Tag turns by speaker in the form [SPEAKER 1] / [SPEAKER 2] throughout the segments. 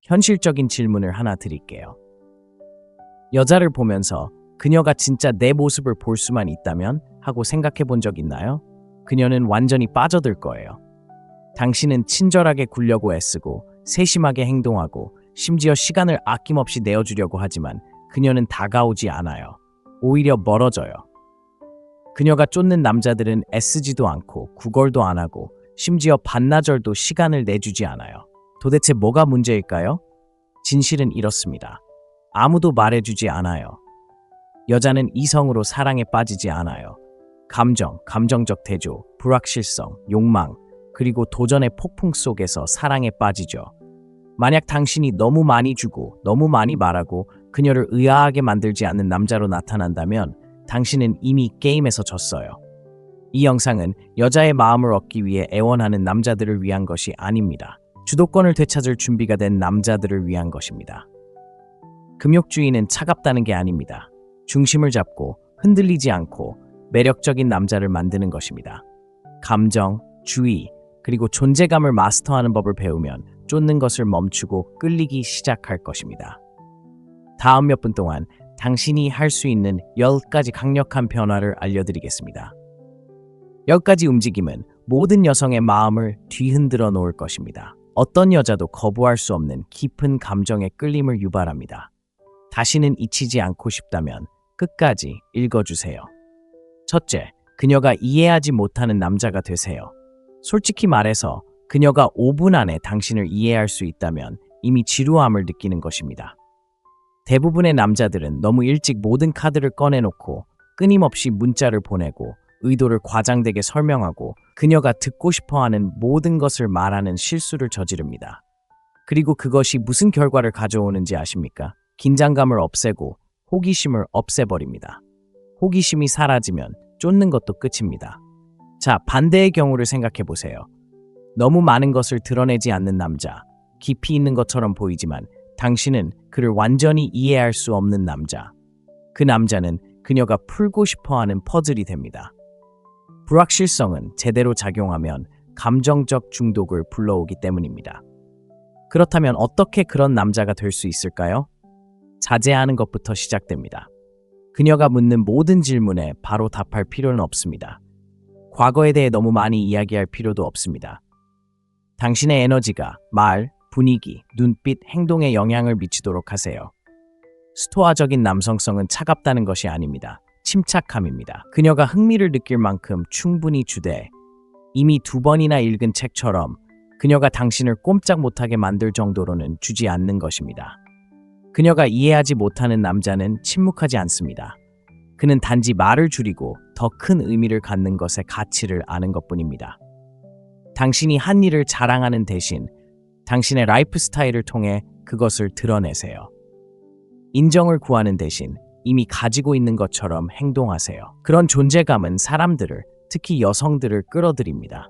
[SPEAKER 1] 현실적인 질문을 하나 드릴게요. 여자를 보면서 그녀가 진짜 내 모습을 볼 수만 있다면 하고 생각해 본 적 있나요? 그녀는 완전히 빠져들 거예요. 당신은 친절하게 굴려고 애쓰고 세심하게 행동하고 심지어 시간을 아낌없이 내어주려고 하지만 그녀는 다가오지 않아요. 오히려 멀어져요. 그녀가 쫓는 남자들은 애쓰지도 않고 구걸도 안 하고 심지어 반나절도 시간을 내주지 않아요. 도대체 뭐가 문제일까요? 진실은 이렇습니다. 아무도 말해주지 않아요. 여자는 이성으로 사랑에 빠지지 않아요. 감정적 대조, 불확실성, 욕망, 그리고 도전의 폭풍 속에서 사랑에 빠지죠. 만약 당신이 너무 많이 주고 너무 많이 말하고 그녀를 의아하게 만들지 않는 남자로 나타난다면 당신은 이미 게임에서 졌어요. 이 영상은 여자의 마음을 얻기 위해 애원하는 남자들을 위한 것이 아닙니다. 주도권을 되찾을 준비가 된 남자들을 위한 것입니다. 금욕주의는 차갑다는 게 아닙니다. 중심을 잡고 흔들리지 않고 매력적인 남자를 만드는 것입니다. 감정, 주의, 그리고 존재감을 마스터하는 법을 배우면 쫓는 것을 멈추고 끌리기 시작할 것입니다. 다음 몇 분 동안 당신이 할 수 있는 10가지 강력한 변화를 알려드리겠습니다. 10가지 움직임은 모든 여성의 마음을 뒤흔들어 놓을 것입니다. 어떤 여자도 거부할 수 없는 깊은 감정의 끌림을 유발합니다. 다시는 잊히지 않고 싶다면 끝까지 읽어주세요. 첫째, 그녀가 이해하지 못하는 남자가 되세요. 솔직히 말해서 그녀가 5분 안에 당신을 이해할 수 있다면 이미 지루함을 느끼는 것입니다. 대부분의 남자들은 너무 일찍 모든 카드를 꺼내놓고 끊임없이 문자를 보내고 의도를 과장되게 설명하고 그녀가 듣고 싶어하는 모든 것을 말하는 실수를 저지릅니다. 그리고 그것이 무슨 결과를 가져오는지 아십니까? 긴장감을 없애고 호기심을 없애버립니다. 호기심이 사라지면 쫓는 것도 끝입니다. 자, 반대의 경우를 생각해 보세요. 너무 많은 것을 드러내지 않는 남자, 깊이 있는 것처럼 보이지만 당신은 그를 완전히 이해할 수 없는 남자. 그 남자는 그녀가 풀고 싶어하는 퍼즐이 됩니다. 불확실성은 제대로 작용하면 감정적 중독을 불러오기 때문입니다. 그렇다면 어떻게 그런 남자가 될 수 있을까요? 자제하는 것부터 시작됩니다. 그녀가 묻는 모든 질문에 바로 답할 필요는 없습니다. 과거에 대해 너무 많이 이야기할 필요도 없습니다. 당신의 에너지가 말, 분위기, 눈빛, 행동에 영향을 미치도록 하세요. 스토아적인 남성성은 차갑다는 것이 아닙니다. 침착함입니다. 그녀가 흥미를 느낄 만큼 충분히 주되 이미 2번이나 읽은 책처럼 그녀가 당신을 꼼짝 못하게 만들 정도로는 주지 않는 것입니다. 그녀가 이해하지 못하는 남자는 침묵하지 않습니다. 그는 단지 말을 줄이고 더 큰 의미를 갖는 것의 가치를 아는 것뿐입니다. 당신이 한 일을 자랑하는 대신 당신의 라이프 스타일을 통해 그것을 드러내세요. 인정을 구하는 대신 이미 가지고 있는 것처럼 행동하세요. 그런 존재감은 사람들을, 특히 여성들을 끌어들입니다.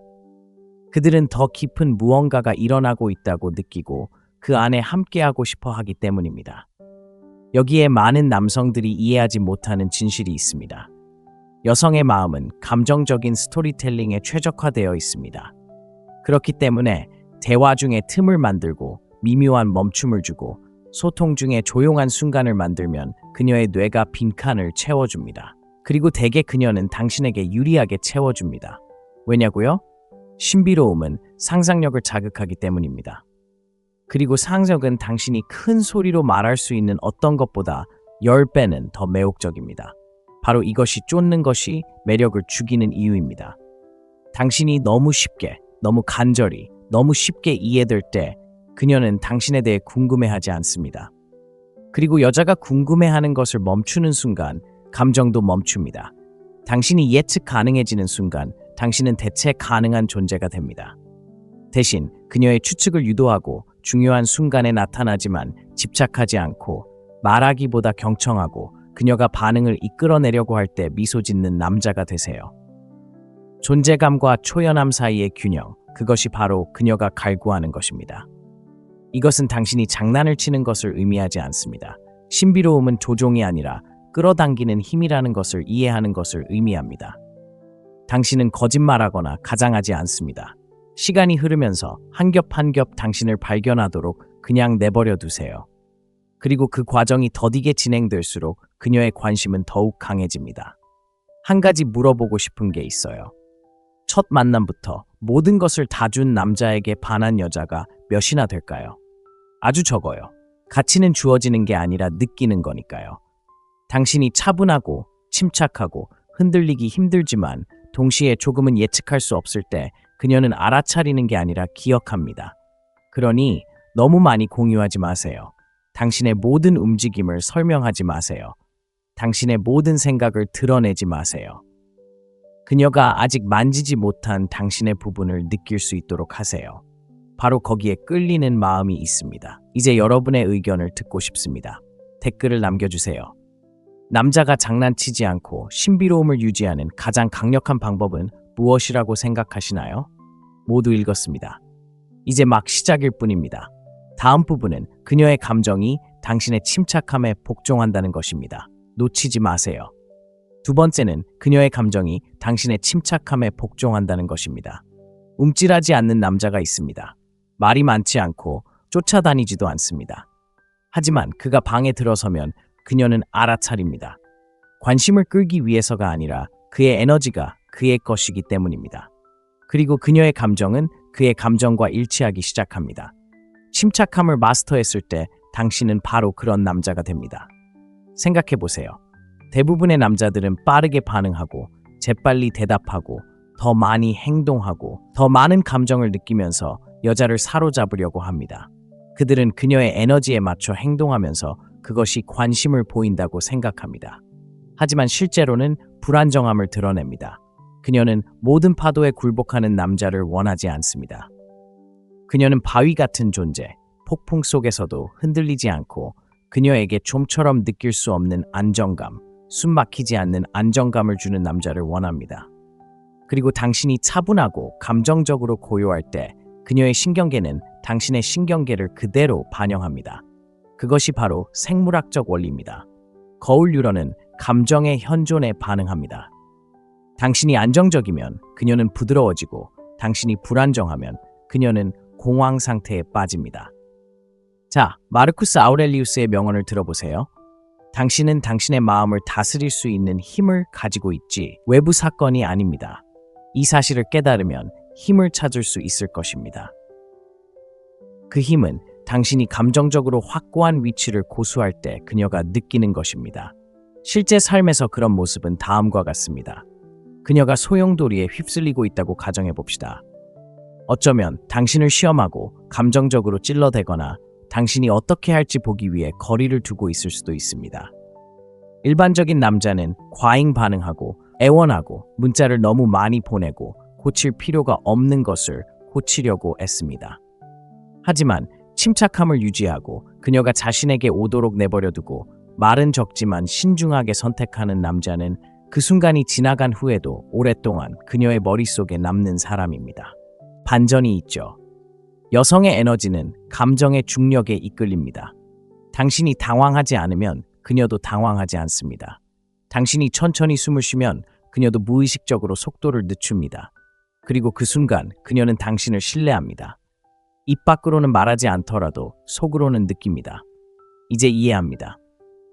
[SPEAKER 1] 그들은 더 깊은 무언가가 일어나고 있다고 느끼고 그 안에 함께하고 싶어 하기 때문입니다. 여기에 많은 남성들이 이해하지 못하는 진실이 있습니다. 여성의 마음은 감정적인 스토리텔링에 최적화되어 있습니다. 그렇기 때문에 대화 중에 틈을 만들고 미묘한 멈춤을 주고 소통 중에 조용한 순간을 만들면 그녀의 뇌가 빈칸을 채워줍니다. 그리고 대개 그녀는 당신에게 유리하게 채워줍니다. 왜냐고요? 신비로움은 상상력을 자극하기 때문입니다. 그리고 상상력은 당신이 큰 소리로 말할 수 있는 어떤 것보다 10배는 더 매혹적입니다. 바로 이것이 쫓는 것이 매력을 죽이는 이유입니다. 당신이 너무 쉽게, 너무 간절히, 너무 쉽게 이해될 때 그녀는 당신에 대해 궁금해하지 않습니다. 그리고 여자가 궁금해하는 것을 멈추는 순간 감정도 멈춥니다. 당신이 예측 가능해지는 순간 당신은 대체 가능한 존재가 됩니다. 대신 그녀의 추측을 유도하고 중요한 순간에 나타나지만 집착하지 않고 말하기보다 경청하고 그녀가 반응을 이끌어내려고 할 때 미소 짓는 남자가 되세요. 존재감과 초연함 사이의 균형, 그것이 바로 그녀가 갈구하는 것입니다. 이것은 당신이 장난을 치는 것을 의미하지 않습니다. 신비로움은 조종이 아니라 끌어당기는 힘이라는 것을 이해하는 것을 의미합니다. 당신은 거짓말하거나 가장하지 않습니다. 시간이 흐르면서 한 겹 한 겹 당신을 발견하도록 그냥 내버려 두세요. 그리고 그 과정이 더디게 진행될수록 그녀의 관심은 더욱 강해집니다. 한 가지 물어보고 싶은 게 있어요. 첫 만남부터 모든 것을 다 준 남자에게 반한 여자가 몇이나 될까요? 아주 적어요. 가치는 주어지는 게 아니라 느끼는 거니까요. 당신이 차분하고 침착하고 흔들리기 힘들지만 동시에 조금은 예측할 수 없을 때 그녀는 알아차리는 게 아니라 기억합니다. 그러니 너무 많이 공유하지 마세요. 당신의 모든 움직임을 설명하지 마세요. 당신의 모든 생각을 드러내지 마세요. 그녀가 아직 만지지 못한 당신의 부분을 느낄 수 있도록 하세요. 바로 거기에 끌리는 마음이 있습니다. 이제 여러분의 의견을 듣고 싶습니다. 댓글을 남겨주세요. 남자가 장난치지 않고 신비로움을 유지하는 가장 강력한 방법은 무엇이라고 생각하시나요? 모두 읽었습니다. 이제 막 시작일 뿐입니다. 다음 부분은 그녀의 감정이 당신의 침착함에 복종한다는 것입니다. 놓치지 마세요. 두 번째는 그녀의 감정이 당신의 침착함에 복종한다는 것입니다. 움찔하지 않는 남자가 있습니다. 말이 많지 않고 쫓아다니지도 않습니다. 하지만 그가 방에 들어서면 그녀는 알아차립니다. 관심을 끌기 위해서가 아니라 그의 에너지가 그의 것이기 때문입니다. 그리고 그녀의 감정은 그의 감정과 일치하기 시작합니다. 침착함을 마스터했을 때 당신은 바로 그런 남자가 됩니다. 생각해 보세요. 대부분의 남자들은 빠르게 반응하고 재빨리 대답하고 더 많이 행동하고 더 많은 감정을 느끼면서 여자를 사로잡으려고 합니다. 그들은 그녀의 에너지에 맞춰 행동하면서 그것이 관심을 보인다고 생각합니다. 하지만 실제로는 불안정함을 드러냅니다. 그녀는 모든 파도에 굴복하는 남자를 원하지 않습니다. 그녀는 바위 같은 존재, 폭풍 속에서도 흔들리지 않고 그녀에게 좀처럼 느낄 수 없는 안정감, 숨 막히지 않는 안정감을 주는 남자를 원합니다. 그리고 당신이 차분하고 감정적으로 고요할 때 그녀의 신경계는 당신의 신경계를 그대로 반영합니다. 그것이 바로 생물학적 원리입니다. 거울 유러는 감정의 현존에 반응합니다. 당신이 안정적이면 그녀는 부드러워지고 당신이 불안정하면 그녀는 공황 상태에 빠집니다. 자, 마르쿠스 아우렐리우스의 명언을 들어보세요. 당신은 당신의 마음을 다스릴 수 있는 힘을 가지고 있지 외부 사건이 아닙니다. 이 사실을 깨달으면 힘을 찾을 수 있을 것입니다. 그 힘은 당신이 감정적으로 확고한 위치를 고수할 때 그녀가 느끼는 것입니다. 실제 삶에서 그런 모습은 다음과 같습니다. 그녀가 소용돌이에 휩쓸리고 있다고 가정해 봅시다. 어쩌면 당신을 시험하고 감정적으로 찔러대거나 당신이 어떻게 할지 보기 위해 거리를 두고 있을 수도 있습니다. 일반적인 남자는 과잉 반응하고 애원하고 문자를 너무 많이 보내고 고칠 필요가 없는 것을 고치려고 애씁니다. 하지만 침착함을 유지하고 그녀가 자신에게 오도록 내버려두고 말은 적지만 신중하게 선택하는 남자는 그 순간이 지나간 후에도 오랫동안 그녀의 머릿속에 남는 사람입니다. 반전이 있죠. 여성의 에너지는 감정의 중력에 이끌립니다. 당신이 당황하지 않으면 그녀도 당황하지 않습니다. 당신이 천천히 숨을 쉬면 그녀도 무의식적으로 속도를 늦춥니다. 그리고 그 순간 그녀는 당신을 신뢰합니다. 입 밖으로는 말하지 않더라도 속으로는 느낍니다. 이제 이해합니다.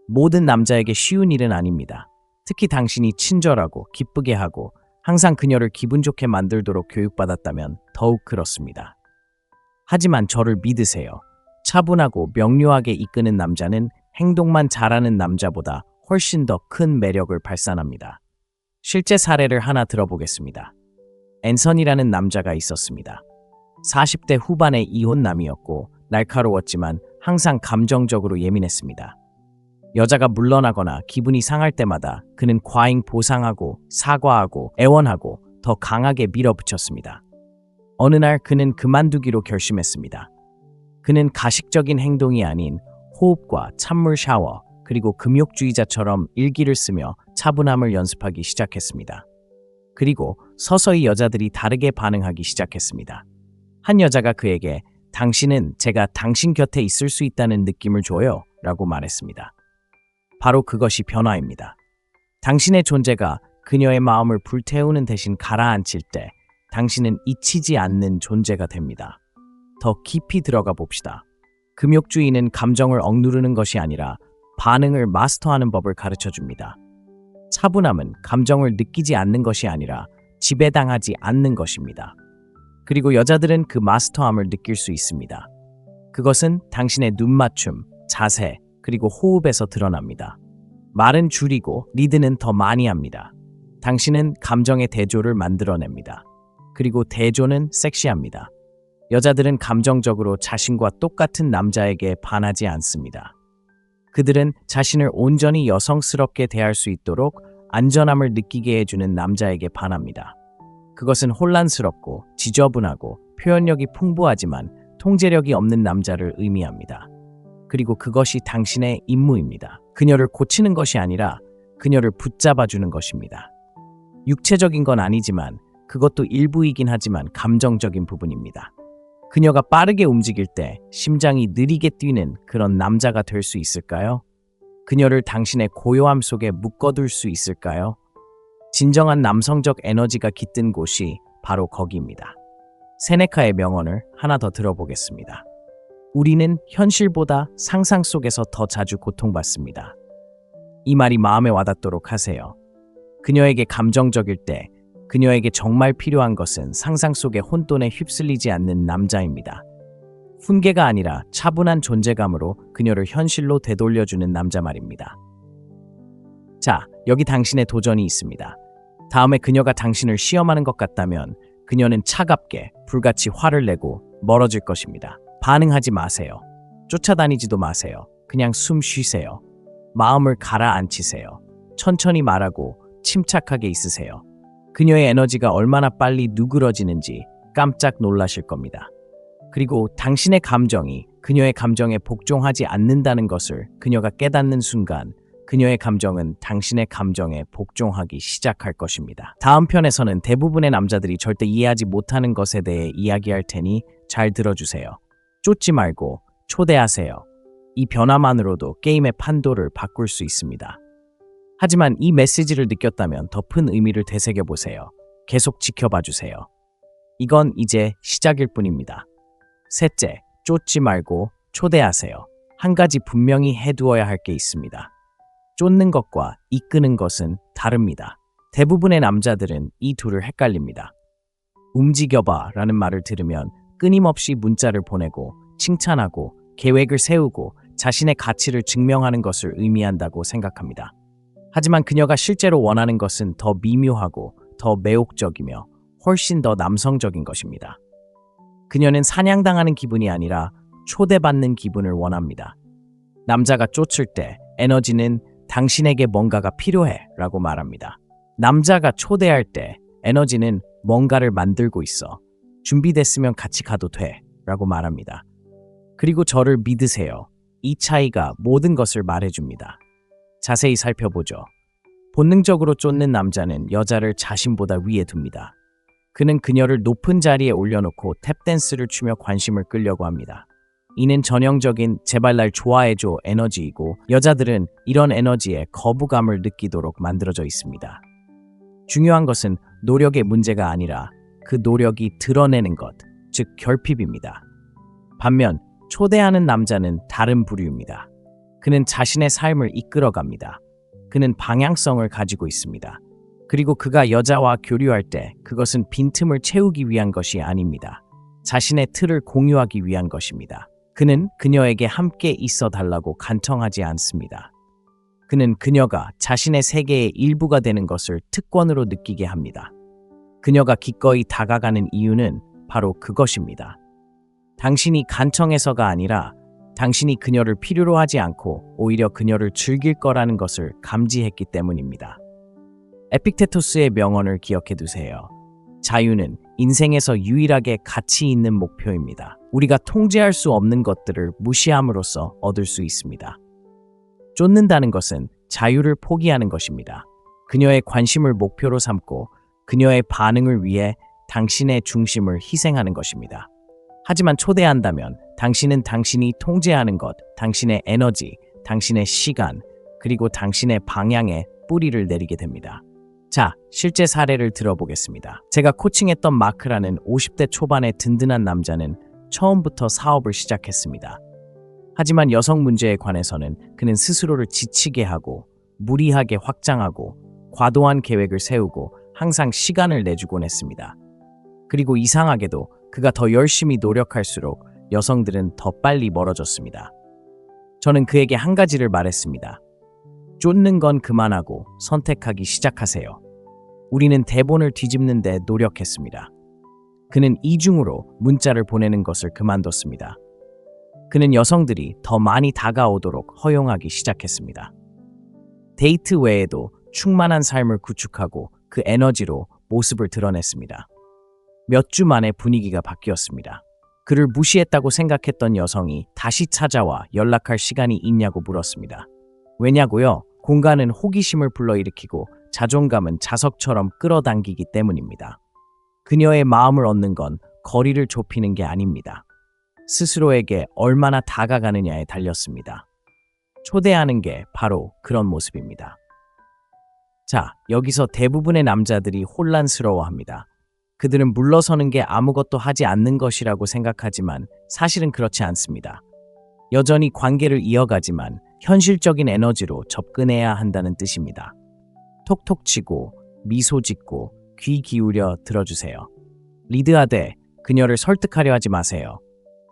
[SPEAKER 1] 모든 남자에게 쉬운 일은 아닙니다. 특히 당신이 친절하고 기쁘게 하고 항상 그녀를 기분 좋게 만들도록 교육받았다면 더욱 그렇습니다. 하지만 저를 믿으세요. 차분하고 명료하게 이끄는 남자는 행동만 잘하는 남자보다 훨씬 더 큰 매력을 발산합니다. 실제 사례를 하나 들어보겠습니다. 앤선이라는 남자가 있었습니다. 40대 후반의 이혼남이었고 날카로웠지만 항상 감정적으로 예민했습니다. 여자가 물러나거나 기분이 상할 때마다 그는 과잉 보상하고 사과하고 애원하고 더 강하게 밀어붙였습니다. 어느 날 그는 그만두기로 결심했습니다. 그는 가식적인 행동이 아닌 호흡과 찬물 샤워 그리고 금욕주의자처럼 일기를 쓰며 차분함을 연습하기 시작했습니다. 그리고 서서히 여자들이 다르게 반응하기 시작했습니다. 한 여자가 그에게 당신은 제가 당신 곁에 있을 수 있다는 느낌을 줘요 라고 말했습니다. 바로 그것이 변화입니다. 당신의 존재가 그녀의 마음을 불태우는 대신 가라앉힐 때 당신은 잊히지 않는 존재가 됩니다. 더 깊이 들어가 봅시다. 금욕주의는 감정을 억누르는 것이 아니라 반응을 마스터하는 법을 가르쳐 줍니다. 차분함은 감정을 느끼지 않는 것이 아니라 지배당하지 않는 것입니다. 그리고 여자들은 그 마스터함을 느낄 수 있습니다. 그것은 당신의 눈맞춤, 자세, 그리고 호흡에서 드러납니다. 말은 줄이고 리드는 더 많이 합니다. 당신은 감정의 대조를 만들어냅니다. 그리고 대조는 섹시합니다. 여자들은 감정적으로 자신과 똑같은 남자에게 반하지 않습니다. 그들은 자신을 온전히 여성스럽게 대할 수 있도록 안전함을 느끼게 해주는 남자에게 반합니다. 그것은 혼란스럽고 지저분하고 표현력이 풍부하지만 통제력이 없는 남자를 의미합니다. 그리고 그것이 당신의 임무입니다. 그녀를 고치는 것이 아니라 그녀를 붙잡아주는 것입니다. 육체적인 건 아니지만 그것도 일부이긴 하지만 감정적인 부분입니다. 그녀가 빠르게 움직일 때 심장이 느리게 뛰는 그런 남자가 될 수 있을까요? 그녀를 당신의 고요함 속에 묶어둘 수 있을까요? 진정한 남성적 에너지가 깃든 곳이 바로 거기입니다. 세네카의 명언을 하나 더 들어보겠습니다. 우리는 현실보다 상상 속에서 더 자주 고통받습니다. 이 말이 마음에 와닿도록 하세요. 그녀에게 감정적일 때 그녀에게 정말 필요한 것은 상상 속의 혼돈에 휩쓸리지 않는 남자입니다. 훈계가 아니라 차분한 존재감으로 그녀를 현실로 되돌려주는 남자 말입니다. 자, 여기 당신의 도전이 있습니다. 다음에 그녀가 당신을 시험하는 것 같다면 그녀는 차갑게 불같이 화를 내고 멀어질 것입니다. 반응하지 마세요. 쫓아다니지도 마세요. 그냥 숨 쉬세요. 마음을 가라앉히세요. 천천히 말하고 침착하게 있으세요. 그녀의 에너지가 얼마나 빨리 누그러지는지 깜짝 놀라실 겁니다. 그리고 당신의 감정이 그녀의 감정에 복종하지 않는다는 것을 그녀가 깨닫는 순간 그녀의 감정은 당신의 감정에 복종하기 시작할 것입니다. 다음 편에서는 대부분의 남자들이 절대 이해하지 못하는 것에 대해 이야기할 테니 잘 들어주세요. 쫓지 말고 초대하세요. 이 변화만으로도 게임의 판도를 바꿀 수 있습니다. 하지만 이 메시지를 느꼈다면 더 큰 의미를 되새겨보세요. 계속 지켜봐 주세요. 이건 이제 시작일 뿐입니다. 셋째, 쫓지 말고 초대하세요. 한 가지 분명히 해두어야 할 게 있습니다. 쫓는 것과 이끄는 것은 다릅니다. 대부분의 남자들은 이 둘을 헷갈립니다. 움직여봐 라는 말을 들으면 끊임없이 문자를 보내고 칭찬하고 계획을 세우고 자신의 가치를 증명하는 것을 의미한다고 생각합니다. 하지만 그녀가 실제로 원하는 것은 더 미묘하고 더 매혹적이며 훨씬 더 남성적인 것입니다. 그녀는 사냥당하는 기분이 아니라 초대받는 기분을 원합니다. 남자가 쫓을 때 에너지는 당신에게 뭔가가 필요해 라고 말합니다. 남자가 초대할 때 에너지는 뭔가를 만들고 있어. 준비됐으면 같이 가도 돼 라고 말합니다. 그리고 저를 믿으세요. 이 차이가 모든 것을 말해줍니다. 자세히 살펴보죠. 본능적으로 쫓는 남자는 여자를 자신보다 위에 둡니다. 그는 그녀를 높은 자리에 올려놓고 탭댄스를 추며 관심을 끌려고 합니다. 이는 전형적인 제발 날 좋아해줘 에너지이고 여자들은 이런 에너지에 거부감을 느끼도록 만들어져 있습니다. 중요한 것은 노력의 문제가 아니라 그 노력이 드러내는 것, 즉 결핍입니다. 반면 초대하는 남자는 다른 부류입니다. 그는 자신의 삶을 이끌어갑니다. 그는 방향성을 가지고 있습니다. 그리고 그가 여자와 교류할 때 그것은 빈틈을 채우기 위한 것이 아닙니다. 자신의 틀을 공유하기 위한 것입니다. 그는 그녀에게 함께 있어 달라고 간청하지 않습니다. 그는 그녀가 자신의 세계의 일부가 되는 것을 특권으로 느끼게 합니다. 그녀가 기꺼이 다가가는 이유는 바로 그것입니다. 당신이 간청해서가 아니라 당신이 그녀를 필요로 하지 않고 오히려 그녀를 즐길 거라는 것을 감지했기 때문입니다. 에픽테토스의 명언을 기억해 두세요. 자유는 인생에서 유일하게 가치 있는 목표입니다. 우리가 통제할 수 없는 것들을 무시함으로써 얻을 수 있습니다. 쫓는다는 것은 자유를 포기하는 것입니다. 그녀의 관심을 목표로 삼고 그녀의 반응을 위해 당신의 중심을 희생하는 것입니다. 하지만 초대한다면 당신은 당신이 통제하는 것, 당신의 에너지, 당신의 시간, 그리고 당신의 방향에 뿌리를 내리게 됩니다. 자, 실제 사례를 들어보겠습니다. 제가 코칭했던 마크라는 50대 초반의 든든한 남자는 처음부터 사업을 시작했습니다. 하지만 여성 문제에 관해서는 그는 스스로를 지치게 하고 무리하게 확장하고 과도한 계획을 세우고 항상 시간을 내주곤 했습니다. 그리고 이상하게도 그가 더 열심히 노력할수록 여성들은 더 빨리 멀어졌습니다. 저는 그에게 한 가지를 말했습니다. 쫓는 건 그만하고 선택하기 시작하세요. 우리는 대본을 뒤집는데 노력했습니다. 그는 이중으로 문자를 보내는 것을 그만뒀습니다. 그는 여성들이 더 많이 다가오도록 허용하기 시작했습니다. 데이트 외에도 충만한 삶을 구축하고 그 에너지로 모습을 드러냈습니다. 몇 주 만에 분위기가 바뀌었습니다. 그를 무시했다고 생각했던 여성이 다시 찾아와 연락할 시간이 있냐고 물었습니다. 왜냐고요? 공간은 호기심을 불러일으키고 자존감은 자석처럼 끌어당기기 때문입니다. 그녀의 마음을 얻는 건 거리를 좁히는 게 아닙니다. 스스로에게 얼마나 다가가느냐에 달렸습니다. 초대하는 게 바로 그런 모습입니다. 자, 여기서 대부분의 남자들이 혼란스러워합니다. 그들은 물러서는 게 아무것도 하지 않는 것이라고 생각하지만 사실은 그렇지 않습니다. 여전히 관계를 이어가지만 현실적인 에너지로 접근해야 한다는 뜻입니다. 톡톡 치고 미소 짓고 귀 기울여 들어주세요. 리드하되 그녀를 설득하려 하지 마세요.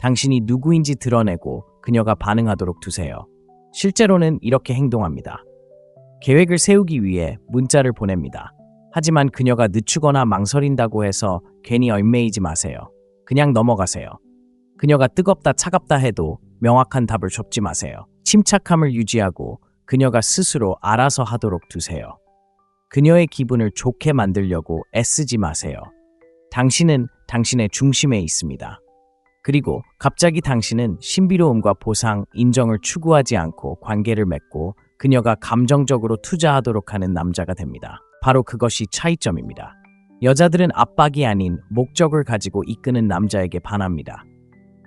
[SPEAKER 1] 당신이 누구인지 드러내고 그녀가 반응하도록 두세요. 실제로는 이렇게 행동합니다. 계획을 세우기 위해 문자를 보냅니다. 하지만 그녀가 늦추거나 망설인다고 해서 괜히 얽매이지 마세요. 그냥 넘어가세요. 그녀가 뜨겁다 차갑다 해도 명확한 답을 좁지 마세요. 침착함을 유지하고 그녀가 스스로 알아서 하도록 두세요. 그녀의 기분을 좋게 만들려고 애쓰지 마세요. 당신은 당신의 중심에 있습니다. 그리고 갑자기 당신은 신비로움과 보상, 인정을 추구하지 않고 관계를 맺고 그녀가 감정적으로 투자하도록 하는 남자가 됩니다. 바로 그것이 차이점입니다. 여자들은 압박이 아닌 목적을 가지고 이끄는 남자에게 반합니다.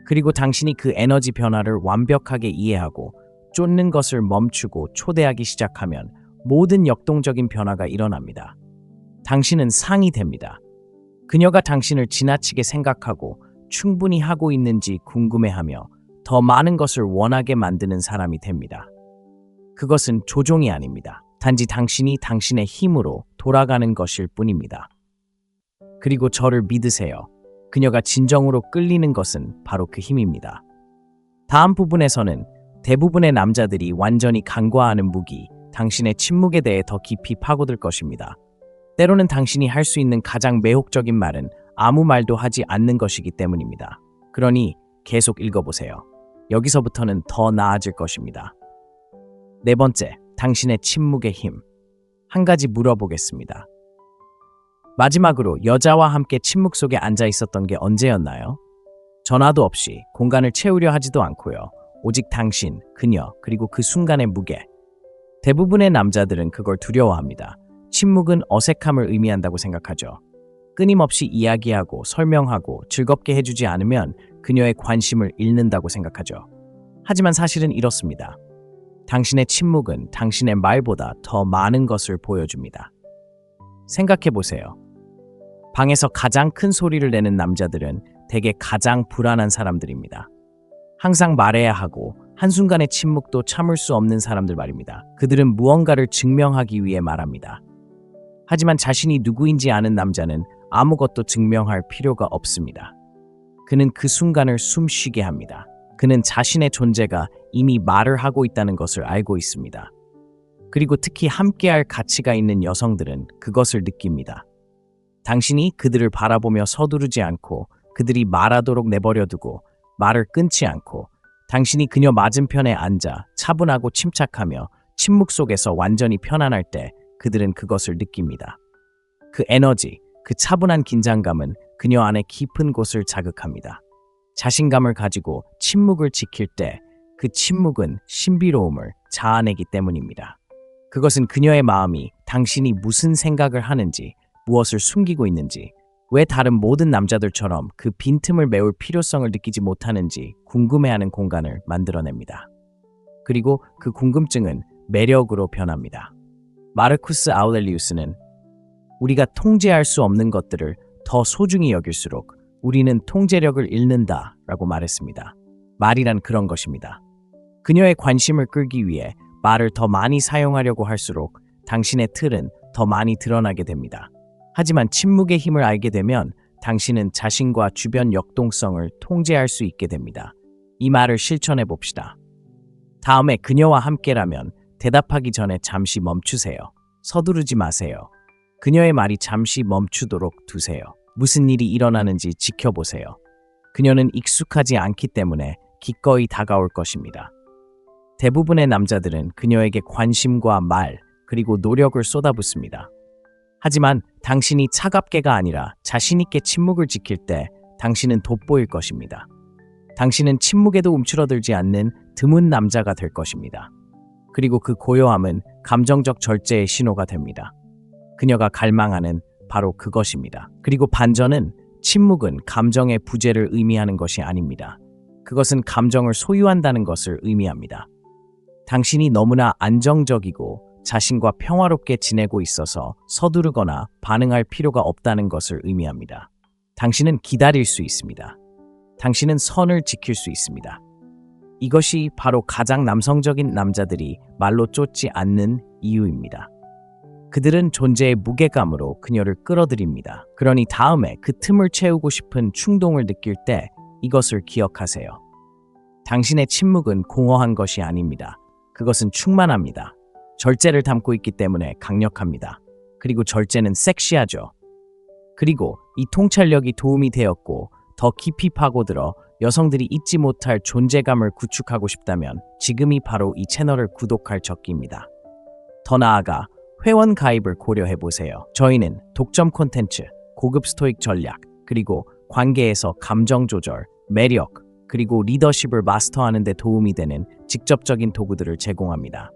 [SPEAKER 1] 그리고 당신이 그 에너지 변화를 완벽하게 이해하고 쫓는 것을 멈추고 초대하기 시작하면 모든 역동적인 변화가 일어납니다. 당신은 상이 됩니다. 그녀가 당신을 지나치게 생각하고 충분히 하고 있는지 궁금해하며 더 많은 것을 원하게 만드는 사람이 됩니다. 그것은 조종이 아닙니다. 단지 당신이 당신의 힘으로 돌아가는 것일 뿐입니다. 그리고 저를 믿으세요. 그녀가 진정으로 끌리는 것은 바로 그 힘입니다. 다음 부분에서는 대부분의 남자들이 완전히 간과하는 무기, 당신의 침묵에 대해 더 깊이 파고들 것입니다. 때로는 당신이 할 수 있는 가장 매혹적인 말은 아무 말도 하지 않는 것이기 때문입니다. 그러니 계속 읽어보세요. 여기서부터는 더 나아질 것입니다. 네 번째, 당신의 침묵의 힘. 한 가지 물어보겠습니다. 마지막으로 여자와 함께 침묵 속에 앉아 있었던 게 언제였나요? 전화도 없이 공간을 채우려 하지도 않고요. 오직 당신, 그녀, 그리고 그 순간의 무게. 대부분의 남자들은 그걸 두려워합니다. 침묵은 어색함을 의미한다고 생각하죠. 끊임없이 이야기하고 설명하고 즐겁게 해주지 않으면 그녀의 관심을 잃는다고 생각하죠. 하지만 사실은 이렇습니다. 당신의 침묵은 당신의 말보다 더 많은 것을 보여줍니다. 생각해보세요. 방에서 가장 큰 소리를 내는 남자들은 대개 가장 불안한 사람들입니다. 항상 말해야 하고 한순간의 침묵도 참을 수 없는 사람들 말입니다. 그들은 무언가를 증명하기 위해 말합니다. 하지만 자신이 누구인지 아는 남자는 아무것도 증명할 필요가 없습니다. 그는 그 순간을 숨쉬게 합니다. 그는 자신의 존재가 이미 말을 하고 있다는 것을 알고 있습니다. 그리고 특히 함께할 가치가 있는 여성들은 그것을 느낍니다. 당신이 그들을 바라보며 서두르지 않고 그들이 말하도록 내버려두고 말을 끊지 않고 당신이 그녀 맞은편에 앉아 차분하고 침착하며 침묵 속에서 완전히 편안할 때 그들은 그것을 느낍니다. 그 에너지, 그 차분한 긴장감은 그녀 안에 깊은 곳을 자극합니다. 자신감을 가지고 침묵을 지킬 때 그 침묵은 신비로움을 자아내기 때문입니다. 그것은 그녀의 마음이 당신이 무슨 생각을 하는지, 무엇을 숨기고 있는지, 왜 다른 모든 남자들처럼 그 빈틈을 메울 필요성을 느끼지 못하는지 궁금해하는 공간을 만들어냅니다. 그리고 그 궁금증은 매력으로 변합니다. 마르쿠스 아우렐리우스는 우리가 통제할 수 없는 것들을 더 소중히 여길수록 우리는 통제력을 잃는다 라고 말했습니다. 말이란 그런 것입니다. 그녀의 관심을 끌기 위해 말을 더 많이 사용하려고 할수록 당신의 틀은 더 많이 드러나게 됩니다. 하지만 침묵의 힘을 알게 되면 당신은 자신과 주변 역동성을 통제할 수 있게 됩니다. 이 말을 실천해 봅시다. 다음에 그녀와 함께라면 대답하기 전에 잠시 멈추세요. 서두르지 마세요. 그녀의 말이 잠시 멈추도록 두세요. 무슨 일이 일어나는지 지켜보세요. 그녀는 익숙하지 않기 때문에 기꺼이 다가올 것입니다. 대부분의 남자들은 그녀에게 관심과 말, 그리고 노력을 쏟아붓습니다. 하지만 당신이 차갑게가 아니라 자신있게 침묵을 지킬 때 당신은 돋보일 것입니다. 당신은 침묵에도 움츠러들지 않는 드문 남자가 될 것입니다. 그리고 그 고요함은 감정적 절제의 신호가 됩니다. 그녀가 갈망하는 바로 그것입니다. 그리고 반전은 침묵은 감정의 부재를 의미하는 것이 아닙니다. 그것은 감정을 소유한다는 것을 의미합니다. 당신이 너무나 안정적이고 자신과 평화롭게 지내고 있어서 서두르거나 반응할 필요가 없다는 것을 의미합니다. 당신은 기다릴 수 있습니다. 당신은 선을 지킬 수 있습니다. 이것이 바로 가장 남성적인 남자들이 말로 쫓지 않는 이유입니다. 그들은 존재의 무게감으로 그녀를 끌어들입니다. 그러니 다음에 그 틈을 채우고 싶은 충동을 느낄 때 이것을 기억하세요. 당신의 침묵은 공허한 것이 아닙니다. 그것은 충만합니다. 절제를 담고 있기 때문에 강력합니다. 그리고 절제는 섹시하죠. 그리고 이 통찰력이 도움이 되었고 더 깊이 파고들어 여성들이 잊지 못할 존재감을 구축하고 싶다면 지금이 바로 이 채널을 구독할 적기입니다. 더 나아가 회원 가입을 고려해보세요. 저희는 독점 콘텐츠, 고급 스토익 전략, 그리고 관계에서 감정 조절, 매력, 그리고 리더십을 마스터하는 데 도움이 되는 직접적인 도구들을 제공합니다.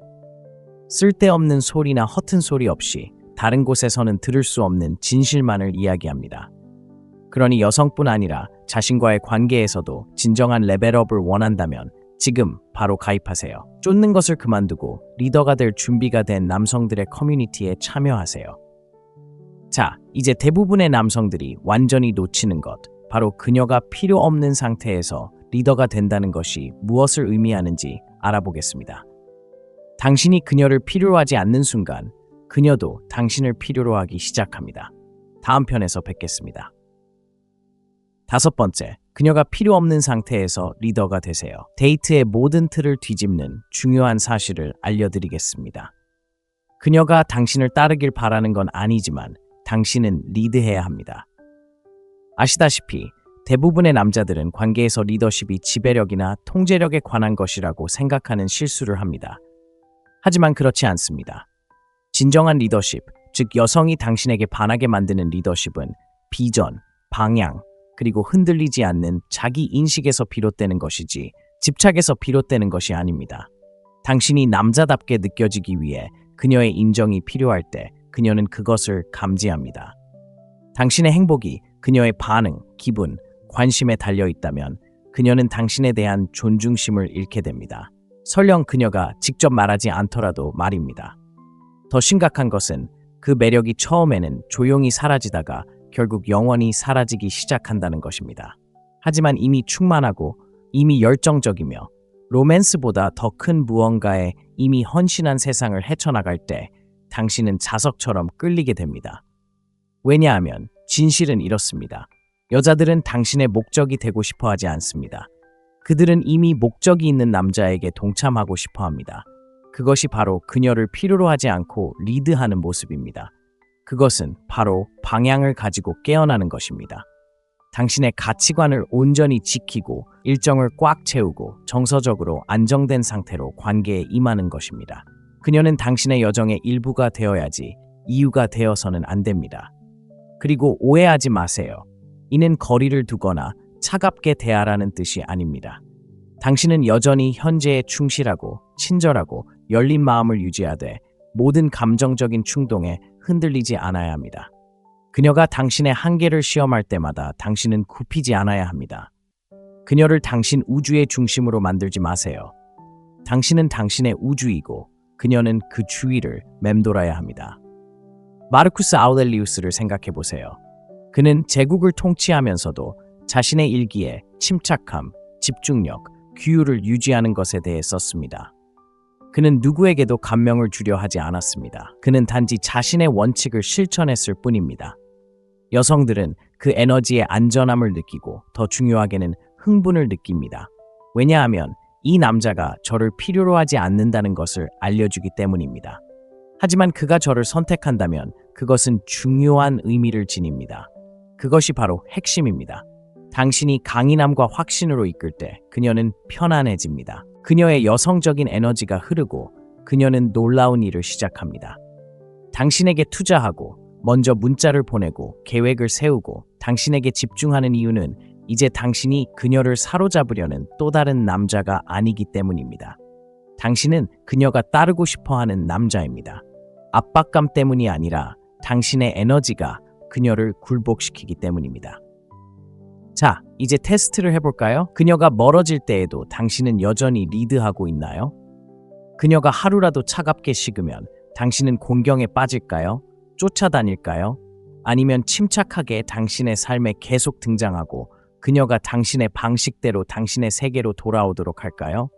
[SPEAKER 1] 쓸데없는 소리나 허튼 소리 없이 다른 곳에서는 들을 수 없는 진실만을 이야기합니다. 그러니 여성뿐 아니라 자신과의 관계에서도 진정한 레벨업을 원한다면 지금 바로 가입하세요. 쫓는 것을 그만두고 리더가 될 준비가 된 남성들의 커뮤니티에 참여하세요. 자, 이제 대부분의 남성들이 완전히 놓치는 것, 바로 그녀가 필요 없는 상태에서 리더가 된다는 것이 무엇을 의미하는지 알아보겠습니다. 당신이 그녀를 필요로 하지 않는 순간 그녀도 당신을 필요로 하기 시작합니다. 다음 편에서 뵙겠습니다. 5번째, 그녀가 필요 없는 상태에서 리더가 되세요. 데이트의 모든 틀을 뒤집는 중요한 사실을 알려드리겠습니다. 그녀가 당신을 따르길 바라는 건 아니지만 당신은 리드해야 합니다. 아시다시피 대부분의 남자들은 관계에서 리더십이 지배력이나 통제력에 관한 것이라고 생각하는 실수를 합니다. 하지만 그렇지 않습니다. 진정한 리더십, 즉 여성이 당신에게 반하게 만드는 리더십은 비전, 방향, 그리고 흔들리지 않는 자기 인식에서 비롯되는 것이지 집착에서 비롯되는 것이 아닙니다. 당신이 남자답게 느껴지기 위해 그녀의 인정이 필요할 때 그녀는 그것을 감지합니다. 당신의 행복이 그녀의 반응, 기분, 관심에 달려 있다면 그녀는 당신에 대한 존중심을 잃게 됩니다. 설령 그녀가 직접 말하지 않더라도 말입니다. 더 심각한 것은 그 매력이 처음에는 조용히 사라지다가 결국 영원히 사라지기 시작한다는 것입니다. 하지만 이미 충만하고 이미 열정적이며 로맨스보다 더 큰 무언가에 이미 헌신한 세상을 헤쳐나갈 때 당신은 자석처럼 끌리게 됩니다. 왜냐하면 진실은 이렇습니다. 여자들은 당신의 목적이 되고 싶어 하지 않습니다. 그들은 이미 목적이 있는 남자에게 동참하고 싶어 합니다. 그것이 바로 그녀를 필요로 하지 않고 리드하는 모습입니다. 그것은 바로 방향을 가지고 깨어나는 것입니다. 당신의 가치관을 온전히 지키고 일정을 꽉 채우고 정서적으로 안정된 상태로 관계에 임하는 것입니다. 그녀는 당신의 여정의 일부가 되어야지 이유가 되어서는 안 됩니다. 그리고 오해하지 마세요. 이는 거리를 두거나 차갑게 대하라는 뜻이 아닙니다. 당신은 여전히 현재에 충실하고 친절하고 열린 마음을 유지하되 모든 감정적인 충동에 흔들리지 않아야 합니다. 그녀가 당신의 한계를 시험할 때마다 당신은 굽히지 않아야 합니다. 그녀를 당신 우주의 중심으로 만들지 마세요. 당신은 당신의 우주이고 그녀는 그 주위를 맴돌아야 합니다. 마르쿠스 아우렐리우스를 생각해 보세요. 그는 제국을 통치하면서도 자신의 일기에 침착함, 집중력, 규율을 유지하는 것에 대해 썼습니다. 그는 누구에게도 감명을 주려 하지 않았습니다. 그는 단지 자신의 원칙을 실천했을 뿐입니다. 여성들은 그 에너지의 안전함을 느끼고 더 중요하게는 흥분을 느낍니다. 왜냐하면 이 남자가 저를 필요로 하지 않는다는 것을 알려주기 때문입니다. 하지만 그가 저를 선택한다면 그것은 중요한 의미를 지닙니다. 그것이 바로 핵심입니다. 당신이 강인함과 확신으로 이끌 때 그녀는 편안해집니다. 그녀의 여성적인 에너지가 흐르고 그녀는 놀라운 일을 시작합니다. 당신에게 투자하고 먼저 문자를 보내고 계획을 세우고 당신에게 집중하는 이유는 이제 당신이 그녀를 사로잡으려는 또 다른 남자가 아니기 때문입니다. 당신은 그녀가 따르고 싶어하는 남자입니다. 압박감 때문이 아니라 당신의 에너지가 그녀를 굴복시키기 때문입니다. 자, 이제 테스트를 해볼까요? 그녀가 멀어질 때에도 당신은 여전히 리드하고 있나요? 그녀가 하루라도 차갑게 식으면 당신은 곤경에 빠질까요? 쫓아다닐까요? 아니면 침착하게 당신의 삶에 계속 등장하고 그녀가 당신의 방식대로 당신의 세계로 돌아오도록 할까요?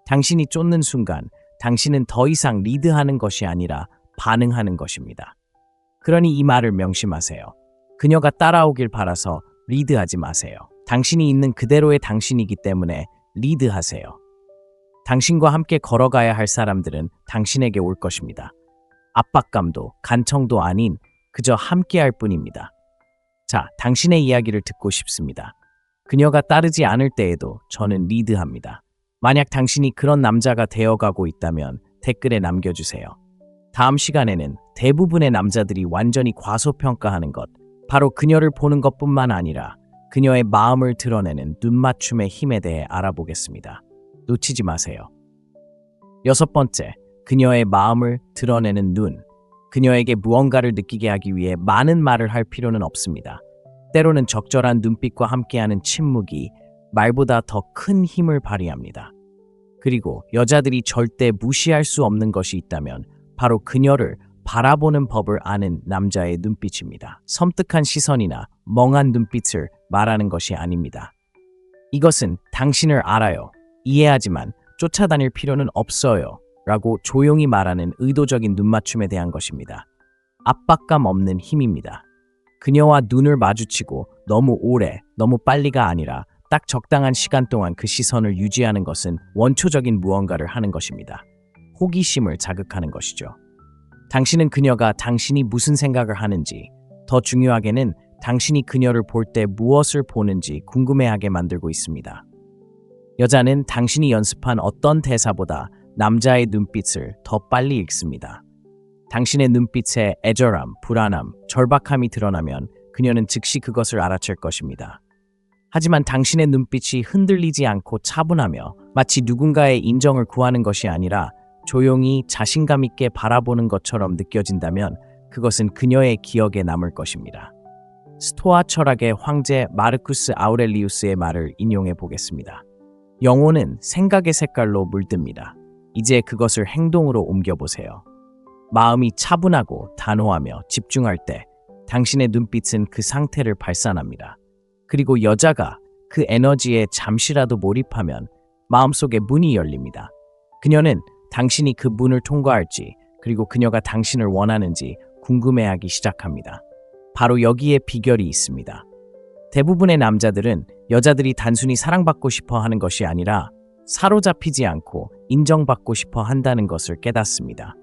[SPEAKER 1] 당신이 쫓는 순간 당신은 더 이상 리드하는 것이 아니라 반응하는 것입니다. 그러니 이 말을 명심하세요. 그녀가 따라오길 바라서 리드하지 마세요. 당신이 있는 그대로의 당신이기 때문에 리드하세요. 당신과 함께 걸어가야 할 사람들은 당신에게 올 것입니다. 압박감도 간청도 아닌 그저 함께할 뿐입니다. 자, 당신의 이야기를 듣고 싶습니다. 그녀가 따르지 않을 때에도 저는 리드합니다. 만약 당신이 그런 남자가 되어가고 있다면 댓글에 남겨주세요. 다음 시간에는 대부분의 남자들이 완전히 과소평가하는 것, 바로 그녀를 보는 것뿐만 아니라 그녀의 마음을 드러내는 눈맞춤의 힘에 대해 알아보겠습니다. 놓치지 마세요. 6번째, 그녀의 마음을 드러내는 눈. 그녀에게 무언가를 느끼게 하기 위해 많은 말을 할 필요는 없습니다. 때로는 적절한 눈빛과 함께하는 침묵이 말보다 더 큰 힘을 발휘합니다. 그리고 여자들이 절대 무시할 수 없는 것이 있다면 바로 그녀를 바라보는 법을 아는 남자의 눈빛입니다. 섬뜩한 시선이나 멍한 눈빛을 말하는 것이 아닙니다. 이것은 당신을 알아요, 이해하지만 쫓아다닐 필요는 없어요 라고 조용히 말하는 의도적인 눈맞춤에 대한 것입니다. 압박감 없는 힘입니다. 그녀와 눈을 마주치고 너무 오래, 너무 빨리가 아니라 딱 적당한 시간 동안 그 시선을 유지하는 것은 원초적인 무언가를 하는 것입니다. 호기심을 자극하는 것이죠. 당신은 그녀가 당신이 무슨 생각을 하는지, 더 중요하게는 당신이 그녀를 볼 때 무엇을 보는지 궁금해하게 만들고 있습니다. 여자는 당신이 연습한 어떤 대사보다 남자의 눈빛을 더 빨리 읽습니다. 당신의 눈빛에 애절함, 불안함, 절박함이 드러나면 그녀는 즉시 그것을 알아챌 것입니다. 하지만 당신의 눈빛이 흔들리지 않고 차분하며 마치 누군가의 인정을 구하는 것이 아니라 조용히 자신감 있게 바라보는 것처럼 느껴진다면 그것은 그녀의 기억에 남을 것입니다. 스토아 철학의 황제 마르쿠스 아우렐리우스의 말을 인용해 보겠습니다. 영혼은 생각의 색깔로 물듭니다. 이제 그것을 행동으로 옮겨보세요. 마음이 차분하고 단호하며 집중할 때 당신의 눈빛은 그 상태를 발산합니다. 그리고 여자가 그 에너지에 잠시라도 몰입하면 마음속에 문이 열립니다. 그녀는 당신이 그 문을 통과할지, 그리고 그녀가 당신을 원하는지 궁금해하기 시작합니다. 바로 여기에 비결이 있습니다. 대부분의 남자들은 여자들이 단순히 사랑받고 싶어 하는 것이 아니라 사로잡히지 않고 인정받고 싶어 한다는 것을 깨닫습니다.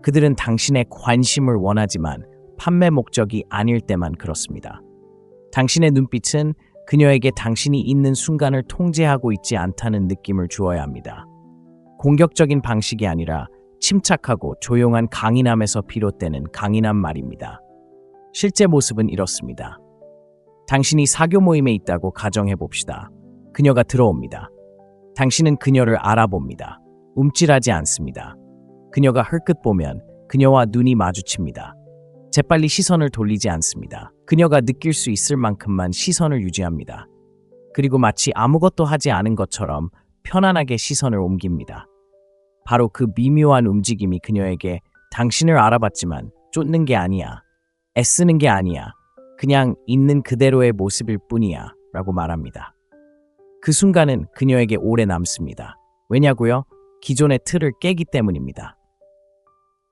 [SPEAKER 1] 그들은 당신의 관심을 원하지만 판매 목적이 아닐 때만 그렇습니다. 당신의 눈빛은 그녀에게 당신이 있는 순간을 통제하고 있지 않다는 느낌을 주어야 합니다. 공격적인 방식이 아니라 침착하고 조용한 강인함에서 비롯되는 강인한 말입니다. 실제 모습은 이렇습니다. 당신이 사교 모임에 있다고 가정해 봅시다. 그녀가 들어옵니다. 당신은 그녀를 알아봅니다. 움찔하지 않습니다. 그녀가 흘끗 보면 그녀와 눈이 마주칩니다. 재빨리 시선을 돌리지 않습니다. 그녀가 느낄 수 있을 만큼만 시선을 유지합니다. 그리고 마치 아무것도 하지 않은 것처럼 편안하게 시선을 옮깁니다. 바로 그 미묘한 움직임이 그녀에게 당신을 알아봤지만 쫓는 게 아니야, 애쓰는 게 아니야, 그냥 있는 그대로의 모습일 뿐이야 라고 말합니다. 그 순간은 그녀에게 오래 남습니다. 왜냐고요? 기존의 틀을 깨기 때문입니다.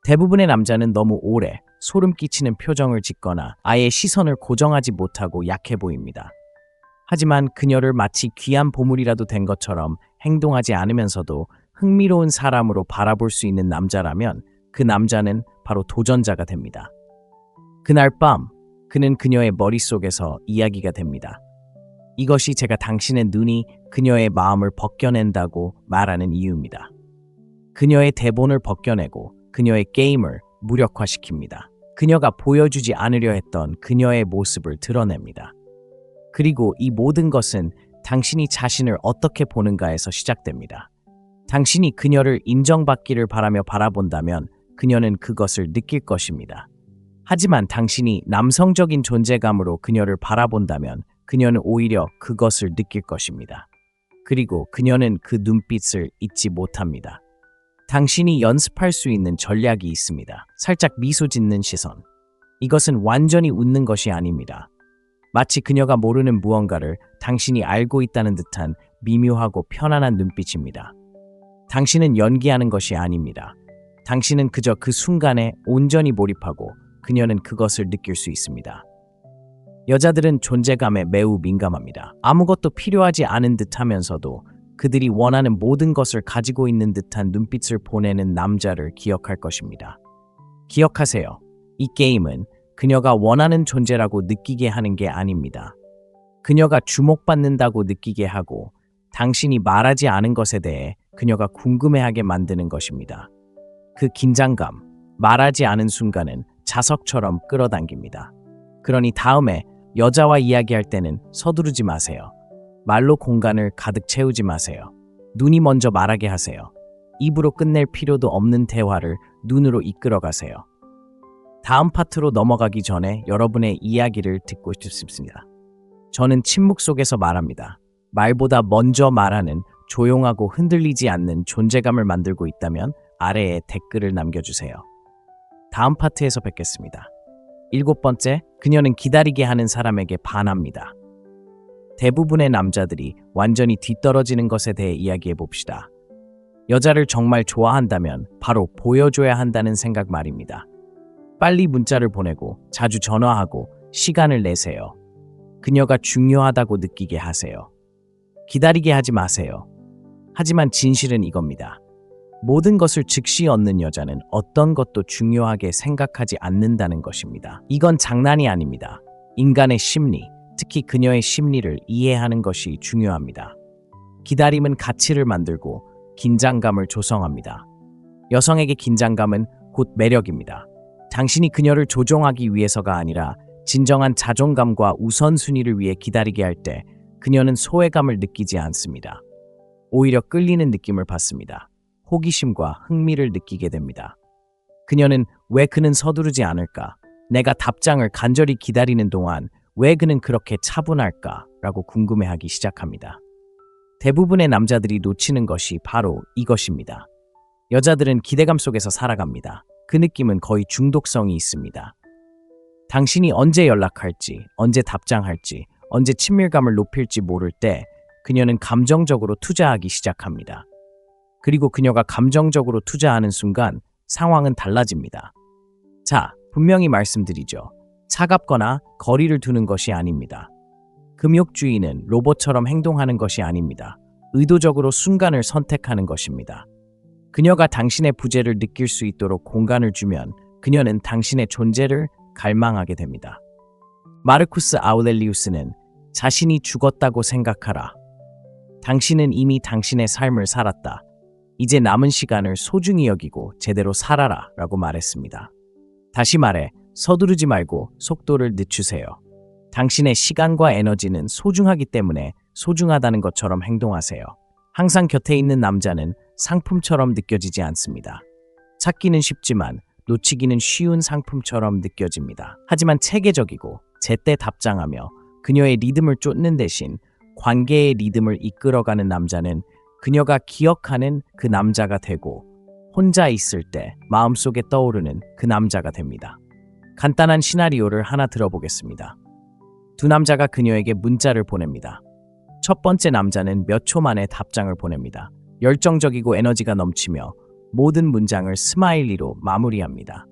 [SPEAKER 1] 대부분의 남자는 너무 오래 소름 끼치는 표정을 짓거나 아예 시선을 고정하지 못하고 약해 보입니다. 하지만 그녀를 마치 귀한 보물이라도 된 것처럼 행동하지 않으면서도 흥미로운 사람으로 바라볼 수 있는 남자라면 그 남자는 바로 도전자가 됩니다. 그날 밤 그는 그녀의 머릿속에서 이야기가 됩니다. 이것이 제가 당신의 눈이 그녀의 마음을 벗겨낸다고 말하는 이유입니다. 그녀의 대본을 벗겨내고 그녀의 게임을 무력화시킵니다. 그녀가 보여주지 않으려 했던 그녀의 모습을 드러냅니다. 그리고 이 모든 것은 당신이 자신을 어떻게 보는가에서 시작됩니다. 당신이 그녀를 인정받기를 바라며 바라본다면 그녀는 그것을 느낄 것입니다. 하지만 당신이 남성적인 존재감으로 그녀를 바라본다면 그녀는 오히려 그것을 느낄 것입니다. 그리고 그녀는 그 눈빛을 잊지 못합니다. 당신이 연습할 수 있는 전략이 있습니다. 살짝 미소 짓는 시선. 이것은 완전히 웃는 것이 아닙니다. 마치 그녀가 모르는 무언가를 당신이 알고 있다는 듯한 미묘하고 편안한 눈빛입니다. 당신은 연기하는 것이 아닙니다. 당신은 그저 그 순간에 온전히 몰입하고 그녀는 그것을 느낄 수 있습니다. 여자들은 존재감에 매우 민감합니다. 아무것도 필요하지 않은 듯 하면서도 그들이 원하는 모든 것을 가지고 있는 듯한 눈빛을 보내는 남자를 기억할 것입니다. 기억하세요. 이 게임은 그녀가 원하는 존재라고 느끼게 하는 게 아닙니다. 그녀가 주목받는다고 느끼게 하고 당신이 말하지 않은 것에 대해 그녀가 궁금해하게 만드는 것입니다. 그 긴장감, 말하지 않은 순간은 자석처럼 끌어당깁니다. 그러니 다음에 여자와 이야기할 때는 서두르지 마세요. 말로 공간을 가득 채우지 마세요. 눈이 먼저 말하게 하세요. 입으로 끝낼 필요도 없는 대화를 눈으로 이끌어 가세요. 다음 파트로 넘어가기 전에 여러분의 이야기를 듣고 싶습니다. 저는 침묵 속에서 말합니다. 말보다 먼저 말하는 조용하고 흔들리지 않는 존재감을 만들고 있다면 아래에 댓글을 남겨주세요. 다음 파트에서 뵙겠습니다. 7번째, 그녀는 기다리게 하는 사람에게 반합니다. 대부분의 남자들이 완전히 뒤떨어지는 것에 대해 이야기해 봅시다. 여자를 정말 좋아한다면 바로 보여줘야 한다는 생각 말입니다. 빨리 문자를 보내고 자주 전화하고 시간을 내세요. 그녀가 중요하다고 느끼게 하세요. 기다리게 하지 마세요. 하지만 진실은 이겁니다. 모든 것을 즉시 얻는 여자는 어떤 것도 중요하게 생각하지 않는다는 것입니다. 이건 장난이 아닙니다. 인간의 심리, 특히 그녀의 심리를 이해하는 것이 중요합니다. 기다림은 가치를 만들고 긴장감을 조성합니다. 여성에게 긴장감은 곧 매력입니다. 당신이 그녀를 조종하기 위해서가 아니라 진정한 자존감과 우선순위를 위해 기다리게 할 때 그녀는 소외감을 느끼지 않습니다. 오히려 끌리는 느낌을 받습니다. 호기심과 흥미를 느끼게 됩니다. 그녀는 왜 그는 서두르지 않을까? 내가 답장을 간절히 기다리는 동안 왜 그는 그렇게 차분할까? 라고 궁금해하기 시작합니다. 대부분의 남자들이 놓치는 것이 바로 이것입니다. 여자들은 기대감 속에서 살아갑니다. 그 느낌은 거의 중독성이 있습니다. 당신이 언제 연락할지, 언제 답장할지, 언제 친밀감을 높일지 모를 때 그녀는 감정적으로 투자하기 시작합니다. 그리고 그녀가 감정적으로 투자하는 순간 상황은 달라집니다. 자, 분명히 말씀드리죠. 차갑거나 거리를 두는 것이 아닙니다. 금욕주의는 로봇처럼 행동하는 것이 아닙니다. 의도적으로 순간을 선택하는 것입니다. 그녀가 당신의 부재를 느낄 수 있도록 공간을 주면 그녀는 당신의 존재를 갈망하게 됩니다. 마르쿠스 아우렐리우스는 자신이 죽었다고 생각하라. 당신은 이미 당신의 삶을 살았다. 이제 남은 시간을 소중히 여기고 제대로 살아라 라고 말했습니다. 다시 말해 서두르지 말고 속도를 늦추세요. 당신의 시간과 에너지는 소중하기 때문에 소중하다는 것처럼 행동하세요. 항상 곁에 있는 남자는 상품처럼 느껴지지 않습니다. 찾기는 쉽지만 놓치기는 쉬운 상품처럼 느껴집니다. 하지만 체계적이고 제때 답장하며 그녀의 리듬을 쫓는 대신 관계의 리듬을 이끌어가는 남자는 그녀가 기억하는 그 남자가 되고 혼자 있을 때 마음속에 떠오르는 그 남자가 됩니다. 간단한 시나리오를 하나 들어보겠습니다. 두 남자가 그녀에게 문자를 보냅니다. 첫 번째 남자는 몇 초 만에 답장을 보냅니다. 열정적이고 에너지가 넘치며 모든 문장을 스마일리로 마무리합니다.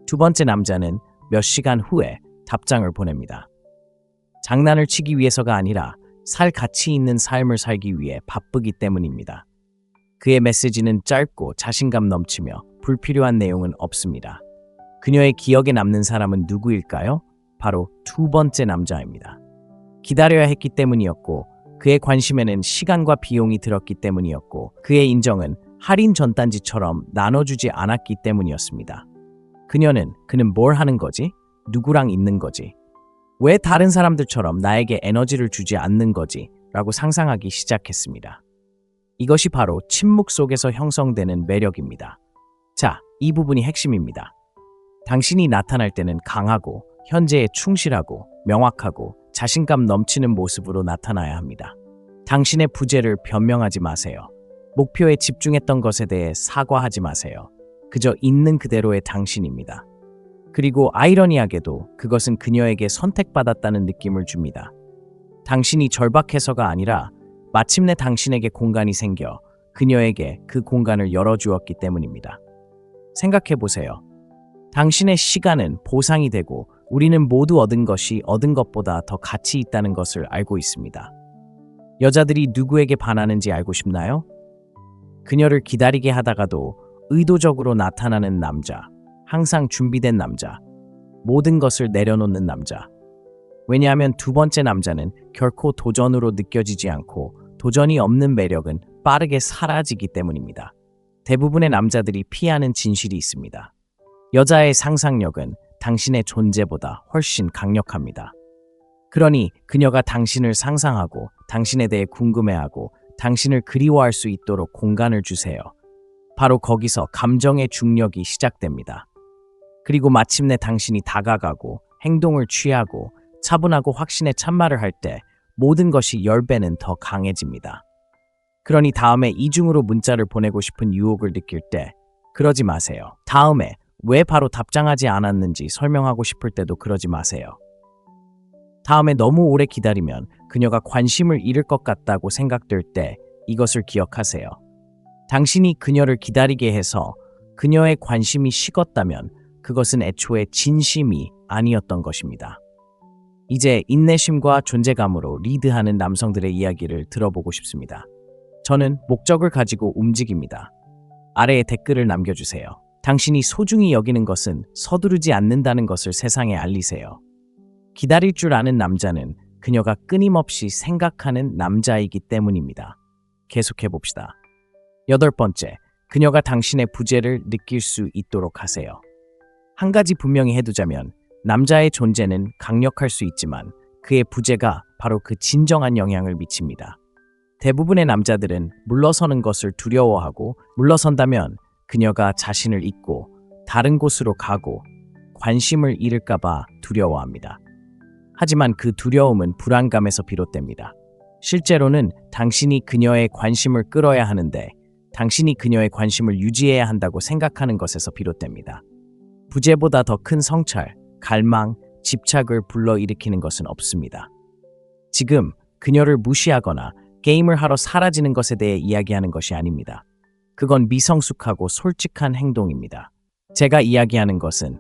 [SPEAKER 1] 두 번째 남자는 몇 시간 후에 답장을 보냅니다. 장난을 치기 위해서가 아니라 살 가치 있는 삶을 살기 위해 바쁘기 때문입니다. 그의 메시지는 짧고 자신감 넘치며 불필요한 내용은 없습니다. 그녀의 기억에 남는 사람은 누구일까요? 바로 두 번째 남자입니다. 기다려야 했기 때문이었고, 그의 관심에는 시간과 비용이 들었기 때문이었고, 그의 인정은 할인 전단지처럼 나눠주지 않았기 때문이었습니다. 그는 뭘 하는 거지? 누구랑 있는 거지? 왜 다른 사람들처럼 나에게 에너지를 주지 않는 거지? 라고 상상하기 시작했습니다. 이것이 바로 침묵 속에서 형성되는 매력입니다. 자, 이 부분이 핵심입니다. 당신이 나타날 때는 강하고, 현재에 충실하고, 명확하고, 자신감 넘치는 모습으로 나타나야 합니다. 당신의 부재를 변명하지 마세요. 목표에 집중했던 것에 대해 사과하지 마세요. 그저 있는 그대로의 당신입니다. 그리고 아이러니하게도 그것은 그녀에게 선택받았다는 느낌을 줍니다. 당신이 절박해서가 아니라 마침내 당신에게 공간이 생겨 그녀에게 그 공간을 열어주었기 때문입니다. 생각해 보세요. 당신의 시간은 보상이 되고 우리는 모두 얻은 것이 얻은 것보다 더 가치 있다는 것을 알고 있습니다. 여자들이 누구에게 반하는지 알고 싶나요? 그녀를 기다리게 하다가도 의도적으로 나타나는 남자, 항상 준비된 남자, 모든 것을 내려놓는 남자. 왜냐하면 두 번째 남자는 결코 도전으로 느껴지지 않고 도전이 없는 매력은 빠르게 사라지기 때문입니다. 대부분의 남자들이 피하는 진실이 있습니다. 여자의 상상력은 당신의 존재보다 훨씬 강력합니다. 그러니 그녀가 당신을 상상하고 당신에 대해 궁금해하고 당신을 그리워할 수 있도록 공간을 주세요. 바로 거기서 감정의 중력이 시작됩니다. 그리고 마침내 당신이 다가가고 행동을 취하고 차분하고 확신의 참말을 할 때 모든 것이 10배는 더 강해집니다. 그러니 다음에 이중으로 문자를 보내고 싶은 유혹을 느낄 때 그러지 마세요. 다음에 왜 바로 답장하지 않았는지 설명하고 싶을 때도 그러지 마세요. 다음에 너무 오래 기다리면 그녀가 관심을 잃을 것 같다고 생각될 때 이것을 기억하세요. 당신이 그녀를 기다리게 해서 그녀의 관심이 식었다면 그것은 애초에 진심이 아니었던 것입니다. 이제 인내심과 존재감으로 리드하는 남성들의 이야기를 들어보고 싶습니다. 저는 목적을 가지고 움직입니다. 아래에 댓글을 남겨주세요. 당신이 소중히 여기는 것은 서두르지 않는다는 것을 세상에 알리세요. 기다릴 줄 아는 남자는 그녀가 끊임없이 생각하는 남자이기 때문입니다. 계속해봅시다. 8번째, 그녀가 당신의 부재를 느낄 수 있도록 하세요. 한 가지 분명히 해두자면 남자의 존재는 강력할 수 있지만 그의 부재가 바로 그 진정한 영향을 미칩니다. 대부분의 남자들은 물러서는 것을 두려워하고 물러선다면 그녀가 자신을 잊고 다른 곳으로 가고 관심을 잃을까봐 두려워합니다. 하지만 그 두려움은 불안감에서 비롯됩니다. 실제로는 당신이 그녀의 관심을 끌어야 하는데 당신이 그녀의 관심을 유지해야 한다고 생각하는 것에서 비롯됩니다. 부재보다 더 큰 성찰, 갈망, 집착을 불러일으키는 것은 없습니다. 지금 그녀를 무시하거나 게임을 하러 사라지는 것에 대해 이야기하는 것이 아닙니다. 그건 미성숙하고 솔직한 행동입니다. 제가 이야기하는 것은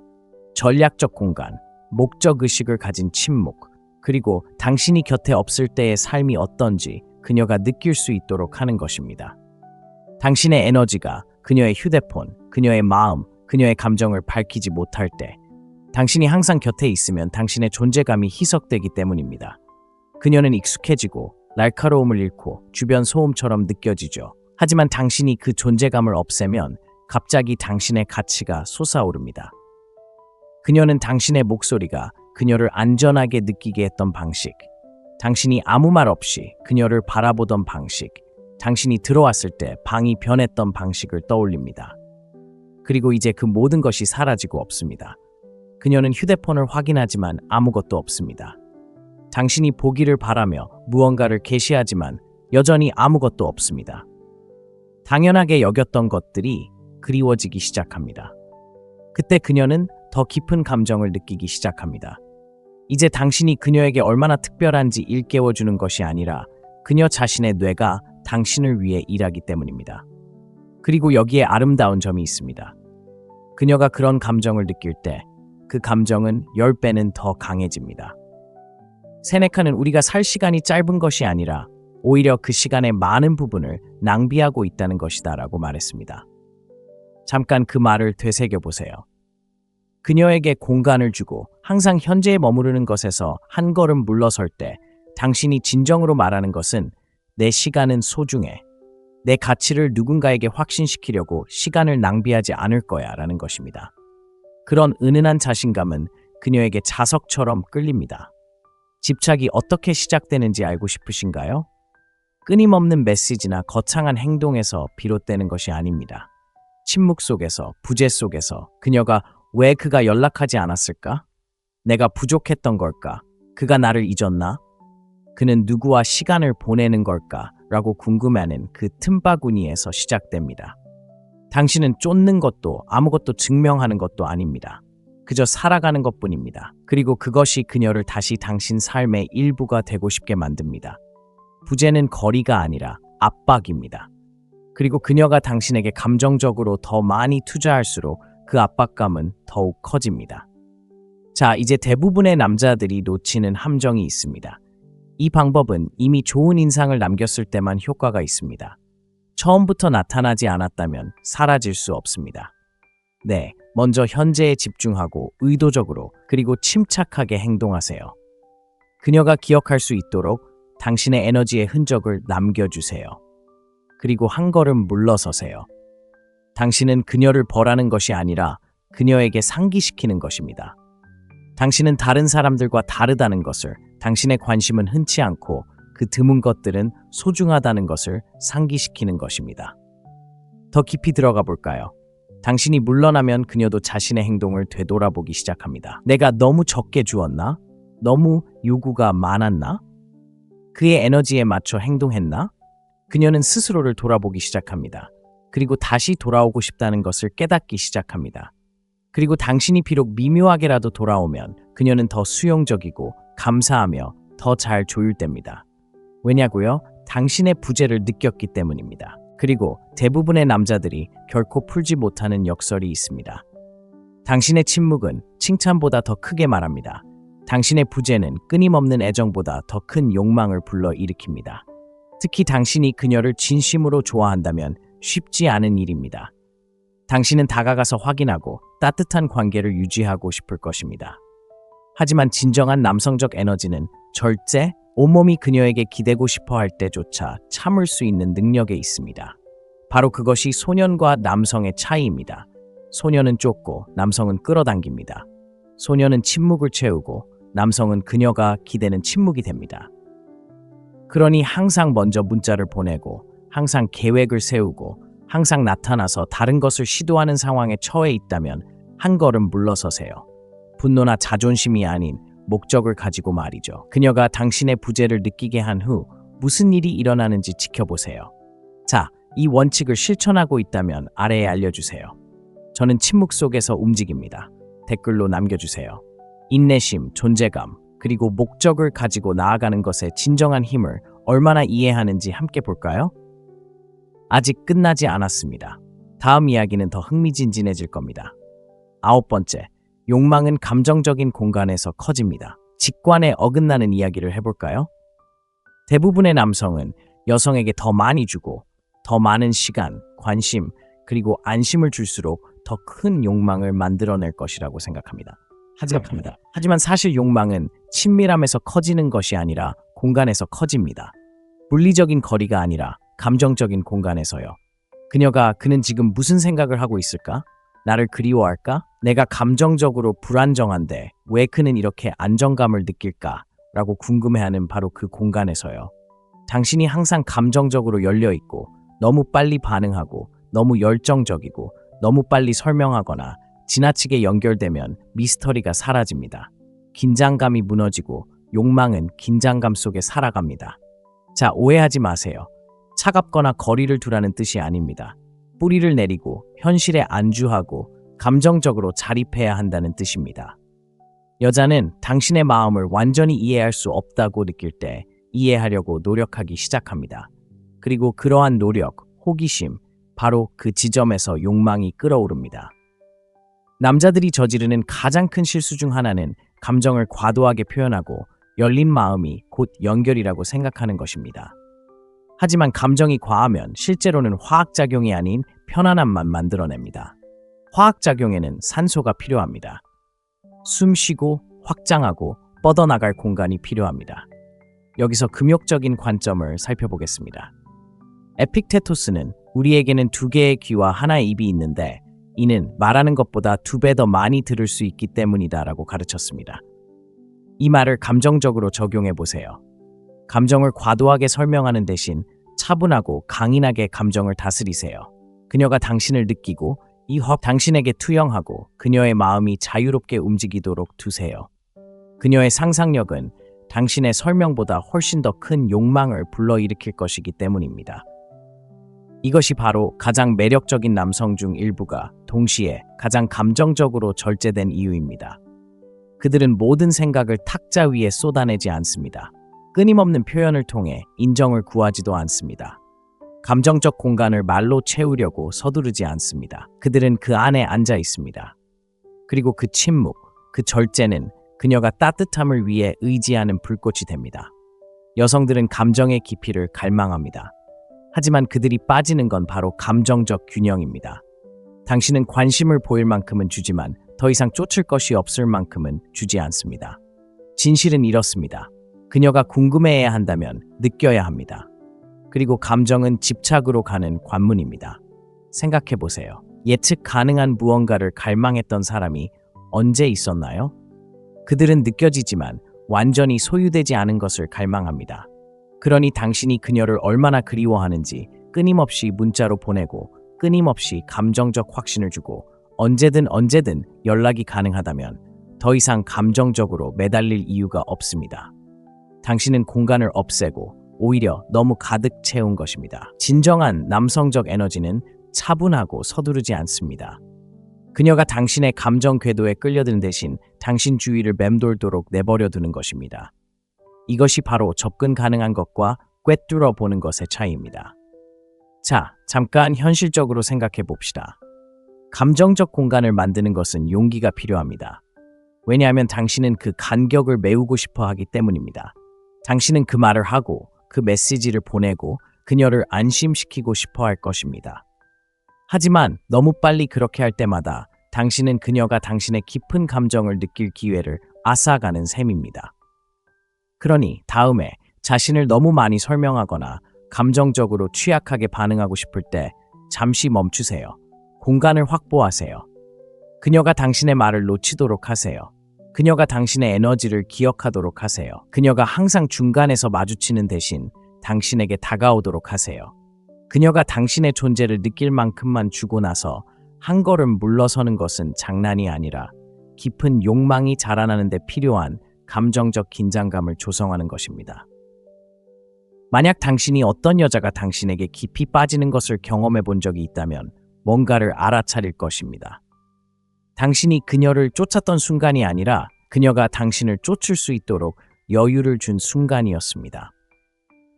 [SPEAKER 1] 전략적 공간, 목적의식을 가진 침묵, 그리고 당신이 곁에 없을 때의 삶이 어떤지 그녀가 느낄 수 있도록 하는 것입니다. 당신의 에너지가 그녀의 휴대폰, 그녀의 마음, 그녀의 감정을 밝히지 못할 때 당신이 항상 곁에 있으면 당신의 존재감이 희석되기 때문입니다. 그녀는 익숙해지고 날카로움을 잃고 주변 소음처럼 느껴지죠. 하지만 당신이 그 존재감을 없애면 갑자기 당신의 가치가 솟아오릅니다. 그녀는 당신의 목소리가 그녀를 안전하게 느끼게 했던 방식, 당신이 아무 말 없이 그녀를 바라보던 방식, 당신이 들어왔을 때 방이 변했던 방식을 떠올립니다. 그리고 이제 그 모든 것이 사라지고 없습니다. 그녀는 휴대폰을 확인하지만 아무것도 없습니다. 당신이 보기를 바라며 무언가를 게시하지만 여전히 아무것도 없습니다. 당연하게 여겼던 것들이 그리워지기 시작합니다. 그때 그녀는 더 깊은 감정을 느끼기 시작합니다. 이제 당신이 그녀에게 얼마나 특별한지 일깨워주는 것이 아니라 그녀 자신의 뇌가 당신을 위해 일하기 때문입니다. 그리고 여기에 아름다운 점이 있습니다. 그녀가 그런 감정을 느낄 때 그 감정은 10배는 더 강해집니다. 세네카는 우리가 살 시간이 짧은 것이 아니라 오히려 그 시간의 많은 부분을 낭비하고 있다는 것이다 라고 말했습니다. 잠깐 그 말을 되새겨보세요. 그녀에게 공간을 주고 항상 현재에 머무르는 것에서 한 걸음 물러설 때 당신이 진정으로 말하는 것은 내 시간은 소중해. 내 가치를 누군가에게 확신시키려고 시간을 낭비하지 않을 거야 라는 것입니다. 그런 은은한 자신감은 그녀에게 자석처럼 끌립니다. 집착이 어떻게 시작되는지 알고 싶으신가요? 끊임없는 메시지나 거창한 행동에서 비롯되는 것이 아닙니다. 침묵 속에서, 부재 속에서 그녀가 왜 그가 연락하지 않았을까? 내가 부족했던 걸까? 그가 나를 잊었나? 그는 누구와 시간을 보내는 걸까? 라고 궁금해하는 그 틈바구니에서 시작됩니다. 당신은 쫓는 것도 아무것도 증명하는 것도 아닙니다. 그저 살아가는 것뿐입니다. 그리고 그것이 그녀를 다시 당신 삶의 일부가 되고 싶게 만듭니다. 부재는 거리가 아니라 압박입니다. 그리고 그녀가 당신에게 감정적으로 더 많이 투자할수록 그 압박감은 더욱 커집니다. 자, 이제 대부분의 남자들이 놓치는 함정이 있습니다. 이 방법은 이미 좋은 인상을 남겼을 때만 효과가 있습니다. 처음부터 나타나지 않았다면 사라질 수 없습니다. 네, 먼저 현재에 집중하고 의도적으로 그리고 침착하게 행동하세요. 그녀가 기억할 수 있도록 당신의 에너지의 흔적을 남겨주세요. 그리고 한 걸음 물러서세요. 당신은 그녀를 벌하는 것이 아니라 그녀에게 상기시키는 것입니다. 당신은 다른 사람들과 다르다는 것을, 당신의 관심은 흔치 않고 그 드문 것들은 소중하다는 것을 상기시키는 것입니다. 더 깊이 들어가 볼까요? 당신이 물러나면 그녀도 자신의 행동을 되돌아보기 시작합니다. 내가 너무 적게 주었나? 너무 요구가 많았나? 그의 에너지에 맞춰 행동했나? 그녀는 스스로를 돌아보기 시작합니다. 그리고 다시 돌아오고 싶다는 것을 깨닫기 시작합니다. 그리고 당신이 비록 미묘하게라도 돌아오면 그녀는 더 수용적이고 감사하며 더 잘 조율됩니다. 왜냐고요? 당신의 부재를 느꼈기 때문입니다. 그리고 대부분의 남자들이 결코 풀지 못하는 역설이 있습니다. 당신의 침묵은 칭찬보다 더 크게 말합니다. 당신의 부재는 끊임없는 애정보다 더 큰 욕망을 불러일으킵니다. 특히 당신이 그녀를 진심으로 좋아한다면 쉽지 않은 일입니다. 당신은 다가가서 확인하고 따뜻한 관계를 유지하고 싶을 것입니다. 하지만 진정한 남성적 에너지는 절제, 온몸이 그녀에게 기대고 싶어 할 때조차 참을 수 있는 능력에 있습니다. 바로 그것이 소년과 남성의 차이입니다. 소년은 쫓고 남성은 끌어당깁니다. 소년은 침묵을 채우고 남성은 그녀가 기대는 침묵이 됩니다. 그러니 항상 먼저 문자를 보내고 항상 계획을 세우고 항상 나타나서 다른 것을 시도하는 상황에 처해 있다면 한 걸음 물러서세요. 분노나 자존심이 아닌 목적을 가지고 말이죠. 그녀가 당신의 부재를 느끼게 한 후 무슨 일이 일어나는지 지켜보세요. 자, 이 원칙을 실천하고 있다면 아래에 알려주세요. 저는 침묵 속에서 움직입니다. 댓글로 남겨주세요. 인내심, 존재감, 그리고 목적을 가지고 나아가는 것의 진정한 힘을 얼마나 이해하는지 함께 볼까요? 아직 끝나지 않았습니다. 다음 이야기는 더 흥미진진해질 겁니다. 9번째, 욕망은 감정적인 공간에서 커집니다. 직관에 어긋나는 이야기를 해볼까요? 대부분의 남성은 여성에게 더 많이 주고 더 많은 시간, 관심, 그리고 안심을 줄수록 더 큰 욕망을 만들어낼 것이라고 생각합니다. 하지만 사실 욕망은 친밀함에서 커지는 것이 아니라 공간에서 커집니다. 물리적인 거리가 아니라 감정적인 공간에서요. 그는 지금 무슨 생각을 하고 있을까? 나를 그리워할까? 내가 감정적으로 불안정한데 왜 그는 이렇게 안정감을 느낄까? 라고 궁금해하는 바로 그 공간에서요. 당신이 항상 감정적으로 열려있고 너무 빨리 반응하고 너무 열정적이고 너무 빨리 설명하거나 지나치게 연결되면 미스터리가 사라집니다. 긴장감이 무너지고 욕망은 긴장감 속에 살아갑니다. 자, 오해하지 마세요. 차갑거나 거리를 두라는 뜻이 아닙니다. 뿌리를 내리고 현실에 안주하고 감정적으로 자립해야 한다는 뜻입니다. 여자는 당신의 마음을 완전히 이해할 수 없다고 느낄 때 이해하려고 노력하기 시작합니다. 그리고 그러한 노력, 호기심, 바로 그 지점에서 욕망이 끓어오릅니다. 남자들이 저지르는 가장 큰 실수 중 하나는 감정을 과도하게 표현하고 열린 마음이 곧 연결이라고 생각하는 것입니다. 하지만 감정이 과하면 실제로는 화학작용이 아닌 편안함만 만들어냅니다. 화학작용에는 산소가 필요합니다. 숨 쉬고 확장하고 뻗어나갈 공간이 필요합니다. 여기서 금욕적인 관점을 살펴보겠습니다. 에픽테토스는 우리에게는 두 개의 귀와 하나의 입이 있는데 이는 말하는 것보다 2배 더 많이 들을 수 있기 때문이다라고 가르쳤습니다. 이 말을 감정적으로 적용해 보세요. 감정을 과도하게 설명하는 대신 차분하고 강인하게 감정을 다스리세요. 그녀가 당신을 느끼고 당신에게 투영하고 그녀의 마음이 자유롭게 움직이도록 두세요. 그녀의 상상력은 당신의 설명보다 훨씬 더 큰 욕망을 불러일으킬 것이기 때문입니다. 이것이 바로 가장 매력적인 남성 중 일부가 동시에 가장 감정적으로 절제된 이유입니다. 그들은 모든 생각을 탁자 위에 쏟아내지 않습니다. 끊임없는 표현을 통해 인정을 구하지도 않습니다. 감정적 공간을 말로 채우려고 서두르지 않습니다. 그들은 그 안에 앉아 있습니다. 그리고 그 침묵, 그 절제는 그녀가 따뜻함을 위해 의지하는 불꽃이 됩니다. 여성들은 감정의 깊이를 갈망합니다. 하지만 그들이 빠지는 건 바로 감정적 균형입니다. 당신은 관심을 보일 만큼은 주지만 더 이상 쫓을 것이 없을 만큼은 주지 않습니다. 진실은 이렇습니다. 그녀가 궁금해해야 한다면 느껴야 합니다. 그리고 감정은 집착으로 가는 관문입니다. 생각해 보세요. 예측 가능한 무언가를 갈망했던 사람이 언제 있었나요? 그들은 느껴지지만 완전히 소유되지 않은 것을 갈망합니다. 그러니 당신이 그녀를 얼마나 그리워하는지 끊임없이 문자로 보내고 끊임없이 감정적 확신을 주고 언제든 연락이 가능하다면 더 이상 감정적으로 매달릴 이유가 없습니다. 당신은 공간을 없애고 오히려 너무 가득 채운 것입니다. 진정한 남성적 에너지는 차분하고 서두르지 않습니다. 그녀가 당신의 감정 궤도에 끌려든 대신 당신 주위를 맴돌도록 내버려 두는 것입니다. 이것이 바로 접근 가능한 것과 꿰뚫어 보는 것의 차이입니다. 자, 잠깐 현실적으로 생각해 봅시다. 감정적 공간을 만드는 것은 용기가 필요합니다. 왜냐하면 당신은 그 간격을 메우고 싶어 하기 때문입니다. 당신은 그 말을 하고 그 메시지를 보내고 그녀를 안심시키고 싶어 할 것입니다. 하지만 너무 빨리 그렇게 할 때마다 당신은 그녀가 당신의 깊은 감정을 느낄 기회를 앗아가는 셈입니다. 그러니 다음에 자신을 너무 많이 설명하거나 감정적으로 취약하게 반응하고 싶을 때 잠시 멈추세요. 공간을 확보하세요. 그녀가 당신의 말을 놓치도록 하세요. 그녀가 당신의 에너지를 기억하도록 하세요. 그녀가 항상 중간에서 마주치는 대신 당신에게 다가오도록 하세요. 그녀가 당신의 존재를 느낄 만큼만 주고 나서 한 걸음 물러서는 것은 장난이 아니라 깊은 욕망이 자라나는 데 필요한 감정적 긴장감을 조성하는 것입니다. 만약 당신이 어떤 여자가 당신에게 깊이 빠지는 것을 경험해 본 적이 있다면 뭔가를 알아차릴 것입니다. 당신이 그녀를 쫓았던 순간이 아니라 그녀가 당신을 쫓을 수 있도록 여유를 준 순간이었습니다.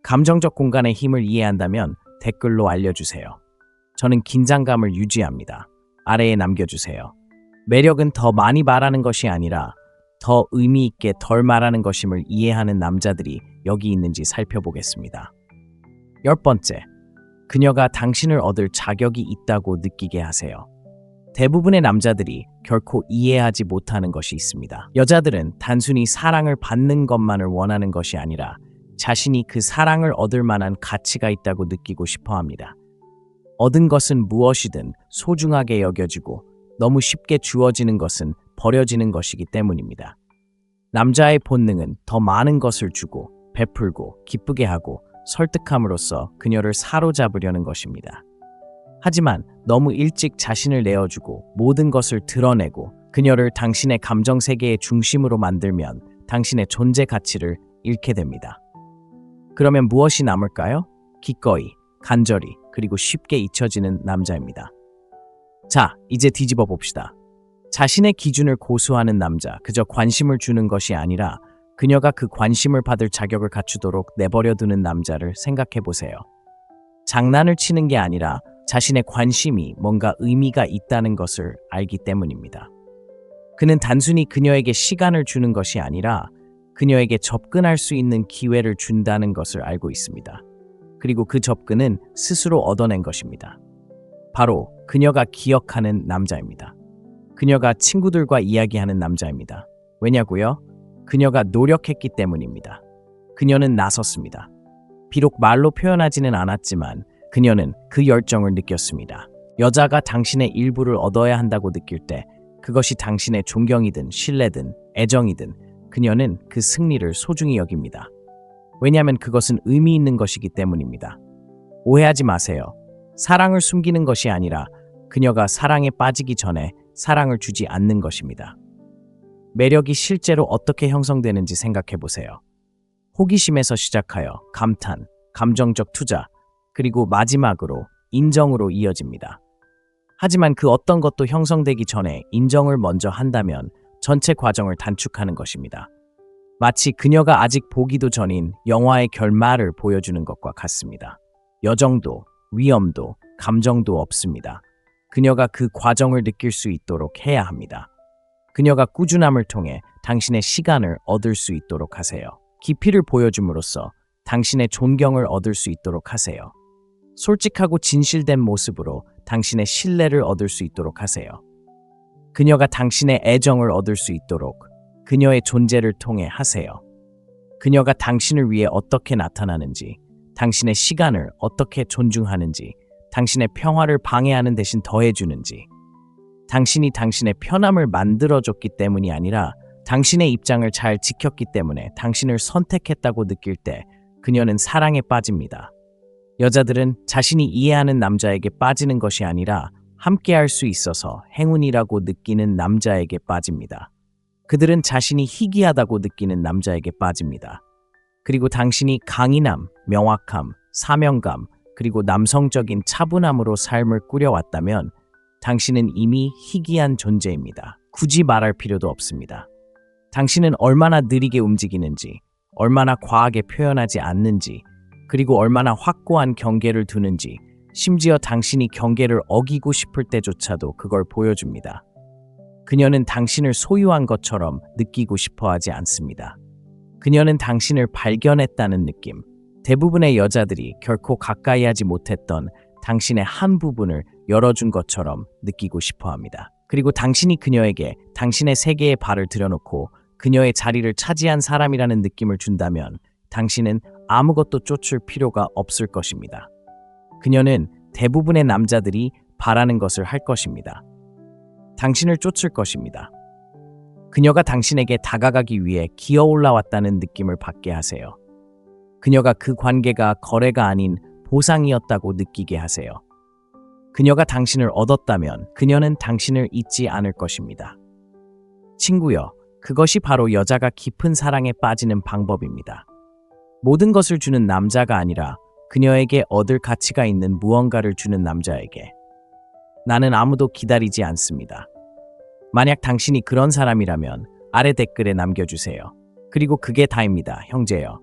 [SPEAKER 1] 감정적 공간의 힘을 이해한다면 댓글로 알려주세요. 저는 긴장감을 유지합니다. 아래에 남겨주세요. 매력은 더 많이 말하는 것이 아니라 더 의미 있게 덜 말하는 것임을 이해하는 남자들이 여기 있는지 살펴보겠습니다. 10번째, 그녀가 당신을 얻을 자격이 있다고 느끼게 하세요. 대부분의 남자들이 결코 이해하지 못하는 것이 있습니다. 여자들은 단순히 사랑을 받는 것만을 원하는 것이 아니라 자신이 그 사랑을 얻을 만한 가치가 있다고 느끼고 싶어 합니다. 얻은 것은 무엇이든 소중하게 여겨지고 너무 쉽게 주어지는 것은 버려지는 것이기 때문입니다. 남자의 본능은 더 많은 것을 주고 베풀고 기쁘게 하고 설득함으로써 그녀를 사로잡으려는 것입니다. 하지만 너무 일찍 자신을 내어주고 모든 것을 드러내고 그녀를 당신의 감정 세계의 중심으로 만들면 당신의 존재 가치를 잃게 됩니다. 그러면 무엇이 남을까요? 기꺼이, 간절히, 그리고 쉽게 잊혀지는 남자입니다. 자, 이제 뒤집어 봅시다. 자신의 기준을 고수하는 남자, 그저 관심을 주는 것이 아니라 그녀가 그 관심을 받을 자격을 갖추도록 내버려 두는 남자를 생각해 보세요. 장난을 치는 게 아니라 자신의 관심이 뭔가 의미가 있다는 것을 알기 때문입니다. 그는 단순히 그녀에게 시간을 주는 것이 아니라 그녀에게 접근할 수 있는 기회를 준다는 것을 알고 있습니다. 그리고 그 접근은 스스로 얻어낸 것입니다. 바로 그녀가 기억하는 남자입니다. 그녀가 친구들과 이야기하는 남자입니다. 왜냐고요? 그녀가 노력했기 때문입니다. 그녀는 나섰습니다. 비록 말로 표현하지는 않았지만 그녀는 그 열정을 느꼈습니다. 여자가 당신의 일부를 얻어야 한다고 느낄 때 그것이 당신의 존경이든 신뢰든 애정이든 그녀는 그 승리를 소중히 여깁니다. 왜냐하면 그것은 의미 있는 것이기 때문입니다. 오해하지 마세요. 사랑을 숨기는 것이 아니라 그녀가 사랑에 빠지기 전에 사랑을 주지 않는 것입니다. 매력이 실제로 어떻게 형성되는지 생각해 보세요. 호기심에서 시작하여 감탄, 감정적 투자, 그리고 마지막으로 인정으로 이어집니다. 하지만 그 어떤 것도 형성되기 전에 인정을 먼저 한다면 전체 과정을 단축하는 것입니다. 마치 그녀가 아직 보기도 전인 영화의 결말을 보여주는 것과 같습니다. 여정도, 위험도, 감정도 없습니다. 그녀가 그 과정을 느낄 수 있도록 해야 합니다. 그녀가 꾸준함을 통해 당신의 시간을 얻을 수 있도록 하세요. 깊이를 보여줌으로써 당신의 존경을 얻을 수 있도록 하세요. 솔직하고 진실된 모습으로 당신의 신뢰를 얻을 수 있도록 하세요. 그녀가 당신의 애정을 얻을 수 있도록 그녀의 존재를 통해 하세요. 그녀가 당신을 위해 어떻게 나타나는지, 당신의 시간을 어떻게 존중하는지, 당신의 평화를 방해하는 대신 더해주는지, 당신이 당신의 편함을 만들어줬기 때문이 아니라 당신의 입장을 잘 지켰기 때문에 당신을 선택했다고 느낄 때 그녀는 사랑에 빠집니다. 여자들은 자신이 이해하는 남자에게 빠지는 것이 아니라 함께할 수 있어서 행운이라고 느끼는 남자에게 빠집니다. 그들은 자신이 희귀하다고 느끼는 남자에게 빠집니다. 그리고 당신이 강인함, 명확함, 사명감, 그리고 남성적인 차분함으로 삶을 꾸려왔다면 당신은 이미 희귀한 존재입니다. 굳이 말할 필요도 없습니다. 당신은 얼마나 느리게 움직이는지, 얼마나 과하게 표현하지 않는지, 그리고 얼마나 확고한 경계를 두는지, 심지어 당신이 경계를 어기고 싶을 때조차도 그걸 보여줍니다. 그녀는 당신을 소유한 것처럼 느끼고 싶어 하지 않습니다. 그녀는 당신을 발견했다는 느낌, 대부분의 여자들이 결코 가까이 하지 못했던 당신의 한 부분을 열어준 것처럼 느끼고 싶어 합니다. 그리고 당신이 그녀에게 당신의 세계에 발을 들여놓고 그녀의 자리를 차지한 사람이라는 느낌을 준다면 당신은 아무것도 쫓을 필요가 없을 것입니다. 그녀는 대부분의 남자들이 바라는 것을 할 것입니다. 당신을 쫓을 것입니다. 그녀가 당신에게 다가가기 위해 기어 올라왔다는 느낌을 받게 하세요. 그녀가 그 관계가 거래가 아닌 보상이었다고 느끼게 하세요. 그녀가 당신을 얻었다면 그녀는 당신을 잊지 않을 것입니다. 친구여, 그것이 바로 여자가 깊은 사랑에 빠지는 방법입니다. 모든 것을 주는 남자가 아니라 그녀에게 얻을 가치가 있는 무언가를 주는 남자에게. 나는 아무도 기다리지 않습니다. 만약 당신이 그런 사람이라면 아래 댓글에 남겨주세요. 그리고 그게 다입니다, 형제여.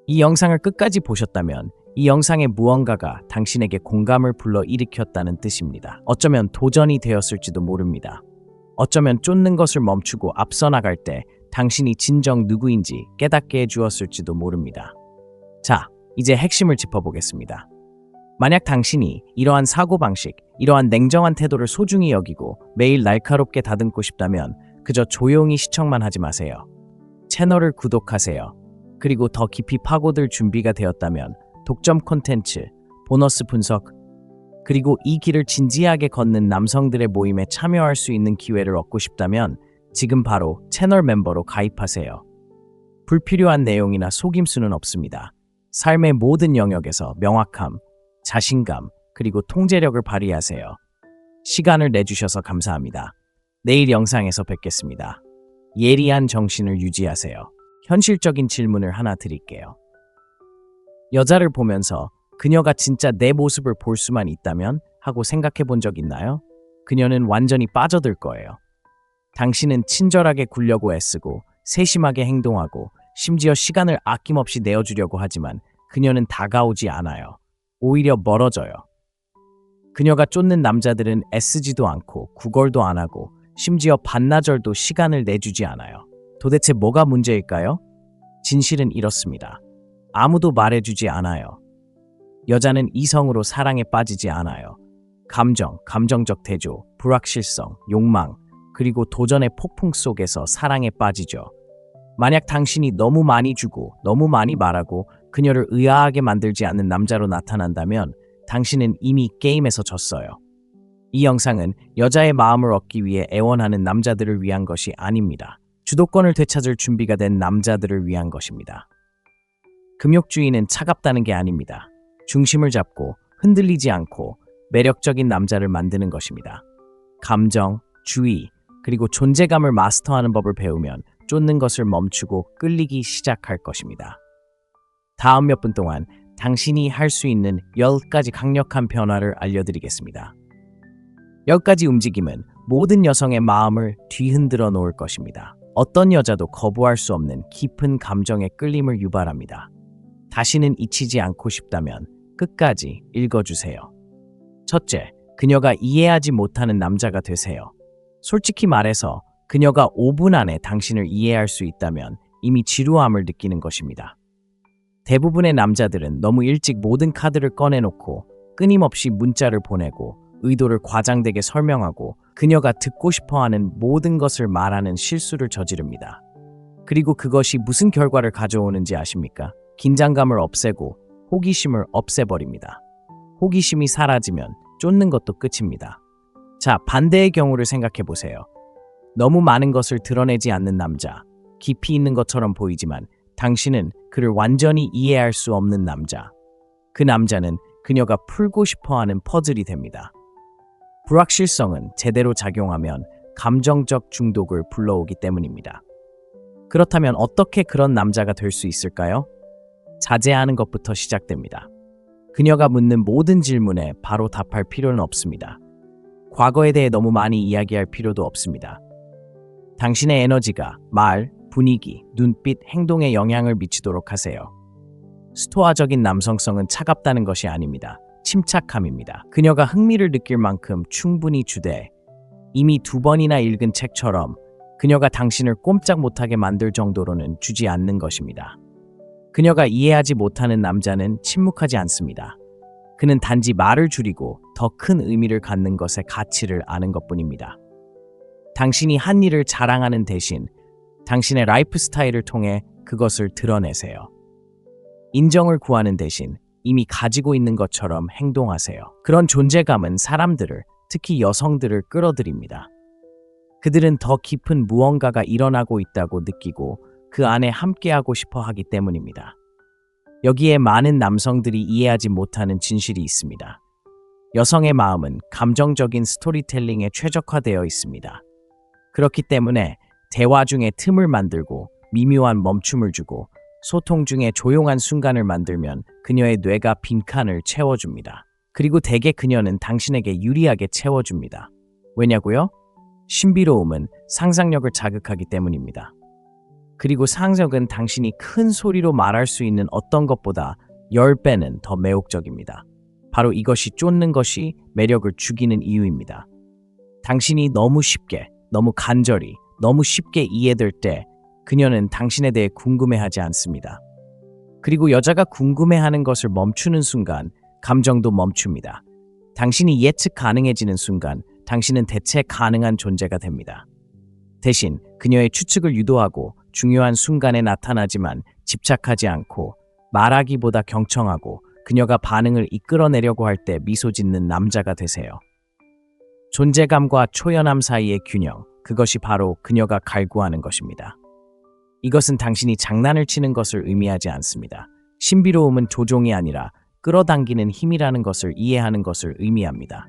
[SPEAKER 1] 이 영상을 끝까지 보셨다면 이 영상의 무언가가 당신에게 공감을 불러일으켰다는 뜻입니다. 어쩌면 도전이 되었을지도 모릅니다. 어쩌면 쫓는 것을 멈추고 앞서 나갈 때 당신이 진정 누구인지 깨닫게 해주었을지도 모릅니다. 자, 이제 핵심을 짚어보겠습니다. 만약 당신이 이러한 사고방식, 이러한 냉정한 태도를 소중히 여기고 매일 날카롭게 다듬고 싶다면 그저 조용히 시청만 하지 마세요. 채널을 구독하세요. 그리고 더 깊이 파고들 준비가 되었다면 독점 콘텐츠, 보너스 분석, 그리고 이 길을 진지하게 걷는 남성들의 모임에 참여할 수 있는 기회를 얻고 싶다면 지금 바로 채널 멤버로 가입하세요. 불필요한 내용이나 속임수는 없습니다. 삶의 모든 영역에서 명확함, 자신감, 그리고 통제력을 발휘하세요. 시간을 내주셔서 감사합니다. 내일 영상에서 뵙겠습니다. 예리한 정신을 유지하세요. 현실적인 질문을 하나 드릴게요. 여자를 보면서 그녀가 진짜 내 모습을 볼 수만 있다면 하고 생각해 본 적 있나요? 그녀는 완전히 빠져들 거예요. 당신은 친절하게 굴려고 애쓰고 세심하게 행동하고 심지어 시간을 아낌없이 내어주려고 하지만 그녀는 다가오지 않아요. 오히려 멀어져요. 그녀가 쫓는 남자들은 애쓰지도 않고 구걸도 안 하고 심지어 반나절도 시간을 내주지 않아요. 도대체 뭐가 문제일까요? 진실은 이렇습니다. 아무도 말해주지 않아요. 여자는 이성으로 사랑에 빠지지 않아요. 감정적 대조, 불확실성, 욕망, 그리고 도전의 폭풍 속에서 사랑에 빠지죠. 만약 당신이 너무 많이 주고 너무 많이 말하고 그녀를 의아하게 만들지 않는 남자로 나타난다면 당신은 이미 게임에서 졌어요. 이 영상은 여자의 마음을 얻기 위해 애원하는 남자들을 위한 것이 아닙니다. 주도권을 되찾을 준비가 된 남자들을 위한 것입니다. 금욕주의는 차갑다는 게 아닙니다. 중심을 잡고 흔들리지 않고 매력적인 남자를 만드는 것입니다. 감정, 주의, 그리고 존재감을 마스터하는 법을 배우면 쫓는 것을 멈추고 끌리기 시작할 것입니다. 다음 몇 분 동안 당신이 할 수 있는 10가지 강력한 변화를 알려드리겠습니다. 10가지 움직임은 모든 여성의 마음을 뒤흔들어 놓을 것입니다. 어떤 여자도 거부할 수 없는 깊은 감정의 끌림을 유발합니다. 다시는 잊히지 않고 싶다면 끝까지 읽어주세요. 첫째, 그녀가 이해하지 못하는 남자가 되세요. 솔직히 말해서 그녀가 5분 안에 당신을 이해할 수 있다면 이미 지루함을 느끼는 것입니다. 대부분의 남자들은 너무 일찍 모든 카드를 꺼내놓고 끊임없이 문자를 보내고 의도를 과장되게 설명하고 그녀가 듣고 싶어하는 모든 것을 말하는 실수를 저지릅니다. 그리고 그것이 무슨 결과를 가져오는지 아십니까? 긴장감을 없애고 호기심을 없애버립니다. 호기심이 사라지면 쫓는 것도 끝입니다. 자, 반대의 경우를 생각해 보세요. 너무 많은 것을 드러내지 않는 남자, 깊이 있는 것처럼 보이지만 당신은 그를 완전히 이해할 수 없는 남자. 그 남자는 그녀가 풀고 싶어하는 퍼즐이 됩니다. 불확실성은 제대로 작용하면 감정적 중독을 불러오기 때문입니다. 그렇다면 어떻게 그런 남자가 될 수 있을까요? 자제하는 것부터 시작됩니다. 그녀가 묻는 모든 질문에 바로 답할 필요는 없습니다. 과거에 대해 너무 많이 이야기할 필요도 없습니다. 당신의 에너지가 말, 분위기, 눈빛, 행동에 영향을 미치도록 하세요. 스토아적인 남성성은 차갑다는 것이 아닙니다. 침착함입니다. 그녀가 흥미를 느낄 만큼 충분히 주되 이미 2번이나 읽은 책처럼 그녀가 당신을 꼼짝 못하게 만들 정도로는 주지 않는 것입니다. 그녀가 이해하지 못하는 남자는 침묵하지 않습니다. 그는 단지 말을 줄이고 더 큰 의미를 갖는 것의 가치를 아는 것뿐입니다. 당신이 한 일을 자랑하는 대신 당신의 라이프 스타일을 통해 그것을 드러내세요. 인정을 구하는 대신 이미 가지고 있는 것처럼 행동하세요. 그런 존재감은 사람들을, 특히 여성들을 끌어들입니다. 그들은 더 깊은 무언가가 일어나고 있다고 느끼고 그 안에 함께하고 싶어 하기 때문입니다. 여기에 많은 남성들이 이해하지 못하는 진실이 있습니다. 여성의 마음은 감정적인 스토리텔링에 최적화되어 있습니다. 그렇기 때문에 대화 중에 틈을 만들고 미묘한 멈춤을 주고 소통 중에 조용한 순간을 만들면 그녀의 뇌가 빈칸을 채워줍니다. 그리고 대개 그녀는 당신에게 유리하게 채워줍니다. 왜냐고요? 신비로움은 상상력을 자극하기 때문입니다. 그리고 상상력은 당신이 큰 소리로 말할 수 있는 어떤 것보다 10배는 더 매혹적입니다. 바로 이것이 쫓는 것이 매력을 죽이는 이유입니다. 당신이 너무 쉽게, 너무 간절히, 너무 쉽게 이해될 때 그녀는 당신에 대해 궁금해하지 않습니다. 그리고 여자가 궁금해하는 것을 멈추는 순간 감정도 멈춥니다. 당신이 예측 가능해지는 순간 당신은 대체 가능한 존재가 됩니다. 대신 그녀의 추측을 유도하고 중요한 순간에 나타나지만 집착하지 않고 말하기보다 경청하고 그녀가 반응을 이끌어내려고 할 때 미소 짓는 남자가 되세요. 존재감과 초연함 사이의 균형, 그것이 바로 그녀가 갈구하는 것입니다. 이것은 당신이 장난을 치는 것을 의미하지 않습니다. 신비로움은 조종이 아니라 끌어당기는 힘이라는 것을 이해하는 것을 의미합니다.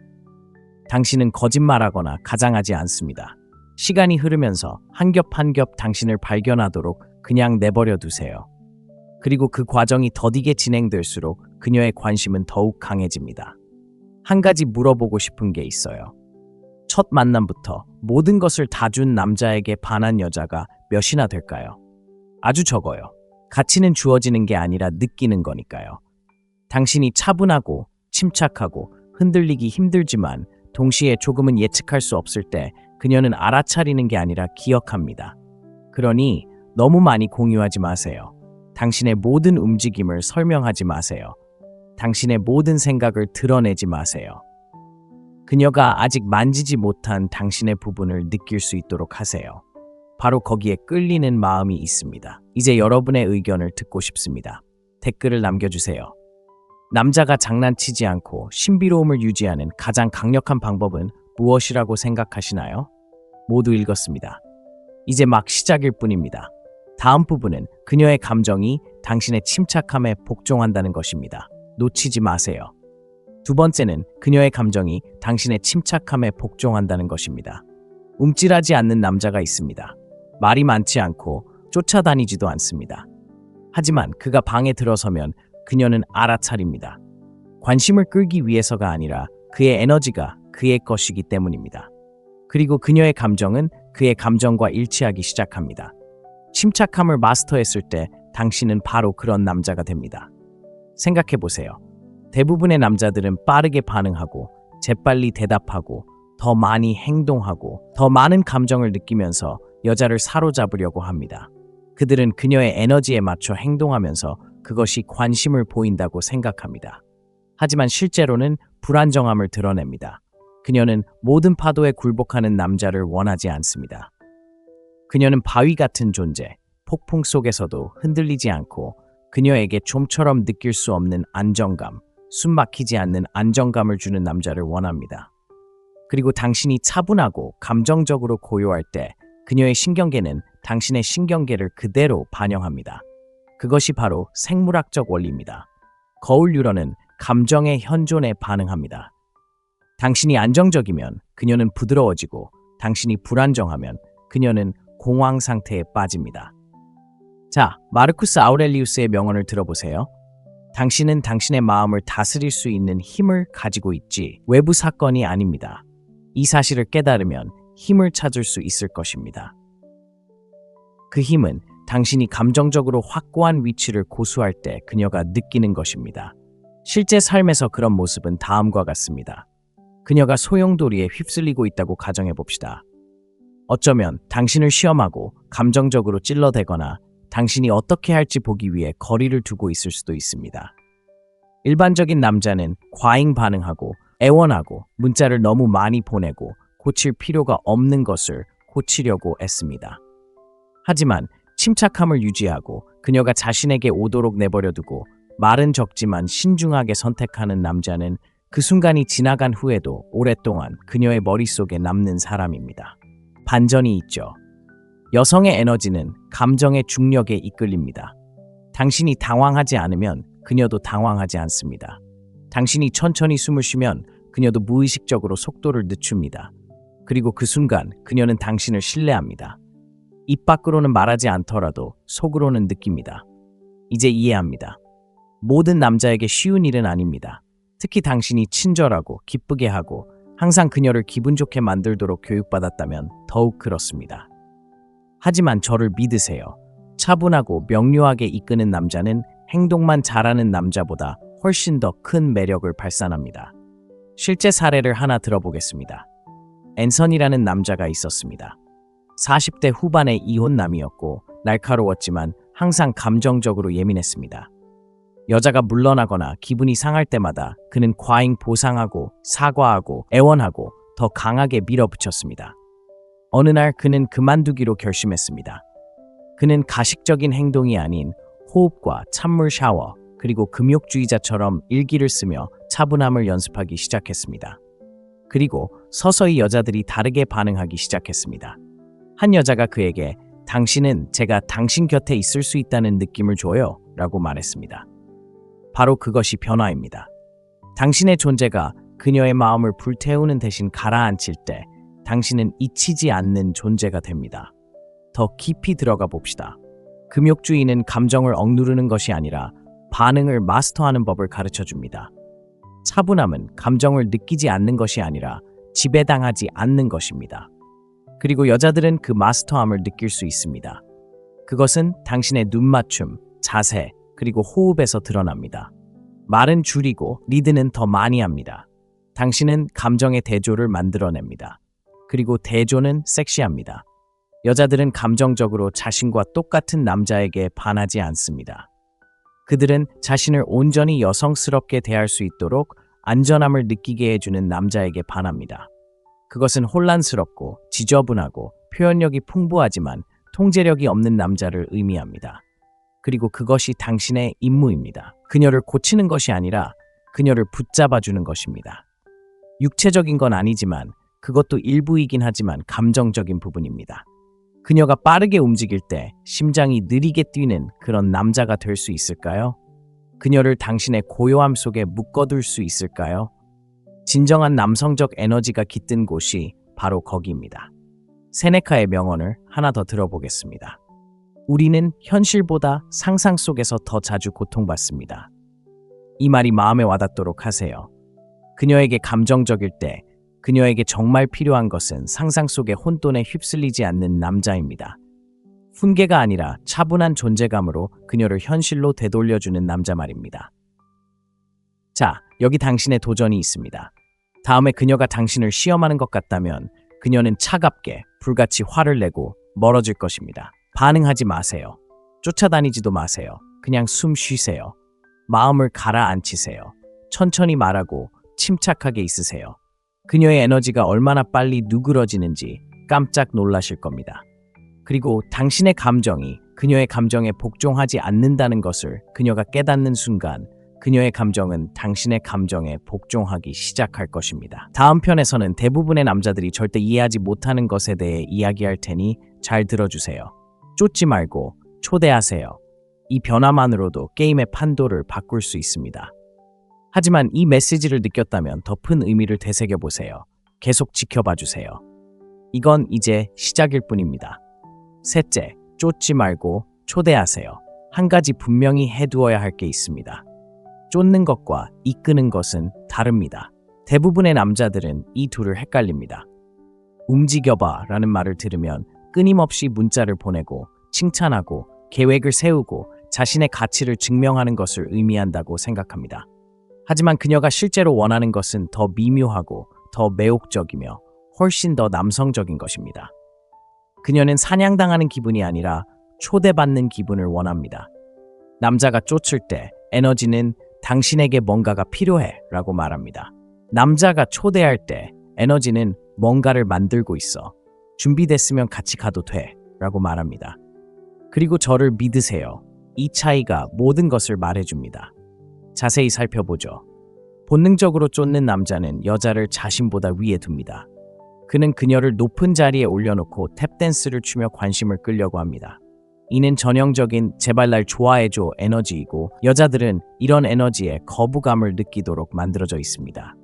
[SPEAKER 1] 당신은 거짓말하거나 가장하지 않습니다. 시간이 흐르면서 한 겹 한 겹 당신을 발견하도록 그냥 내버려 두세요. 그리고 그 과정이 더디게 진행될수록 그녀의 관심은 더욱 강해집니다. 한 가지 물어보고 싶은 게 있어요. 첫 만남부터 모든 것을 다 준 남자에게 반한 여자가 몇이나 될까요? 아주 적어요. 가치는 주어지는 게 아니라 느끼는 거니까요. 당신이 차분하고 침착하고 흔들리기 힘들지만 동시에 조금은 예측할 수 없을 때 그녀는 알아차리는 게 아니라 기억합니다. 그러니 너무 많이 공유하지 마세요. 당신의 모든 움직임을 설명하지 마세요. 당신의 모든 생각을 드러내지 마세요. 그녀가 아직 만지지 못한 당신의 부분을 느낄 수 있도록 하세요. 바로 거기에 끌리는 마음이 있습니다. 이제 여러분의 의견을 듣고 싶습니다. 댓글을 남겨주세요. 남자가 장난치지 않고 신비로움을 유지하는 가장 강력한 방법은 무엇이라고 생각하시나요? 모두 읽었습니다. 이제 막 시작일 뿐입니다. 다음 부분은 그녀의 감정이 당신의 침착함에 복종한다는 것입니다. 놓치지 마세요. 두 번째는 그녀의 감정이 당신의 침착함에 복종한다는 것입니다. 움찔하지 않는 남자가 있습니다. 말이 많지 않고 쫓아다니지도 않습니다. 하지만 그가 방에 들어서면 그녀는 알아차립니다. 관심을 끌기 위해서가 아니라 그의 에너지가 그의 것이기 때문입니다. 그리고 그녀의 감정은 그의 감정과 일치하기 시작합니다. 침착함을 마스터했을 때 당신은 바로 그런 남자가 됩니다. 생각해 보세요. 대부분의 남자들은 빠르게 반응하고 재빨리 대답하고 더 많이 행동하고 더 많은 감정을 느끼면서 여자를 사로잡으려고 합니다. 그들은 그녀의 에너지에 맞춰 행동하면서 그것이 관심을 보인다고 생각합니다. 하지만 실제로는 불안정함을 드러냅니다. 그녀는 모든 파도에 굴복하는 남자를 원하지 않습니다. 그녀는 바위 같은 존재, 폭풍 속에서도 흔들리지 않고 그녀에게 좀처럼 느낄 수 없는 안정감, 숨막히지 않는 안정감을 주는 남자를 원합니다. 그리고 당신이 차분하고 감정적으로 고요할 때 그녀의 신경계는 당신의 신경계를 그대로 반영합니다. 그것이 바로 생물학적 원리입니다. 거울 유러는 감정의 현존에 반응합니다. 당신이 안정적이면 그녀는 부드러워지고 당신이 불안정하면 그녀는 공황 상태에 빠집니다. 자, 마르쿠스 아우렐리우스의 명언을 들어보세요. 당신은 당신의 마음을 다스릴 수 있는 힘을 가지고 있지 외부 사건이 아닙니다. 이 사실을 깨달으면 힘을 찾을 수 있을 것입니다. 그 힘은 당신이 감정적으로 확고한 위치를 고수할 때 그녀가 느끼는 것입니다. 실제 삶에서 그런 모습은 다음과 같습니다. 그녀가 소용돌이에 휩쓸리고 있다고 가정해 봅시다. 어쩌면 당신을 시험하고 감정적으로 찔러대거나 당신이 어떻게 할지 보기 위해 거리를 두고 있을 수도 있습니다. 일반적인 남자는 과잉 반응하고 애원하고 문자를 너무 많이 보내고 고칠 필요가 없는 것을 고치려고 애씁니다. 하지만 침착함을 유지하고 그녀가 자신에게 오도록 내버려두고 말은 적지만 신중하게 선택하는 남자는 그 순간이 지나간 후에도 오랫동안 그녀의 머릿속에 남는 사람입니다. 반전이 있죠. 여성의 에너지는 감정의 중력에 이끌립니다. 당신이 당황하지 않으면 그녀도 당황하지 않습니다. 당신이 천천히 숨을 쉬면 그녀도 무의식적으로 속도를 늦춥니다. 그리고 그 순간 그녀는 당신을 신뢰합니다. 입 밖으로는 말하지 않더라도 속으로는 느낍니다. 이제 이해합니다. 모든 남자에게 쉬운 일은 아닙니다. 특히 당신이 친절하고 기쁘게 하고 항상 그녀를 기분 좋게 만들도록 교육받았다면 더욱 그렇습니다. 하지만 저를 믿으세요. 차분하고 명료하게 이끄는 남자는 행동만 잘하는 남자보다 훨씬 더 큰 매력을 발산합니다. 실제 사례를 하나 들어보겠습니다. 앤선이라는 남자가 있었습니다. 40대 후반의 이혼남이었고 날카로웠지만 항상 감정적으로 예민했습니다. 여자가 물러나거나 기분이 상할 때마다 그는 과잉 보상하고 사과하고 애원하고 더 강하게 밀어붙였습니다. 어느 날 그는 그만두기로 결심했습니다. 그는 가식적인 행동이 아닌 호흡과 찬물 샤워 그리고 금욕주의자처럼 일기를 쓰며 차분함을 연습하기 시작했습니다. 그리고 서서히 여자들이 다르게 반응하기 시작했습니다. 한 여자가 그에게 당신은 제가 당신 곁에 있을 수 있다는 느낌을 줘요 라고 말했습니다. 바로 그것이 변화입니다. 당신의 존재가 그녀의 마음을 불태우는 대신 가라앉힐 때 당신은 잊히지 않는 존재가 됩니다. 더 깊이 들어가 봅시다. 금욕주의는 감정을 억누르는 것이 아니라 반응을 마스터하는 법을 가르쳐 줍니다. 차분함은 감정을 느끼지 않는 것이 아니라 지배당하지 않는 것입니다. 그리고 여자들은 그 마스터함을 느낄 수 있습니다. 그것은 당신의 눈맞춤, 자세, 그리고 호흡에서 드러납니다. 말은 줄이고 리드는 더 많이 합니다. 당신은 감정의 대조를 만들어냅니다. 그리고 대조는 섹시합니다. 여자들은 감정적으로 자신과 똑같은 남자에게 반하지 않습니다. 그들은 자신을 온전히 여성스럽게 대할 수 있도록 안전함을 느끼게 해주는 남자에게 반합니다. 그것은 혼란스럽고 지저분하고 표현력이 풍부하지만 통제력이 없는 남자를 의미합니다. 그리고 그것이 당신의 임무입니다. 그녀를 고치는 것이 아니라 그녀를 붙잡아주는 것입니다. 육체적인 건 아니지만 그것도 일부이긴 하지만 감정적인 부분입니다. 그녀가 빠르게 움직일 때 심장이 느리게 뛰는 그런 남자가 될 수 있을까요? 그녀를 당신의 고요함 속에 묶어둘 수 있을까요? 진정한 남성적 에너지가 깃든 곳이 바로 거기입니다. 세네카의 명언을 하나 더 들어보겠습니다. 우리는 현실보다 상상 속에서 더 자주 고통받습니다. 이 말이 마음에 와닿도록 하세요. 그녀에게 감정적일 때 그녀에게 정말 필요한 것은 상상 속의 혼돈에 휩쓸리지 않는 남자입니다. 훈계가 아니라 차분한 존재감으로 그녀를 현실로 되돌려주는 남자 말입니다. 자, 여기 당신의 도전이 있습니다. 다음에 그녀가 당신을 시험하는 것 같다면 그녀는 차갑게 불같이 화를 내고 멀어질 것입니다. 반응하지 마세요. 쫓아다니지도 마세요. 그냥 숨 쉬세요. 마음을 가라앉히세요. 천천히 말하고 침착하게 있으세요. 그녀의 에너지가 얼마나 빨리 누그러지는지 깜짝 놀라실 겁니다. 그리고 당신의 감정이 그녀의 감정에 복종하지 않는다는 것을 그녀가 깨닫는 순간 그녀의 감정은 당신의 감정에 복종하기 시작할 것입니다. 다음 편에서는 대부분의 남자들이 절대 이해하지 못하는 것에 대해 이야기할 테니 잘 들어주세요. 쫓지 말고 초대하세요. 이 변화만으로도 게임의 판도를 바꿀 수 있습니다. 하지만 이 메시지를 느꼈다면 더 큰 의미를 되새겨보세요. 계속 지켜봐 주세요. 이건 이제 시작일 뿐입니다. 셋째, 쫓지 말고 초대하세요. 한 가지 분명히 해두어야 할 게 있습니다. 쫓는 것과 이끄는 것은 다릅니다. 대부분의 남자들은 이 둘을 헷갈립니다. 움직여봐 라는 말을 들으면 끊임없이 문자를 보내고 칭찬하고 계획을 세우고 자신의 가치를 증명하는 것을 의미한다고 생각합니다. 하지만 그녀가 실제로 원하는 것은 더 미묘하고 더 매혹적이며 훨씬 더 남성적인 것입니다. 그녀는 사냥당하는 기분이 아니라 초대받는 기분을 원합니다. 남자가 쫓을 때 에너지는 당신에게 뭔가가 필요해 라고 말합니다. 남자가 초대할 때 에너지는 뭔가를 만들고 있어. 준비됐으면 같이 가도 돼 라고 말합니다. 그리고 저를 믿으세요. 이 차이가 모든 것을 말해줍니다. 자세히 살펴보죠. 본능적으로 쫓는 남자는 여자를 자신보다 위에 둡니다. 그는 그녀를 높은 자리에 올려놓고 탭댄스를 추며 관심을 끌려고 합니다. 이는 전형적인 제발 날 좋아해줘 에너지이고 여자들은 이런 에너지에 거부감을 느끼도록 만들어져 있습니다.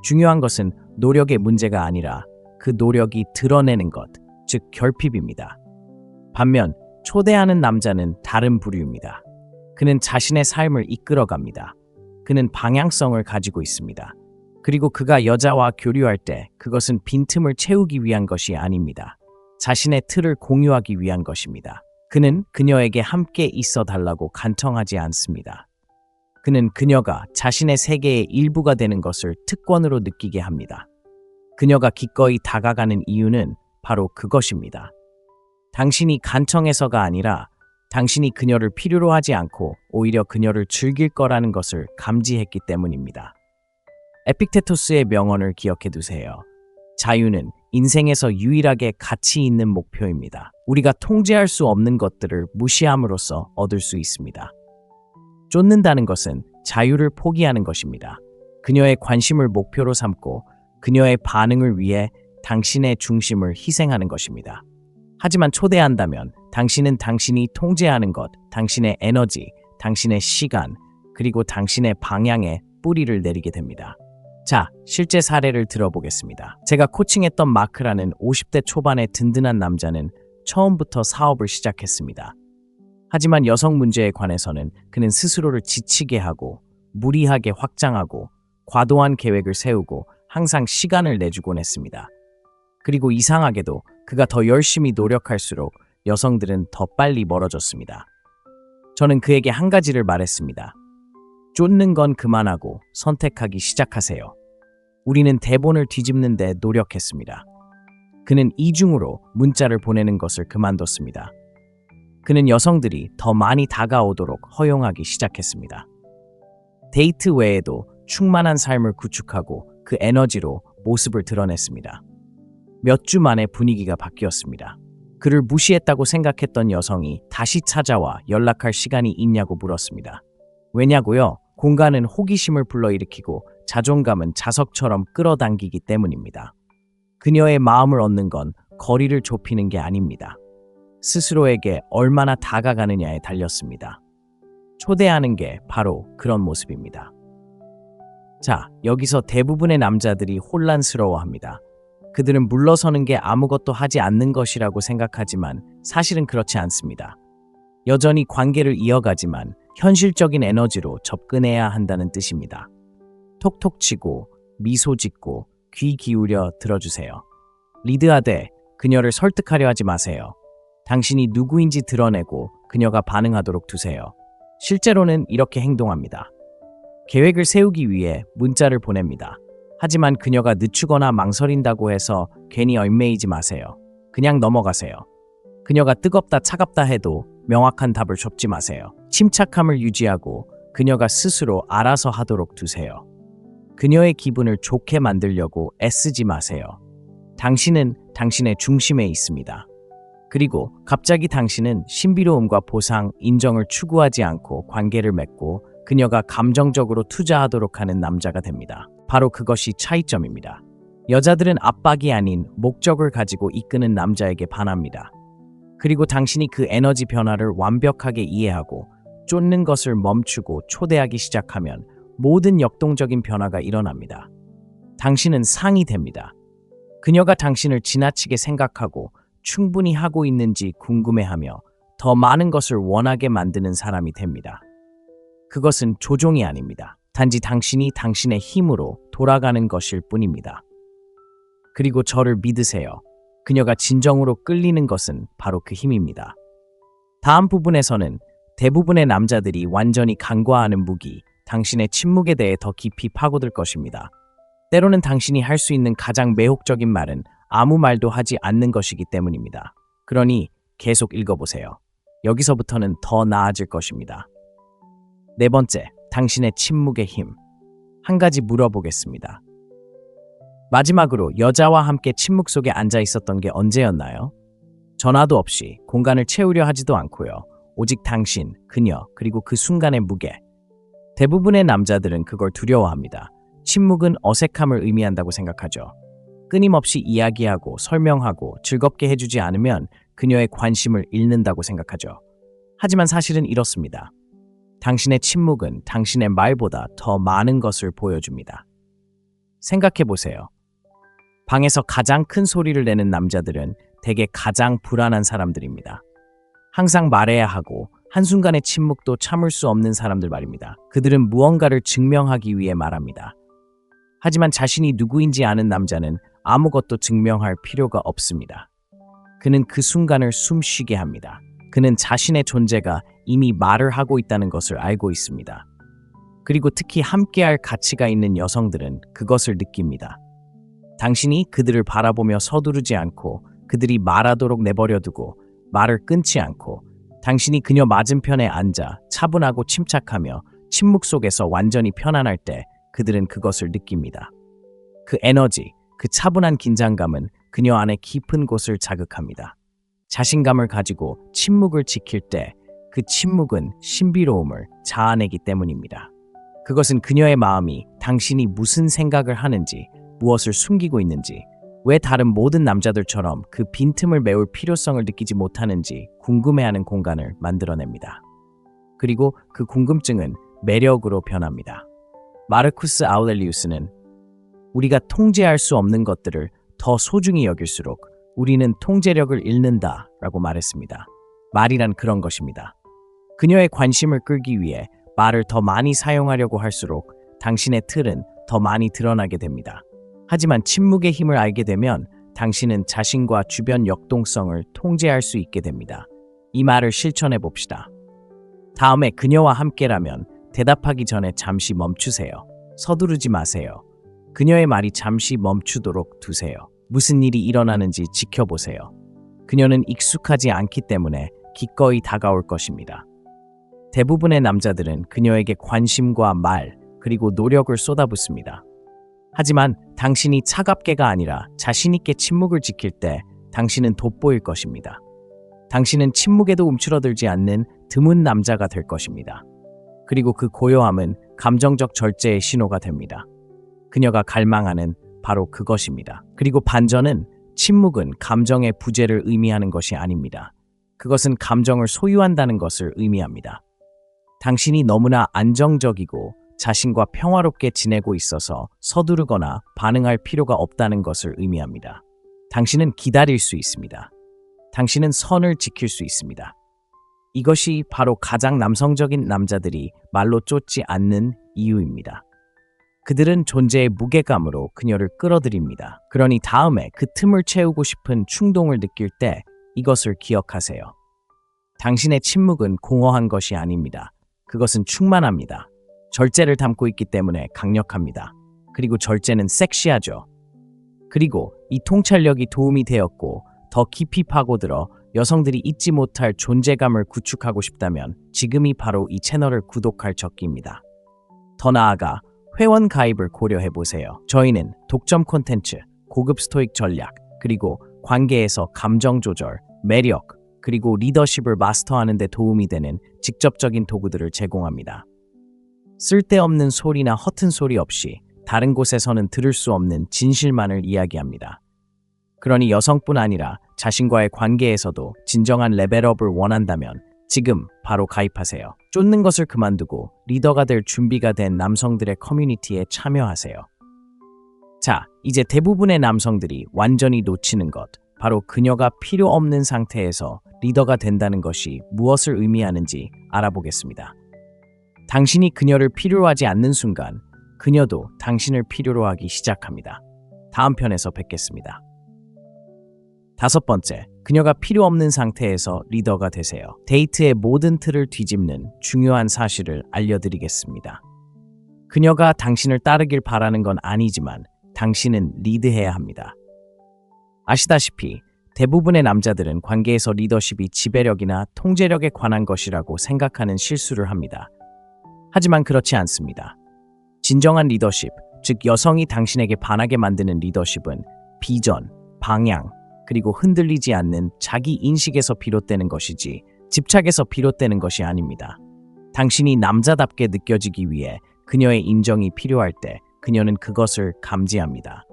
[SPEAKER 1] 중요한 것은 노력의 문제가 아니라 그 노력이 드러내는 것, 즉 결핍입니다. 반면 초대하는 남자는 다른 부류입니다. 그는 자신의 삶을 이끌어갑니다. 그는 방향성을 가지고 있습니다. 그리고 그가 여자와 교류할 때 그것은 빈틈을 채우기 위한 것이 아닙니다. 자신의 틀을 공유하기 위한 것입니다. 그는 그녀에게 함께 있어 달라고 간청하지 않습니다. 그는 그녀가 자신의 세계의 일부가 되는 것을 특권으로 느끼게 합니다. 그녀가 기꺼이 다가가는 이유는 바로 그것입니다. 당신이 간청해서가 아니라 당신이 그녀를 필요로 하지 않고 오히려 그녀를 즐길 거라는 것을 감지했기 때문입니다. 에픽테토스의 명언을 기억해 두세요. 자유는 인생에서 유일하게 가치 있는 목표입니다. 우리가 통제할 수 없는 것들을 무시함으로써 얻을 수 있습니다. 쫓는다는 것은 자유를 포기하는 것입니다. 그녀의 관심을 목표로 삼고 그녀의 반응을 위해 당신의 중심을 희생하는 것입니다. 하지만 초대한다면 당신은 당신이 통제하는 것, 당신의 에너지, 당신의 시간, 그리고 당신의 방향에 뿌리를 내리게 됩니다. 자, 실제 사례를 들어보겠습니다. 제가 코칭했던 마크라는 50대 초반의 든든한 남자는 처음부터 사업을 시작했습니다. 하지만 여성 문제에 관해서는 그는 스스로를 지치게 하고 무리하게 확장하고 과도한 계획을 세우고 항상 시간을 내주곤 했습니다. 그리고 이상하게도 그가 더 열심히 노력할수록 여성들은 더 빨리 멀어졌습니다. 저는 그에게 한 가지를 말했습니다. 쫓는 건 그만하고 선택하기 시작하세요. 우리는 대본을 뒤집는데 노력했습니다. 그는 이중으로 문자를 보내는 것을 그만뒀습니다. 그는 여성들이 더 많이 다가오도록 허용하기 시작했습니다. 데이트 외에도 충만한 삶을 구축하고 그 에너지로 모습을 드러냈습니다. 몇 주 만에 분위기가 바뀌었습니다. 그를 무시했다고 생각했던 여성이 다시 찾아와 연락할 시간이 있냐고 물었습니다. 왜냐고요? 공간은 호기심을 불러일으키고 자존감은 자석처럼 끌어당기기 때문입니다. 그녀의 마음을 얻는 건 거리를 좁히는 게 아닙니다. 스스로에게 얼마나 다가가느냐에 달렸습니다. 초대하는 게 바로 그런 모습입니다. 자, 여기서 대부분의 남자들이 혼란스러워합니다. 그들은 물러서는 게 아무것도 하지 않는 것이라고 생각하지만 사실은 그렇지 않습니다. 여전히 관계를 이어가지만 현실적인 에너지로 접근해야 한다는 뜻입니다. 톡톡 치고 미소 짓고 귀 기울여 들어주세요. 리드하되 그녀를 설득하려 하지 마세요. 당신이 누구인지 드러내고 그녀가 반응하도록 두세요. 실제로는 이렇게 행동합니다. 계획을 세우기 위해 문자를 보냅니다. 하지만 그녀가 늦추거나 망설인다고 해서 괜히 얽매이지 마세요. 그냥 넘어가세요. 그녀가 뜨겁다 차갑다 해도 명확한 답을 좁지 마세요. 침착함을 유지하고 그녀가 스스로 알아서 하도록 두세요. 그녀의 기분을 좋게 만들려고 애쓰지 마세요. 당신은 당신의 중심에 있습니다. 그리고 갑자기 당신은 신비로움과 보상, 인정을 추구하지 않고 관계를 맺고 그녀가 감정적으로 투자하도록 하는 남자가 됩니다. 바로 그것이 차이점입니다. 여자들은 압박이 아닌 목적을 가지고 이끄는 남자에게 반합니다. 그리고 당신이 그 에너지 변화를 완벽하게 이해하고 쫓는 것을 멈추고 초대하기 시작하면 모든 역동적인 변화가 일어납니다. 당신은 상이 됩니다. 그녀가 당신을 지나치게 생각하고 충분히 하고 있는지 궁금해하며 더 많은 것을 원하게 만드는 사람이 됩니다. 그것은 조종이 아닙니다. 단지 당신이 당신의 힘으로 돌아가는 것일 뿐입니다. 그리고 저를 믿으세요. 그녀가 진정으로 끌리는 것은 바로 그 힘입니다. 다음 부분에서는 대부분의 남자들이 완전히 간과하는 무기, 당신의 침묵에 대해 더 깊이 파고들 것입니다. 때로는 당신이 할 수 있는 가장 매혹적인 말은 아무 말도 하지 않는 것이기 때문입니다. 그러니 계속 읽어보세요. 여기서부터는 더 나아질 것입니다. 네 번째, 당신의 침묵의 힘. 한 가지 물어보겠습니다. 마지막으로 여자와 함께 침묵 속에 앉아 있었던 게 언제였나요? 전화도 없이 공간을 채우려 하지도 않고요. 오직 당신, 그녀, 그리고 그 순간의 무게. 대부분의 남자들은 그걸 두려워합니다. 침묵은 어색함을 의미한다고 생각하죠. 끊임없이 이야기하고 설명하고 즐겁게 해주지 않으면 그녀의 관심을 잃는다고 생각하죠. 하지만 사실은 이렇습니다. 당신의 침묵은 당신의 말보다 더 많은 것을 보여줍니다. 생각해보세요. 방에서 가장 큰 소리를 내는 남자들은 대개 가장 불안한 사람들입니다. 항상 말해야 하고 한순간의 침묵도 참을 수 없는 사람들 말입니다. 그들은 무언가를 증명하기 위해 말합니다. 하지만 자신이 누구인지 아는 남자는 아무것도 증명할 필요가 없습니다. 그는 그 순간을 숨쉬게 합니다. 그는 자신의 존재가 이미 말을 하고 있다는 것을 알고 있습니다. 그리고 특히 함께할 가치가 있는 여성들은 그것을 느낍니다. 당신이 그들을 바라보며 서두르지 않고 그들이 말하도록 내버려두고 말을 끊지 않고 당신이 그녀 맞은편에 앉아 차분하고 침착하며 침묵 속에서 완전히 편안할 때 그들은 그것을 느낍니다. 그 에너지, 그 차분한 긴장감은 그녀 안의 깊은 곳을 자극합니다. 자신감을 가지고 침묵을 지킬 때 그 침묵은 신비로움을 자아내기 때문입니다. 그것은 그녀의 마음이 당신이 무슨 생각을 하는지, 무엇을 숨기고 있는지, 왜 다른 모든 남자들처럼 그 빈틈을 메울 필요성을 느끼지 못하는지 궁금해하는 공간을 만들어냅니다. 그리고 그 궁금증은 매력으로 변합니다. 마르쿠스 아우렐리우스는 우리가 통제할 수 없는 것들을 더 소중히 여길수록 우리는 통제력을 잃는다 라고 말했습니다. 말이란 그런 것입니다. 그녀의 관심을 끌기 위해 말을 더 많이 사용하려고 할수록 당신의 틀은 더 많이 드러나게 됩니다. 하지만 침묵의 힘을 알게 되면 당신은 자신과 주변 역동성을 통제할 수 있게 됩니다. 이 말을 실천해 봅시다. 다음에 그녀와 함께라면 대답하기 전에 잠시 멈추세요. 서두르지 마세요. 그녀의 말이 잠시 멈추도록 두세요. 무슨 일이 일어나는지 지켜보세요. 그녀는 익숙하지 않기 때문에 기꺼이 다가올 것입니다. 대부분의 남자들은 그녀에게 관심과 말, 그리고 노력을 쏟아붓습니다. 하지만 당신이 차갑게가 아니라 자신있게 침묵을 지킬 때 당신은 돋보일 것입니다. 당신은 침묵에도 움츠러들지 않는 드문 남자가 될 것입니다. 그리고 그 고요함은 감정적 절제의 신호가 됩니다. 그녀가 갈망하는 바로 그것입니다. 그리고 반전은 침묵은 감정의 부재를 의미하는 것이 아닙니다. 그것은 감정을 소유한다는 것을 의미합니다. 당신이 너무나 안정적이고 자신과 평화롭게 지내고 있어서 서두르거나 반응할 필요가 없다는 것을 의미합니다. 당신은 기다릴 수 있습니다. 당신은 선을 지킬 수 있습니다. 이것이 바로 가장 남성적인 남자들이 말로 쫓지 않는 이유입니다. 그들은 존재의 무게감으로 그녀를 끌어들입니다. 그러니 다음에 그 틈을 채우고 싶은 충동을 느낄 때 이것을 기억하세요. 당신의 침묵은 공허한 것이 아닙니다. 그것은 충만합니다. 절제를 담고 있기 때문에 강력합니다. 그리고 절제는 섹시하죠. 그리고 이 통찰력이 도움이 되었고 더 깊이 파고들어 여성들이 잊지 못할 존재감을 구축하고 싶다면 지금이 바로 이 채널을 구독할 적기입니다. 더 나아가 회원 가입을 고려해보세요. 저희는 독점 콘텐츠, 고급 스토익 전략, 그리고 관계에서 감정 조절, 매력, 그리고 리더십을 마스터하는 데 도움이 되는 직접적인 도구들을 제공합니다. 쓸데없는 소리나 허튼 소리 없이 다른 곳에서는 들을 수 없는 진실만을 이야기합니다. 그러니 여성뿐 아니라 자신과의 관계에서도 진정한 레벨업을 원한다면 지금 바로 가입하세요. 쫓는 것을 그만두고 리더가 될 준비가 된 남성들의 커뮤니티에 참여하세요. 자, 이제 대부분의 남성들이 완전히 놓치는 것, 바로 그녀가 필요 없는 상태에서 리더가 된다는 것이 무엇을 의미하는지 알아보겠습니다. 당신이 그녀를 필요로 하지 않는 순간 그녀도 당신을 필요로 하기 시작합니다. 다음 편에서 뵙겠습니다. 5번째, 그녀가 필요 없는 상태에서 리더가 되세요. 데이트의 모든 틀을 뒤집는 중요한 사실을 알려드리겠습니다. 그녀가 당신을 따르길 바라는 건 아니지만 당신은 리드해야 합니다. 아시다시피 대부분의 남자들은 관계에서 리더십이 지배력이나 통제력에 관한 것이라고 생각하는 실수를 합니다. 하지만 그렇지 않습니다. 진정한 리더십, 즉 여성이 당신에게 반하게 만드는 리더십은 비전, 방향, 그리고 흔들리지 않는 자기 인식에서 비롯되는 것이지 집착에서 비롯되는 것이 아닙니다. 당신이 남자답게 느껴지기 위해 그녀의 인정이 필요할 때 그녀는 그것을 감지합니다.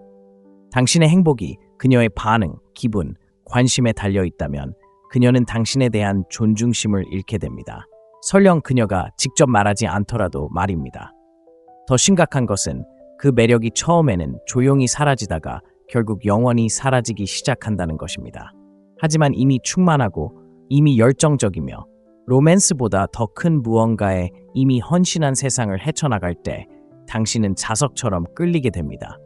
[SPEAKER 1] 당신의 행복이 그녀의 반응, 기분, 관심에 달려 있다면 그녀는 당신에 대한 존중심을 잃게 됩니다. 설령 그녀가 직접 말하지 않더라도 말입니다. 더 심각한 것은 그 매력이 처음에는 조용히 사라지다가 결국 영원히 사라지기 시작한다는 것입니다. 하지만 이미 충만하고 이미 열정적이며 로맨스보다 더 큰 무언가에 이미 헌신한 세상을 헤쳐나갈 때 당신은 자석처럼 끌리게 됩니다.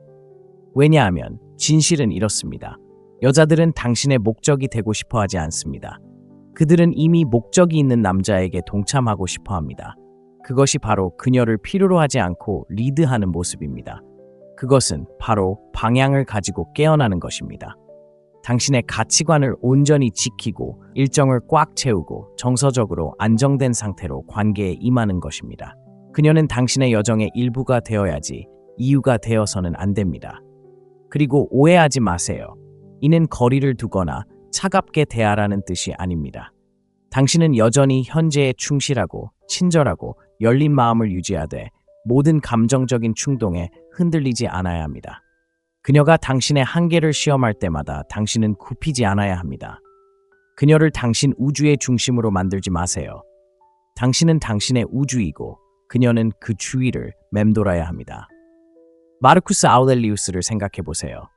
[SPEAKER 1] 왜냐하면 진실은 이렇습니다. 여자들은 당신의 목적이 되고 싶어 하지 않습니다. 그들은 이미 목적이 있는 남자에게 동참하고 싶어 합니다. 그것이 바로 그녀를 필요로 하지 않고 리드하는 모습입니다. 그것은 바로 방향을 가지고 깨어나는 것입니다. 당신의 가치관을 온전히 지키고 일정을 꽉 채우고 정서적으로 안정된 상태로 관계에 임하는 것입니다. 그녀는 당신의 여정의 일부가 되어야지 이유가 되어서는 안 됩니다. 그리고 오해하지 마세요. 이는 거리를 두거나 차갑게 대하라는 뜻이 아닙니다. 당신은 여전히 현재에 충실하고 친절하고 열린 마음을 유지하되 모든 감정적인 충동에 흔들리지 않아야 합니다. 그녀가 당신의 한계를 시험할 때마다 당신은 굽히지 않아야 합니다. 그녀를 당신 우주의 중심으로 만들지 마세요. 당신은 당신의 우주이고 그녀는 그 주위를 맴돌아야 합니다. 마르쿠스 아우렐리우스를 생각해 보세요.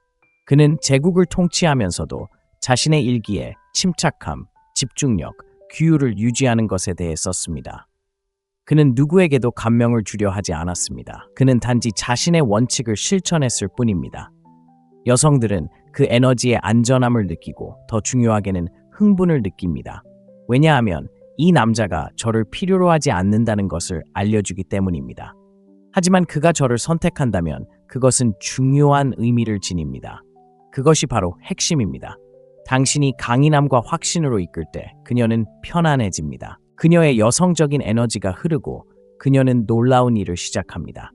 [SPEAKER 1] 그는 제국을 통치하면서도 자신의 일기에 침착함, 집중력, 규율을 유지하는 것에 대해 썼습니다. 그는 누구에게도 감명을 주려 하지 않았습니다. 그는 단지 자신의 원칙을 실천했을 뿐입니다. 여성들은 그 에너지의 안전함을 느끼고 더 중요하게는 흥분을 느낍니다. 왜냐하면 이 남자가 저를 필요로 하지 않는다는 것을 알려주기 때문입니다. 하지만 그가 저를 선택한다면 그것은 중요한 의미를 지닙니다. 그것이 바로 핵심입니다. 당신이 강인함과 확신으로 이끌 때 그녀는 편안해집니다. 그녀의 여성적인 에너지가 흐르고 그녀는 놀라운 일을 시작합니다.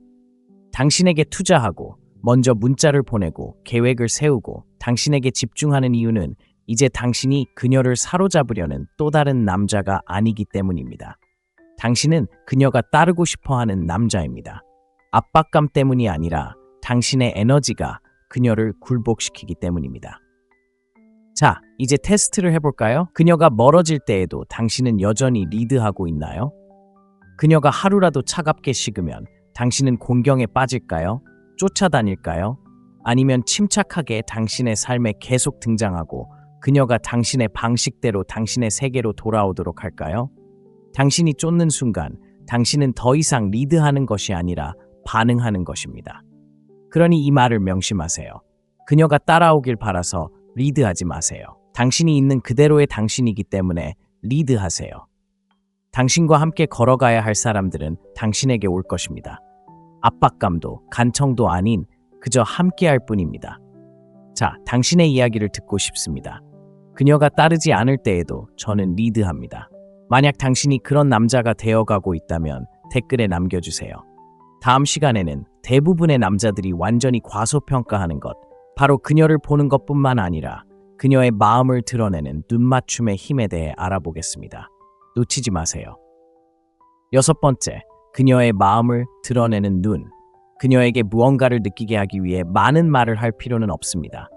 [SPEAKER 1] 당신에게 투자하고 먼저 문자를 보내고 계획을 세우고 당신에게 집중하는 이유는 이제 당신이 그녀를 사로잡으려는 또 다른 남자가 아니기 때문입니다. 당신은 그녀가 따르고 싶어하는 남자입니다. 압박감 때문이 아니라 당신의 에너지가 그녀를 굴복시키기 때문입니다. 자, 이제 테스트를 해볼까요? 그녀가 멀어질 때에도 당신은 여전히 리드하고 있나요? 그녀가 하루라도 차갑게 식으면 당신은 곤경에 빠질까요? 쫓아다닐까요? 아니면 침착하게 당신의 삶에 계속 등장하고 그녀가 당신의 방식대로 당신의 세계로 돌아오도록 할까요? 당신이 쫓는 순간 당신은 더 이상 리드하는 것이 아니라 반응하는 것입니다. 그러니 이 말을 명심하세요. 그녀가 따라오길 바라서 리드하지 마세요. 당신이 있는 그대로의 당신이기 때문에 리드하세요. 당신과 함께 걸어가야 할 사람들은 당신에게 올 것입니다. 압박감도 간청도 아닌 그저 함께할 뿐입니다. 자, 당신의 이야기를 듣고 싶습니다. 그녀가 따르지 않을 때에도 저는 리드합니다. 만약 당신이 그런 남자가 되어가고 있다면 댓글에 남겨주세요. 다음 시간에는 대부분의 남자들이 완전히 과소평가하는 것, 바로 그녀를 보는 것뿐만 아니라 그녀의 마음을 드러내는 눈맞춤의 힘에 대해 알아보겠습니다. 놓치지 마세요. 6번째, 그녀의 마음을 드러내는 눈. 그녀에게 무언가를 느끼게 하기 위해 많은 말을 할 필요는 없습니다.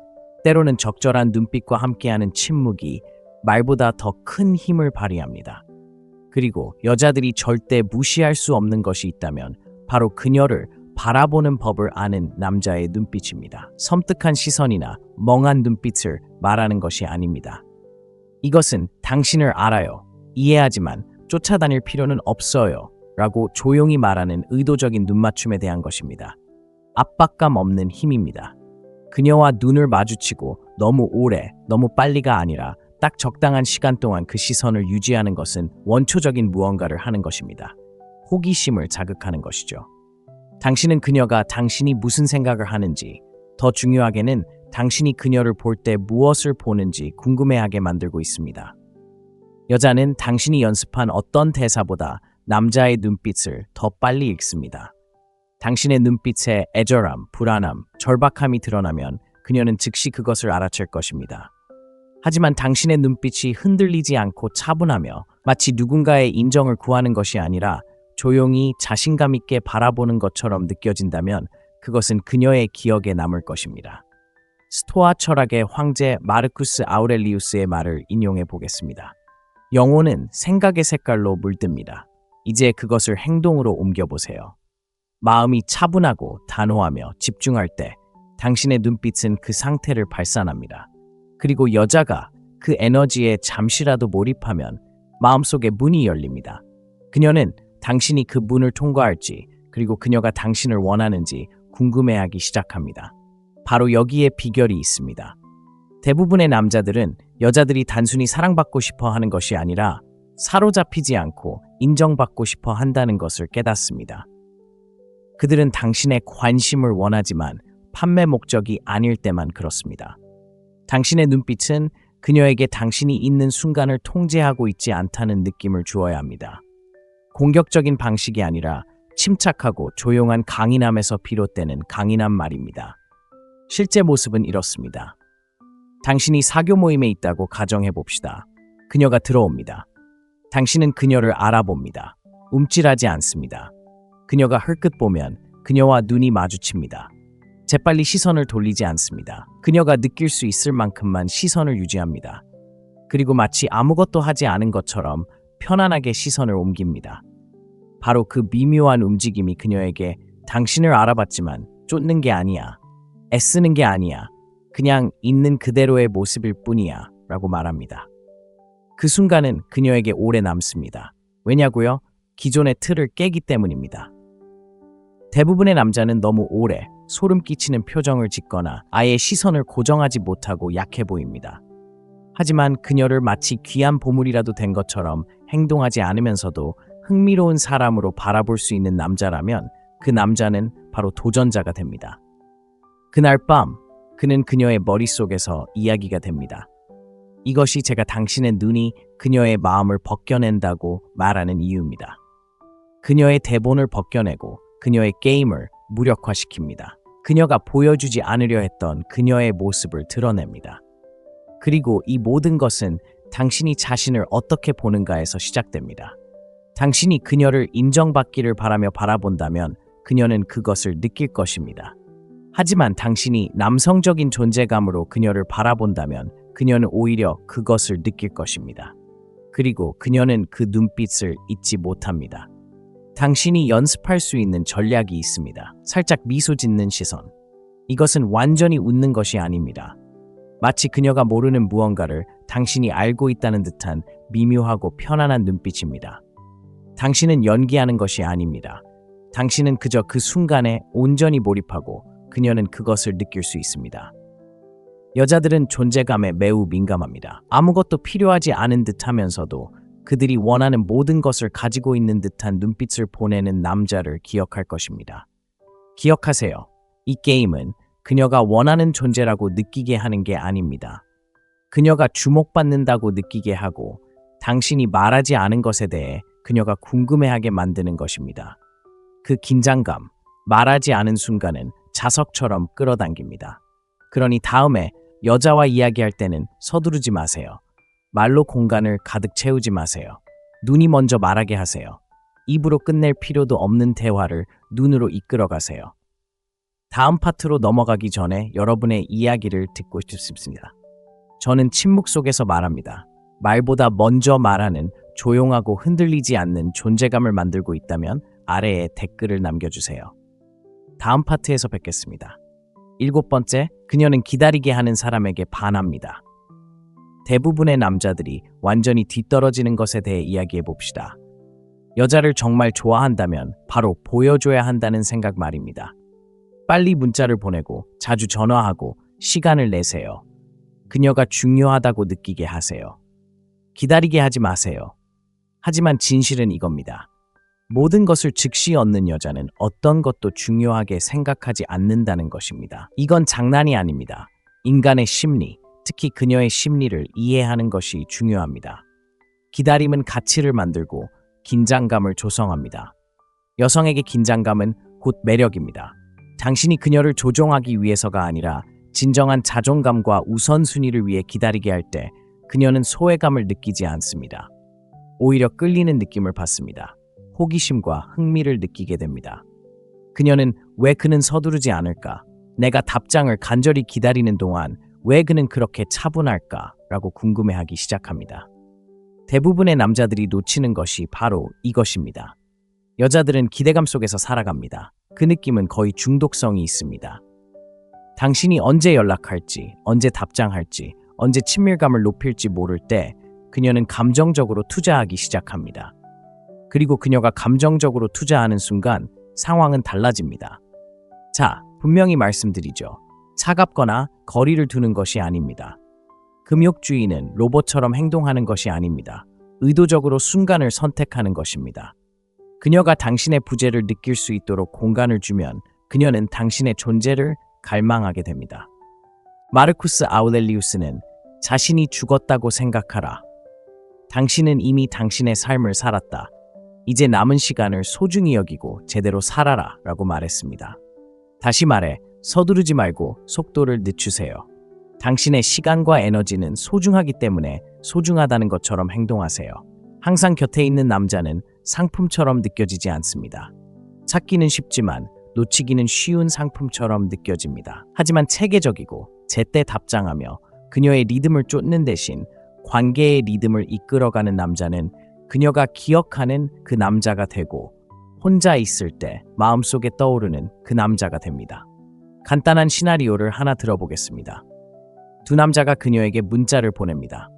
[SPEAKER 1] 때로는 적절한 눈빛과 함께하는 침묵이 말보다 더 큰 힘을 발휘합니다. 그리고 여자들이 절대 무시할 수 없는 것이 있다면 바로 그녀를 바라보는 법을 아는 남자의 눈빛입니다. 섬뜩한 시선이나 멍한 눈빛을 말하는 것이 아닙니다. 이것은 당신을 알아요, 이해하지만 쫓아다닐 필요는 없어요 라고 조용히 말하는 의도적인 눈맞춤에 대한 것입니다. 압박감 없는 힘입니다. 그녀와 눈을 마주치고 너무 오래, 너무 빨리가 아니라 딱 적당한 시간 동안 그 시선을 유지하는 것은 원초적인 무언가를 하는 것입니다. 호기심을 자극하는 것이죠. 당신은 그녀가 당신이 무슨 생각을 하는지, 더 중요하게는 당신이 그녀를 볼 때 무엇을 보는지 궁금해하게 만들고 있습니다. 여자는 당신이 연습한 어떤 대사보다 남자의 눈빛을 더 빨리 읽습니다. 당신의 눈빛에 애절함, 불안함, 절박함이 드러나면 그녀는 즉시 그것을 알아챌 것입니다. 하지만 당신의 눈빛이 흔들리지 않고 차분하며 마치 누군가의 인정을 구하는 것이 아니라 조용히 자신감 있게 바라보는 것처럼 느껴진다면 그것은 그녀의 기억에 남을 것입니다. 스토아 철학의 황제 마르쿠스 아우렐리우스의 말을 인용해 보겠습니다. 영혼은 생각의 색깔로 물듭니다. 이제 그것을 행동으로 옮겨보세요. 마음이 차분하고 단호하며 집중할 때 당신의 눈빛은 그 상태를 발산합니다. 그리고 여자가 그 에너지에 잠시라도 몰입하면 마음속에 문이 열립니다. 그녀는 당신이 그 문을 통과할지, 그리고 그녀가 당신을 원하는지 궁금해하기 시작합니다. 바로 여기에 비결이 있습니다. 대부분의 남자들은 여자들이 단순히 사랑받고 싶어 하는 것이 아니라 사로잡히지 않고 인정받고 싶어 한다는 것을 깨닫습니다. 그들은 당신의 관심을 원하지만 판매 목적이 아닐 때만 그렇습니다. 당신의 눈빛은 그녀에게 당신이 있는 순간을 통제하고 있지 않다는 느낌을 주어야 합니다. 공격적인 방식이 아니라 침착하고 조용한 강인함에서 비롯되는 강인한 말입니다. 실제 모습은 이렇습니다. 당신이 사교 모임에 있다고 가정해 봅시다. 그녀가 들어옵니다. 당신은 그녀를 알아봅니다. 움찔하지 않습니다. 그녀가 흘끗 보면 그녀와 눈이 마주칩니다. 재빨리 시선을 돌리지 않습니다. 그녀가 느낄 수 있을 만큼만 시선을 유지합니다. 그리고 마치 아무것도 하지 않은 것처럼 편안하게 시선을 옮깁니다. 바로 그 미묘한 움직임이 그녀에게 당신을 알아봤지만 쫓는 게 아니야, 애쓰는 게 아니야, 그냥 있는 그대로의 모습일 뿐이야 라고 말합니다. 그 순간은 그녀에게 오래 남습니다. 왜냐고요? 기존의 틀을 깨기 때문입니다. 대부분의 남자는 너무 오래 소름 끼치는 표정을 짓거나 아예 시선을 고정하지 못하고 약해 보입니다. 하지만 그녀를 마치 귀한 보물이라도 된 것처럼 행동하지 않으면서도 흥미로운 사람으로 바라볼 수 있는 남자라면 그 남자는 바로 도전자가 됩니다. 그날 밤 그는 그녀의 머릿속에서 이야기가 됩니다. 이것이 제가 당신의 눈이 그녀의 마음을 벗겨낸다고 말하는 이유입니다. 그녀의 대본을 벗겨내고 그녀의 게임을 무력화시킵니다. 그녀가 보여주지 않으려 했던 그녀의 모습을 드러냅니다. 그리고 이 모든 것은 당신이 자신을 어떻게 보는가에서 시작됩니다. 당신이 그녀를 인정받기를 바라며 바라본다면 그녀는 그것을 느낄 것입니다. 하지만 당신이 남성적인 존재감으로 그녀를 바라본다면 그녀는 오히려 그것을 느낄 것입니다. 그리고 그녀는 그 눈빛을 잊지 못합니다. 당신이 연습할 수 있는 전략이 있습니다. 살짝 미소 짓는 시선. 이것은 완전히 웃는 것이 아닙니다. 마치 그녀가 모르는 무언가를 당신이 알고 있다는 듯한 미묘하고 편안한 눈빛입니다. 당신은 연기하는 것이 아닙니다. 당신은 그저 그 순간에 온전히 몰입하고 그녀는 그것을 느낄 수 있습니다. 여자들은 존재감에 매우 민감합니다. 아무것도 필요하지 않은 듯 하면서도 그들이 원하는 모든 것을 가지고 있는 듯한 눈빛을 보내는 남자를 기억할 것입니다. 기억하세요. 이 게임은 그녀가 원하는 존재라고 느끼게 하는 게 아닙니다. 그녀가 주목받는다고 느끼게 하고 당신이 말하지 않은 것에 대해 그녀가 궁금해하게 만드는 것입니다. 그 긴장감, 말하지 않은 순간은 자석처럼 끌어당깁니다. 그러니 다음에 여자와 이야기할 때는 서두르지 마세요. 말로 공간을 가득 채우지 마세요. 눈이 먼저 말하게 하세요. 입으로 끝낼 필요도 없는 대화를 눈으로 이끌어 가세요. 다음 파트로 넘어가기 전에 여러분의 이야기를 듣고 싶습니다. 저는 침묵 속에서 말합니다. 말보다 먼저 말하는 조용하고 흔들리지 않는 존재감을 만들고 있다면 아래에 댓글을 남겨주세요. 다음 파트에서 뵙겠습니다. 7번째, 그녀는 기다리게 하는 사람에게 반합니다. 대부분의 남자들이 완전히 뒤떨어지는 것에 대해 이야기해 봅시다. 여자를 정말 좋아한다면 바로 보여줘야 한다는 생각 말입니다. 빨리 문자를 보내고 자주 전화하고 시간을 내세요. 그녀가 중요하다고 느끼게 하세요. 기다리게 하지 마세요. 하지만 진실은 이겁니다. 모든 것을 즉시 얻는 여자는 어떤 것도 중요하게 생각하지 않는다는 것입니다. 이건 장난이 아닙니다. 인간의 심리, 특히 그녀의 심리를 이해하는 것이 중요합니다. 기다림은 가치를 만들고 긴장감을 조성합니다. 여성에게 긴장감은 곧 매력입니다. 당신이 그녀를 조종하기 위해서가 아니라 진정한 자존감과 우선순위를 위해 기다리게 할 때 그녀는 소외감을 느끼지 않습니다. 오히려 끌리는 느낌을 받습니다. 호기심과 흥미를 느끼게 됩니다. 그녀는 왜 그는 서두르지 않을까? 내가 답장을 간절히 기다리는 동안 왜 그는 그렇게 차분할까? 라고 궁금해하기 시작합니다. 대부분의 남자들이 놓치는 것이 바로 이것입니다. 여자들은 기대감 속에서 살아갑니다. 그 느낌은 거의 중독성이 있습니다. 당신이 언제 연락할지, 언제 답장할지, 언제 친밀감을 높일지 모를 때 그녀는 감정적으로 투자하기 시작합니다. 그리고 그녀가 감정적으로 투자하는 순간 상황은 달라집니다. 자, 분명히 말씀드리죠. 차갑거나 거리를 두는 것이 아닙니다. 금욕주의는 로봇처럼 행동하는 것이 아닙니다. 의도적으로 순간을 선택하는 것입니다. 그녀가 당신의 부재를 느낄 수 있도록 공간을 주면 그녀는 당신의 존재를 갈망하게 됩니다. 마르쿠스 아우렐리우스는 자신이 죽었다고 생각하라. 당신은 이미 당신의 삶을 살았다. 이제 남은 시간을 소중히 여기고 제대로 살아라 라고 말했습니다. 다시 말해 서두르지 말고 속도를 늦추세요. 당신의 시간과 에너지는 소중하기 때문에 소중하다는 것처럼 행동하세요. 항상 곁에 있는 남자는 상품처럼 느껴지지 않습니다. 찾기는 쉽지만 놓치기는 쉬운 상품처럼 느껴집니다. 하지만 체계적이고 제때 답장하며 그녀의 리듬을 쫓는 대신 관계의 리듬을 이끌어가는 남자는 그녀가 기억하는 그 남자가 되고 혼자 있을 때 마음속에 떠오르는 그 남자가 됩니다. 간단한 시나리오를 하나 들어보겠습니다. 두 남자가 그녀에게 문자를 보냅니다.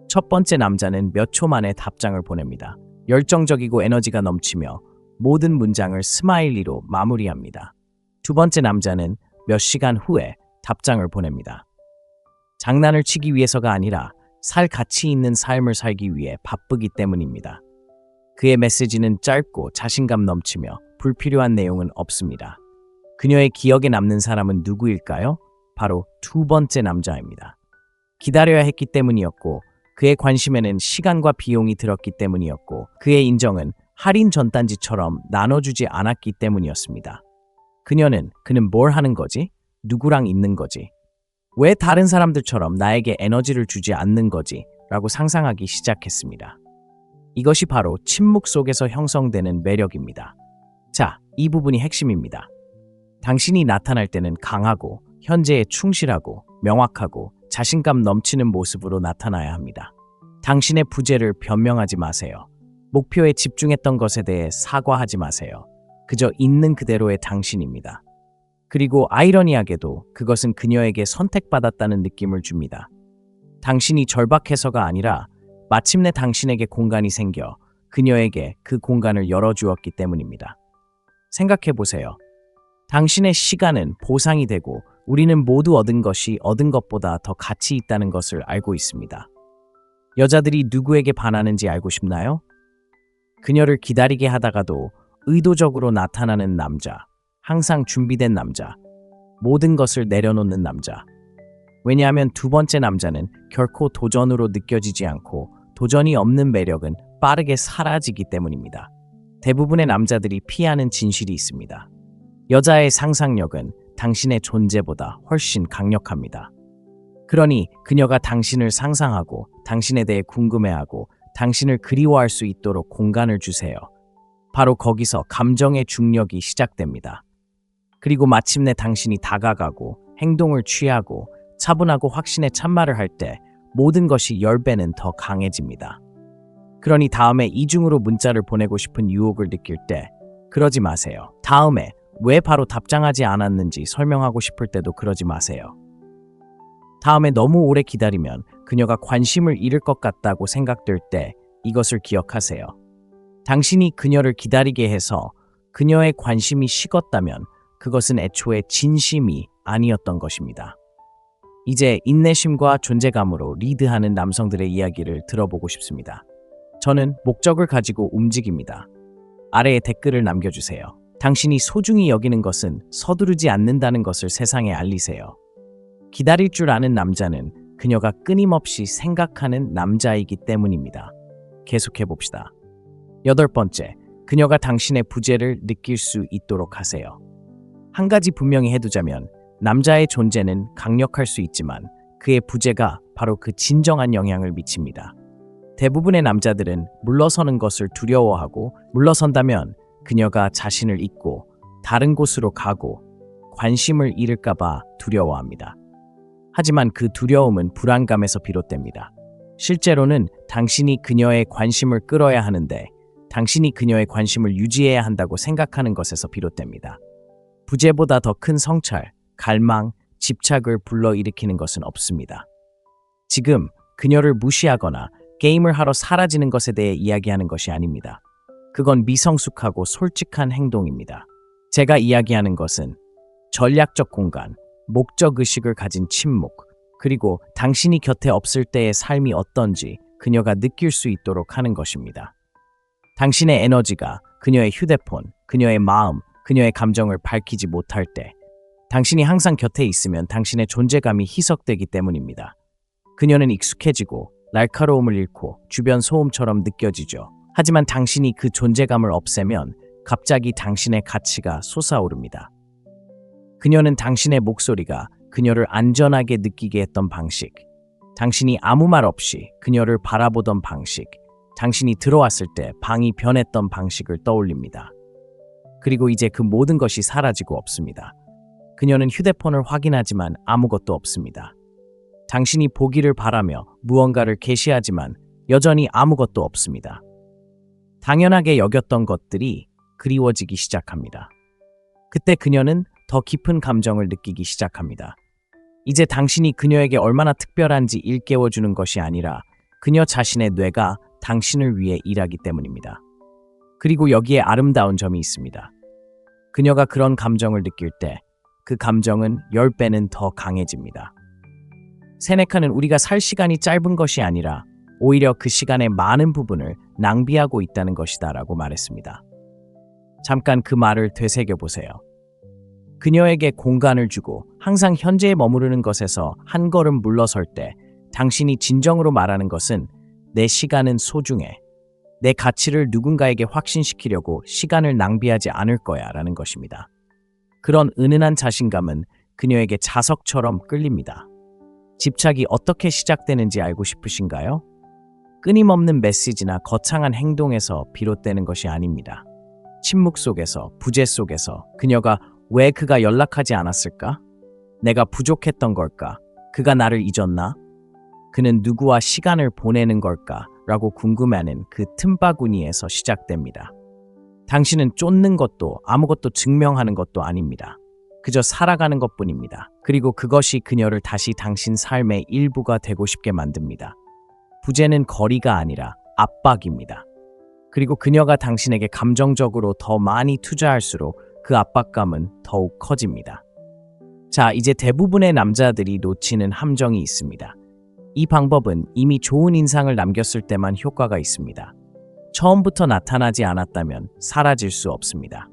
[SPEAKER 1] 첫 번째 남자는 몇 초 만에 답장을 보냅니다. 열정적이고 에너지가 넘치며 모든 문장을 스마일리로 마무리합니다. 두 번째 남자는 몇 시간 후에 답장을 보냅니다. 장난을 치기 위해서가 아니라 살 가치 있는 삶을 살기 위해 바쁘기 때문입니다. 그의 메시지는 짧고 자신감 넘치며 불필요한 내용은 없습니다. 그녀의 기억에 남는 사람은 누구일까요? 바로 두 번째 남자입니다. 기다려야 했기 때문이었고, 그의 관심에는 시간과 비용이 들었기 때문이었고, 그의 인정은 할인 전단지처럼 나눠주지 않았기 때문이었습니다. 그는 뭘 하는 거지? 누구랑 있는 거지? 왜 다른 사람들처럼 나에게 에너지를 주지 않는 거지? 라고 상상하기 시작했습니다. 이것이 바로 침묵 속에서 형성되는 매력입니다. 자, 이 부분이 핵심입니다. 당신이 나타날 때는 강하고, 현재에 충실하고, 명확하고, 자신감 넘치는 모습으로 나타나야 합니다. 당신의 부재를 변명하지 마세요. 목표에 집중했던 것에 대해 사과하지 마세요. 그저 있는 그대로의 당신입니다. 그리고 아이러니하게도 그것은 그녀에게 선택받았다는 느낌을 줍니다. 당신이 절박해서가 아니라 마침내 당신에게 공간이 생겨 그녀에게 그 공간을 열어주었기 때문입니다. 생각해 보세요. 당신의 시간은 보상이 되고 우리는 모두 얻은 것이 얻은 것보다 더 가치 있다는 것을 알고 있습니다. 여자들이 누구에게 반하는지 알고 싶나요? 그녀를 기다리게 하다가도 의도적으로 나타나는 남자, 항상 준비된 남자, 모든 것을 내려놓는 남자. 왜냐하면 두 번째 남자는 결코 도전으로 느껴지지 않고 도전이 없는 매력은 빠르게 사라지기 때문입니다. 대부분의 남자들이 피하는 진실이 있습니다. 여자의 상상력은 당신의 존재보다 훨씬 강력합니다. 그러니 그녀가 당신을 상상하고 당신에 대해 궁금해하고 당신을 그리워할 수 있도록 공간을 주세요. 바로 거기서 감정의 중력이 시작됩니다. 그리고 마침내 당신이 다가가고 행동을 취하고 차분하고 확신의 참말을 할 때 모든 것이 10배는 더 강해집니다. 그러니 다음에 이중으로 문자를 보내고 싶은 유혹을 느낄 때 그러지 마세요. 다음에 왜 바로 답장하지 않았는지 설명하고 싶을 때도 그러지 마세요. 다음에 너무 오래 기다리면 그녀가 관심을 잃을 것 같다고 생각될 때 이것을 기억하세요. 당신이 그녀를 기다리게 해서 그녀의 관심이 식었다면 그것은 애초에 진심이 아니었던 것입니다. 이제 인내심과 존재감으로 리드하는 남성들의 이야기를 들어보고 싶습니다. 저는 목적을 가지고 움직입니다. 아래에 댓글을 남겨주세요. 당신이 소중히 여기는 것은 서두르지 않는다는 것을 세상에 알리세요. 기다릴 줄 아는 남자는 그녀가 끊임없이 생각하는 남자이기 때문입니다. 계속해봅시다. 8번째, 그녀가 당신의 부재를 느낄 수 있도록 하세요. 한 가지 분명히 해두자면 남자의 존재는 강력할 수 있지만 그의 부재가 바로 그 진정한 영향을 미칩니다. 대부분의 남자들은 물러서는 것을 두려워하고 물러선다면 그녀가 자신을 잊고 다른 곳으로 가고 관심을 잃을까봐 두려워합니다. 하지만 그 두려움은 불안감에서 비롯됩니다. 실제로는 당신이 그녀의 관심을 끌어야 하는데 당신이 그녀의 관심을 유지해야 한다고 생각하는 것에서 비롯됩니다. 부재보다 더 큰 성찰, 갈망, 집착을 불러일으키는 것은 없습니다. 지금 그녀를 무시하거나 게임을 하러 사라지는 것에 대해 이야기하는 것이 아닙니다. 그건 미성숙하고 솔직한 행동입니다. 제가 이야기하는 것은 전략적 공간, 목적의식을 가진 침묵, 그리고 당신이 곁에 없을 때의 삶이 어떤지 그녀가 느낄 수 있도록 하는 것입니다. 당신의 에너지가 그녀의 휴대폰, 그녀의 마음, 그녀의 감정을 밝히지 못할 때 당신이 항상 곁에 있으면 당신의 존재감이 희석되기 때문입니다. 그녀는 익숙해지고 날카로움을 잃고 주변 소음처럼 느껴지죠. 하지만 당신이 그 존재감을 없애면 갑자기 당신의 가치가 솟아오릅니다. 그녀는 당신의 목소리가 그녀를 안전하게 느끼게 했던 방식, 당신이 아무 말 없이 그녀를 바라보던 방식, 당신이 들어왔을 때 방이 변했던 방식을 떠올립니다. 그리고 이제 그 모든 것이 사라지고 없습니다. 그녀는 휴대폰을 확인하지만 아무것도 없습니다. 당신이 보기를 바라며 무언가를 게시하지만 여전히 아무것도 없습니다. 당연하게 여겼던 것들이 그리워지기 시작합니다. 그때 그녀는 더 깊은 감정을 느끼기 시작합니다. 이제 당신이 그녀에게 얼마나 특별한지 일깨워주는 것이 아니라 그녀 자신의 뇌가 당신을 위해 일하기 때문입니다. 그리고 여기에 아름다운 점이 있습니다. 그녀가 그런 감정을 느낄 때 그 감정은 10배는 더 강해집니다. 세네카는 우리가 살 시간이 짧은 것이 아니라 오히려 그 시간의 많은 부분을 낭비하고 있다는 것이다 라고 말했습니다. 잠깐 그 말을 되새겨보세요. 그녀에게 공간을 주고 항상 현재에 머무르는 것에서 한 걸음 물러설 때 당신이 진정으로 말하는 것은 내 시간은 소중해. 내 가치를 누군가에게 확신시키려고 시간을 낭비하지 않을 거야 라는 것입니다. 그런 은은한 자신감은 그녀에게 자석처럼 끌립니다. 집착이 어떻게 시작되는지 알고 싶으신가요? 끊임없는 메시지나 거창한 행동에서 비롯되는 것이 아닙니다. 침묵 속에서, 부재 속에서 그녀가 왜 그가 연락하지 않았을까? 내가 부족했던 걸까? 그가 나를 잊었나? 그는 누구와 시간을 보내는 걸까? 라고 궁금해하는 그 틈바구니에서 시작됩니다. 당신은 쫓는 것도 아무것도 증명하는 것도 아닙니다. 그저 살아가는 것뿐입니다. 그리고 그것이 그녀를 다시 당신 삶의 일부가 되고 싶게 만듭니다. 부재는 거리가 아니라 압박입니다. 그리고 그녀가 당신에게 감정적으로 더 많이 투자할수록 그 압박감은 더욱 커집니다. 자, 이제 대부분의 남자들이 놓치는 함정이 있습니다. 이 방법은 이미 좋은 인상을 남겼을 때만 효과가 있습니다. 처음부터 나타나지 않았다면 사라질 수 없습니다.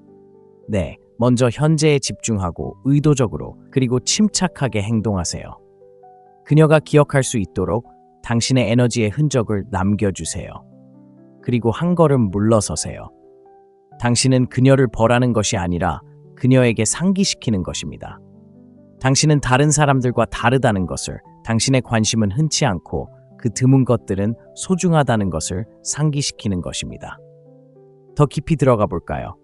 [SPEAKER 1] 네, 먼저 현재에 집중하고 의도적으로 그리고 침착하게 행동하세요. 그녀가 기억할 수 있도록 당신의 에너지의 흔적을 남겨주세요. 그리고 한 걸음 물러서세요. 당신은 그녀를 벌하는 것이 아니라 그녀에게 상기시키는 것입니다. 당신은 다른 사람들과 다르다는 것을, 당신의 관심은 흔치 않고 그 드문 것들은 소중하다는 것을 상기시키는 것입니다. 더 깊이 들어가 볼까요?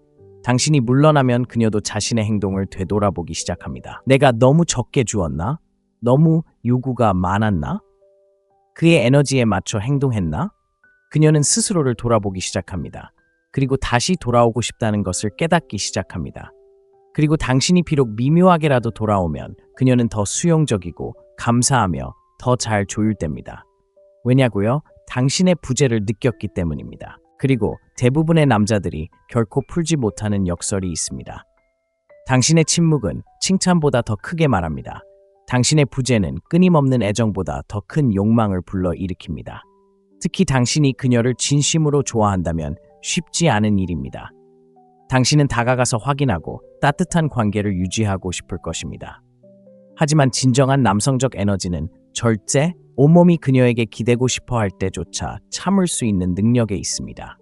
[SPEAKER 1] 당신이 물러나면 그녀도 자신의 행동을 되돌아보기 시작합니다. 내가 너무 적게 주었나? 너무 요구가 많았나? 그의 에너지에 맞춰 행동했나? 그녀는 스스로를 돌아보기 시작합니다. 그리고 다시 돌아오고 싶다는 것을 깨닫기 시작합니다. 그리고 당신이 비록 미묘하게라도 돌아오면 그녀는 더 수용적이고 감사하며 더 잘 조율됩니다. 왜냐고요? 당신의 부재를 느꼈기 때문입니다. 그리고 대부분의 남자들이 결코 풀지 못하는 역설이 있습니다. 당신의 침묵은 칭찬보다 더 크게 말합니다. 당신의 부재는 끊임없는 애정보다 더 큰 욕망을 불러일으킵니다. 특히 당신이 그녀를 진심으로 좋아한다면 쉽지 않은 일입니다. 당신은 다가가서 확인하고 따뜻한 관계를 유지하고 싶을 것입니다. 하지만 진정한 남성적 에너지는 절제, 온몸이 그녀에게 기대고 싶어 할 때조차 참을 수 있는 능력에 있습니다.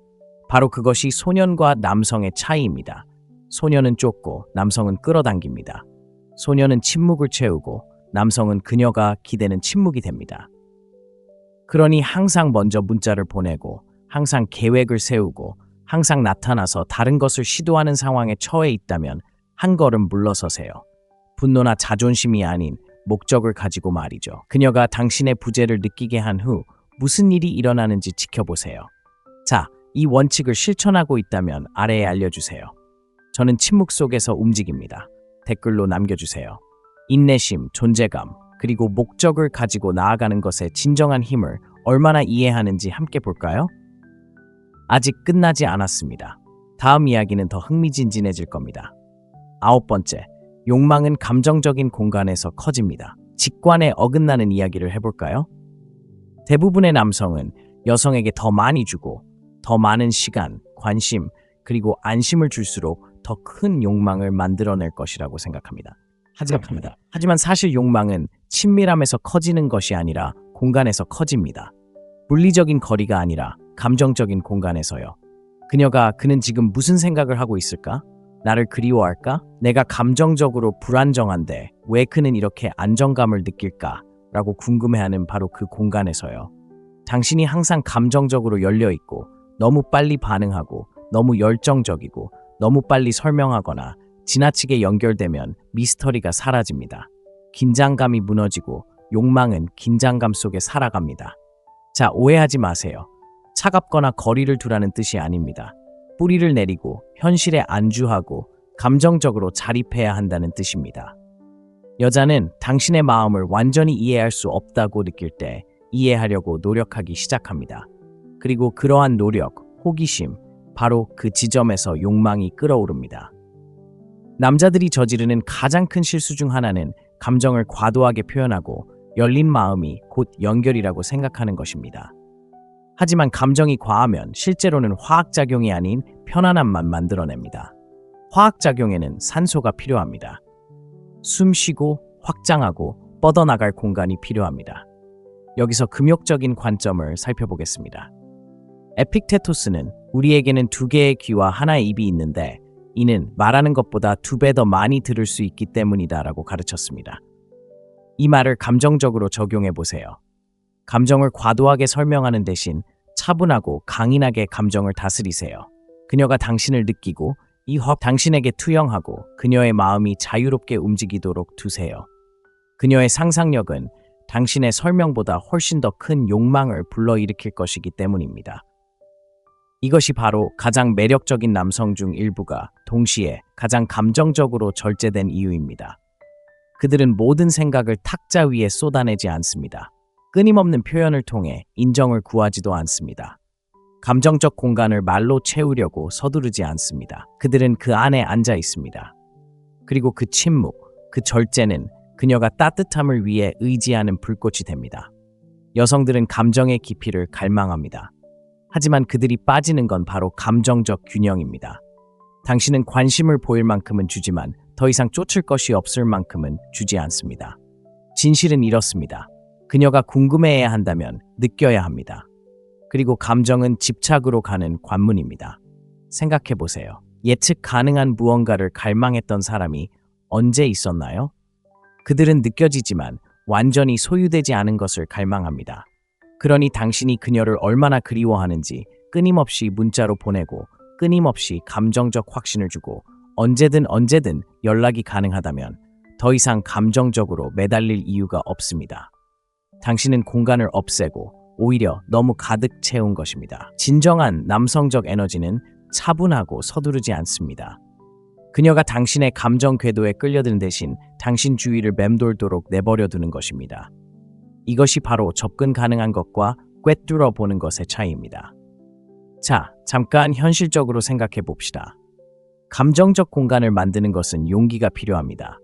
[SPEAKER 1] 바로 그것이 소년과 남성의 차이입니다. 소년은 쫓고 남성은 끌어당깁니다. 소년은 침묵을 채우고 남성은 그녀가 기대는 침묵이 됩니다. 그러니 항상 먼저 문자를 보내고 항상 계획을 세우고 항상 나타나서 다른 것을 시도하는 상황에 처해 있다면 한 걸음 물러서세요. 분노나 자존심이 아닌 목적을 가지고 말이죠. 그녀가 당신의 부재를 느끼게 한 후 무슨 일이 일어나는지 지켜보세요. 자, 이 원칙을 실천하고 있다면 아래에 알려주세요. 저는 침묵 속에서 움직입니다. 댓글로 남겨주세요. 인내심, 존재감, 그리고 목적을 가지고 나아가는 것의 진정한 힘을 얼마나 이해하는지 함께 볼까요? 아직 끝나지 않았습니다. 다음 이야기는 더 흥미진진해질 겁니다. 9번째, 욕망은 감정적인 공간에서 커집니다. 직관에 어긋나는 이야기를 해볼까요? 대부분의 남성은 여성에게 더 많이 주고 더 많은 시간, 관심, 그리고 안심을 줄수록 더 큰 욕망을 만들어낼 것이라고 생각합니다. 하지만 사실 욕망은 친밀함에서 커지는 것이 아니라 공간에서 커집니다. 물리적인 거리가 아니라 감정적인 공간에서요. 그는 지금 무슨 생각을 하고 있을까? 나를 그리워할까? 내가 감정적으로 불안정한데 왜 그는 이렇게 안정감을 느낄까? 라고 궁금해하는 바로 그 공간에서요. 당신이 항상 감정적으로 열려있고 너무 빨리 반응하고 너무 열정적이고 너무 빨리 설명하거나 지나치게 연결되면 미스터리가 사라집니다. 긴장감이 무너지고 욕망은 긴장감 속에 살아갑니다. 자, 오해하지 마세요. 차갑거나 거리를 두라는 뜻이 아닙니다. 뿌리를 내리고 현실에 안주하고 감정적으로 자립해야 한다는 뜻입니다. 여자는 당신의 마음을 완전히 이해할 수 없다고 느낄 때 이해하려고 노력하기 시작합니다. 그리고 그러한 노력, 호기심, 바로 그 지점에서 욕망이 끓어오릅니다. 남자들이 저지르는 가장 큰 실수 중 하나는 감정을 과도하게 표현하고 열린 마음이 곧 연결이라고 생각하는 것입니다. 하지만 감정이 과하면 실제로는 화학작용이 아닌 편안함만 만들어냅니다. 화학작용에는 산소가 필요합니다. 숨 쉬고 확장하고 뻗어나갈 공간이 필요합니다. 여기서 금욕적인 관점을 살펴보겠습니다. 에픽테토스는 우리에게는 2개의 귀와 하나의 입이 있는데 이는 말하는 것보다 2배 더 많이 들을 수 있기 때문이다라고 가르쳤습니다. 이 말을 감정적으로 적용해 보세요. 감정을 과도하게 설명하는 대신 차분하고 강인하게 감정을 다스리세요. 그녀가 당신을 느끼고 당신에게 투영하고 그녀의 마음이 자유롭게 움직이도록 두세요. 그녀의 상상력은 당신의 설명보다 훨씬 더 큰 욕망을 불러일으킬 것이기 때문입니다. 이것이 바로 가장 매력적인 남성 중 일부가 동시에 가장 감정적으로 절제된 이유입니다. 그들은 모든 생각을 탁자 위에 쏟아내지 않습니다. 끊임없는 표현을 통해 인정을 구하지도 않습니다. 감정적 공간을 말로 채우려고 서두르지 않습니다. 그들은 그 안에 앉아 있습니다. 그리고 그 침묵, 그 절제는 그녀가 따뜻함을 위해 의지하는 불꽃이 됩니다. 여성들은 감정의 깊이를 갈망합니다. 하지만 그들이 빠지는 건 바로 감정적 균형입니다. 당신은 관심을 보일 만큼은 주지만 더 이상 쫓을 것이 없을 만큼은 주지 않습니다. 진실은 이렇습니다. 그녀가 궁금해해야 한다면 느껴야 합니다. 그리고 감정은 집착으로 가는 관문입니다. 생각해 보세요. 예측 가능한 무언가를 갈망했던 사람이 언제 있었나요? 그들은 느껴지지만 완전히 소유되지 않은 것을 갈망합니다. 그러니 당신이 그녀를 얼마나 그리워하는지 끊임없이 문자로 보내고 끊임없이 감정적 확신을 주고 언제든 연락이 가능하다면 더 이상 감정적으로 매달릴 이유가 없습니다. 당신은 공간을 없애고 오히려 너무 가득 채운 것입니다. 진정한 남성적 에너지는 차분하고 서두르지 않습니다. 그녀가 당신의 감정 궤도에 끌려드는 대신 당신 주위를 맴돌도록 내버려 두는 것입니다. 이것이 바로 접근 가능한 것과 꿰뚫어 보는 것의 차이입니다. 자, 잠깐 현실적으로 생각해 봅시다. 감정적 공간을 만드는 것은 용기가 필요합니다.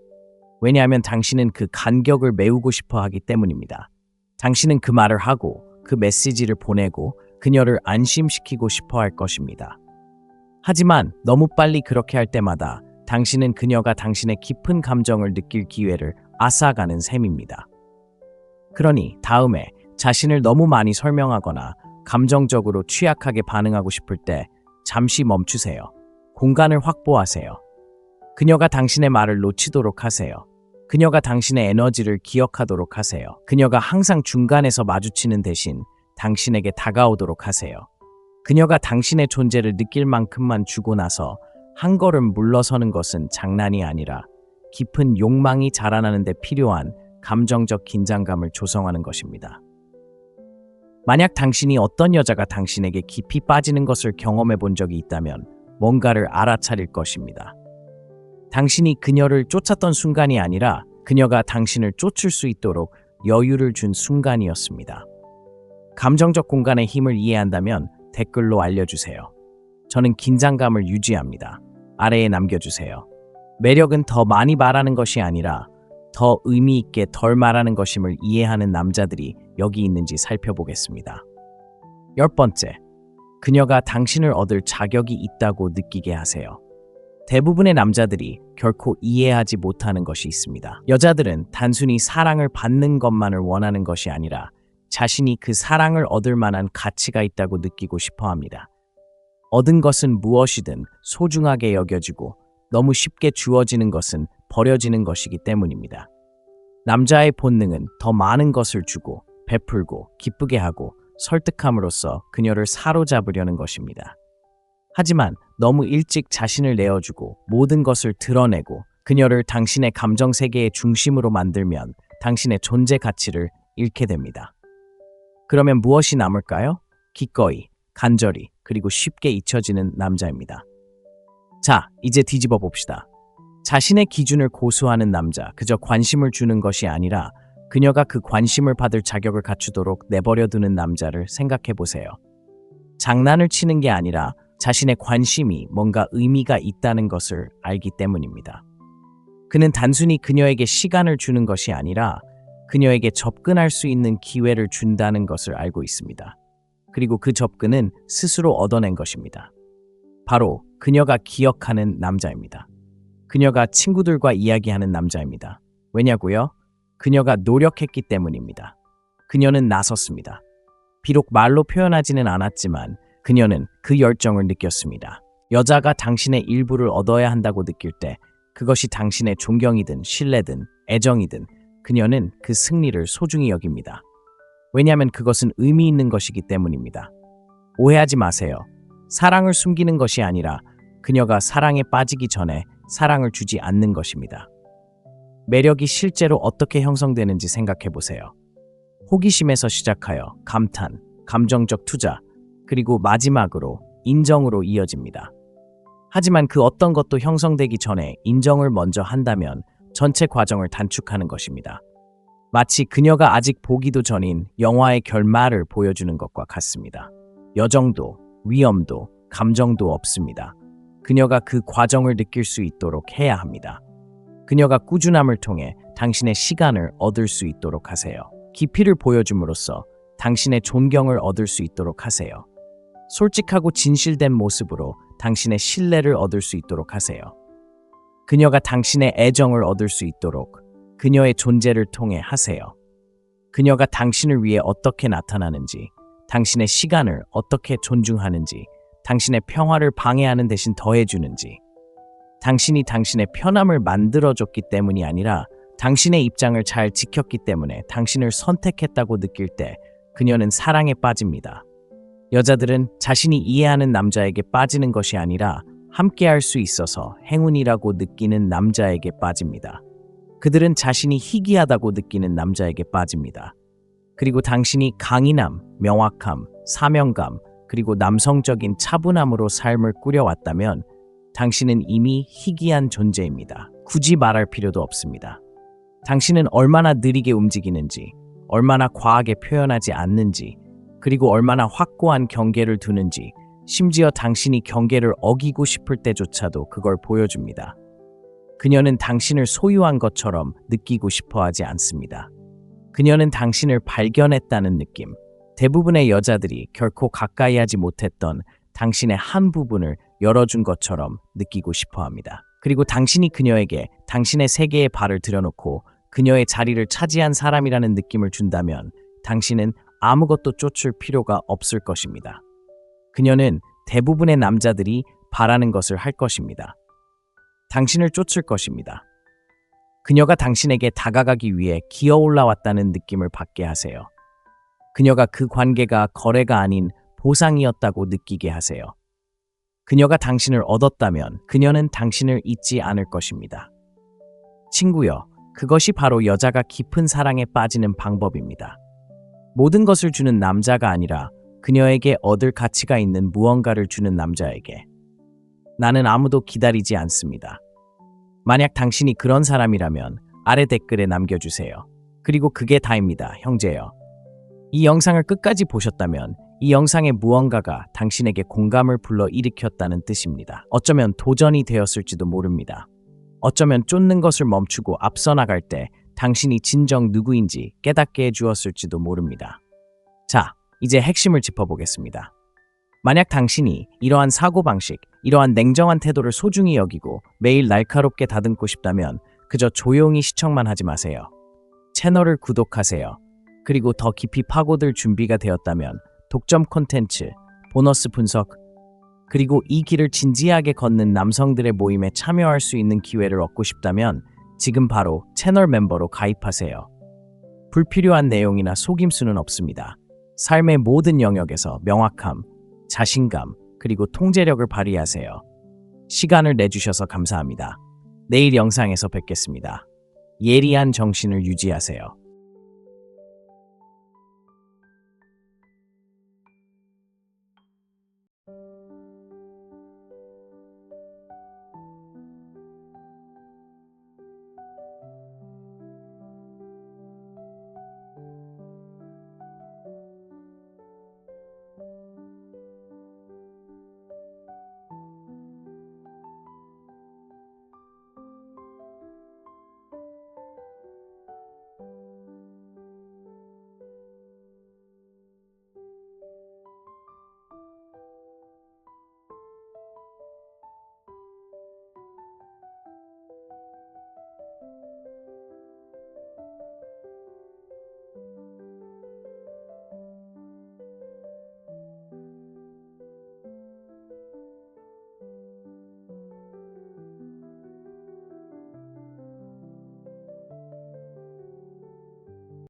[SPEAKER 1] 왜냐하면 당신은 그 간격을 메우고 싶어 하기 때문입니다. 당신은 그 말을 하고 그 메시지를 보내고 그녀를 안심시키고 싶어 할 것입니다. 하지만 너무 빨리 그렇게 할 때마다 당신은 그녀가 당신의 깊은 감정을 느낄 기회를 앗아가는 셈입니다. 그러니 다음에 자신을 너무 많이 설명하거나 감정적으로 취약하게 반응하고 싶을 때 잠시 멈추세요. 공간을 확보하세요. 그녀가 당신의 말을 놓치도록 하세요. 그녀가 당신의 에너지를 기억하도록 하세요. 그녀가 항상 중간에서 마주치는 대신 당신에게 다가오도록 하세요. 그녀가 당신의 존재를 느낄 만큼만 주고 나서 한 걸음 물러서는 것은 장난이 아니라 깊은 욕망이 자라나는 데 필요한 감정적 긴장감을 조성하는 것입니다. 만약 당신이 어떤 여자가 당신에게 깊이 빠지는 것을 경험해 본 적이 있다면 뭔가를 알아차릴 것입니다. 당신이 그녀를 쫓았던 순간이 아니라 그녀가 당신을 쫓을 수 있도록 여유를 준 순간이었습니다. 감정적 공간의 힘을 이해한다면 댓글로 알려주세요. 저는 긴장감을 유지합니다. 아래에 남겨주세요. 매력은 더 많이 말하는 것이 아니라 더 의미 있게 덜 말하는 것임을 이해하는 남자들이 여기 있는지 살펴보겠습니다. 10번째, 그녀가 당신을 얻을 자격이 있다고 느끼게 하세요. 대부분의 남자들이 결코 이해하지 못하는 것이 있습니다. 여자들은 단순히 사랑을 받는 것만을 원하는 것이 아니라 자신이 그 사랑을 얻을 만한 가치가 있다고 느끼고 싶어 합니다. 얻은 것은 무엇이든 소중하게 여겨지고 너무 쉽게 주어지는 것은 버려지는 것이기 때문입니다. 남자의 본능은 더 많은 것을 주고 베풀고 기쁘게 하고 설득함으로써 그녀를 사로잡으려는 것입니다. 하지만 너무 일찍 자신을 내어주고 모든 것을 드러내고 그녀를 당신의 감정 세계의 중심으로 만들면 당신의 존재 가치를 잃게 됩니다. 그러면 무엇이 남을까요? 기꺼이, 간절히, 그리고 쉽게 잊혀지는 남자입니다. 자, 이제 뒤집어 봅시다. 자신의 기준을 고수하는 남자, 그저 관심을 주는 것이 아니라 그녀가 그 관심을 받을 자격을 갖추도록 내버려 두는 남자를 생각해 보세요. 장난을 치는 게 아니라 자신의 관심이 뭔가 의미가 있다는 것을 알기 때문입니다. 그는 단순히 그녀에게 시간을 주는 것이 아니라 그녀에게 접근할 수 있는 기회를 준다는 것을 알고 있습니다. 그리고 그 접근은 스스로 얻어낸 것입니다. 바로 그녀가 기억하는 남자입니다. 그녀가 친구들과 이야기하는 남자입니다. 왜냐고요? 그녀가 노력했기 때문입니다. 그녀는 나섰습니다. 비록 말로 표현하지는 않았지만 그녀는 그 열정을 느꼈습니다. 여자가 당신의 일부를 얻어야 한다고 느낄 때 그것이 당신의 존경이든 신뢰든 애정이든 그녀는 그 승리를 소중히 여깁니다. 왜냐하면 그것은 의미 있는 것이기 때문입니다. 오해하지 마세요. 사랑을 숨기는 것이 아니라 그녀가 사랑에 빠지기 전에 사랑을 주지 않는 것입니다. 매력이 실제로 어떻게 형성되는지 생각해 보세요. 호기심에서 시작하여 감탄, 감정적 투자, 그리고 마지막으로 인정으로 이어집니다. 하지만 그 어떤 것도 형성되기 전에 인정을 먼저 한다면 전체 과정을 단축하는 것입니다. 마치 그녀가 아직 보기도 전인 영화의 결말을 보여주는 것과 같습니다. 여정도, 위험도, 감정도 없습니다. 그녀가 그 과정을 느낄 수 있도록 해야 합니다. 그녀가 꾸준함을 통해 당신의 시간을 얻을 수 있도록 하세요. 깊이를 보여줌으로써 당신의 존경을 얻을 수 있도록 하세요. 솔직하고 진실된 모습으로 당신의 신뢰를 얻을 수 있도록 하세요. 그녀가 당신의 애정을 얻을 수 있도록 그녀의 존재를 통해 하세요. 그녀가 당신을 위해 어떻게 나타나는지, 당신의 시간을 어떻게 존중하는지, 당신의 평화를 방해하는 대신 더해주는지, 당신이 당신의 편함을 만들어줬기 때문이 아니라 당신의 입장을 잘 지켰기 때문에 당신을 선택했다고 느낄 때 그녀는 사랑에 빠집니다. 여자들은 자신이 이해하는 남자에게 빠지는 것이 아니라 함께할 수 있어서 행운이라고 느끼는 남자에게 빠집니다. 그들은 자신이 희귀하다고 느끼는 남자에게 빠집니다. 그리고 당신이 강인함, 명확함, 사명감, 그리고 남성적인 차분함으로 삶을 꾸려왔다면 당신은 이미 희귀한 존재입니다. 굳이 말할 필요도 없습니다. 당신은 얼마나 느리게 움직이는지, 얼마나 과하게 표현하지 않는지, 그리고 얼마나 확고한 경계를 두는지, 심지어 당신이 경계를 어기고 싶을 때조차도 그걸 보여줍니다. 그녀는 당신을 소유한 것처럼 느끼고 싶어 하지 않습니다. 그녀는 당신을 발견했다는 느낌, 대부분의 여자들이 결코 가까이 하지 못했던 당신의 한 부분을 열어준 것처럼 느끼고 싶어 합니다. 그리고 당신이 그녀에게 당신의 세계에 발을 들여놓고 그녀의 자리를 차지한 사람이라는 느낌을 준다면 당신은 아무것도 쫓을 필요가 없을 것입니다. 그녀는 대부분의 남자들이 바라는 것을 할 것입니다. 당신을 쫓을 것입니다. 그녀가 당신에게 다가가기 위해 기어 올라왔다는 느낌을 받게 하세요. 그녀가 그 관계가 거래가 아닌 보상이었다고 느끼게 하세요. 그녀가 당신을 얻었다면 그녀는 당신을 잊지 않을 것입니다. 친구여, 그것이 바로 여자가 깊은 사랑에 빠지는 방법입니다. 모든 것을 주는 남자가 아니라 그녀에게 얻을 가치가 있는 무언가를 주는 남자에게. 나는 아무도 기다리지 않습니다. 만약 당신이 그런 사람이라면 아래 댓글에 남겨주세요. 그리고 그게 다입니다, 형제여. 이 영상을 끝까지 보셨다면 이 영상의 무언가가 당신에게 공감을 불러일으켰다는 뜻입니다. 어쩌면 도전이 되었을지도 모릅니다. 어쩌면 쫓는 것을 멈추고 앞서 나갈 때 당신이 진정 누구인지 깨닫게 해주었을지도 모릅니다. 자, 이제 핵심을 짚어보겠습니다. 만약 당신이 이러한 사고방식, 이러한 냉정한 태도를 소중히 여기고 매일 날카롭게 다듬고 싶다면 그저 조용히 시청만 하지 마세요. 채널을 구독하세요. 그리고 더 깊이 파고들 준비가 되었다면 독점 콘텐츠, 보너스 분석, 그리고 이 길을 진지하게 걷는 남성들의 모임에 참여할 수 있는 기회를 얻고 싶다면 지금 바로 채널 멤버로 가입하세요. 불필요한 내용이나 속임수는 없습니다. 삶의 모든 영역에서 명확함, 자신감, 그리고 통제력을 발휘하세요. 시간을 내주셔서 감사합니다. 내일 영상에서 뵙겠습니다. 예리한 정신을 유지하세요.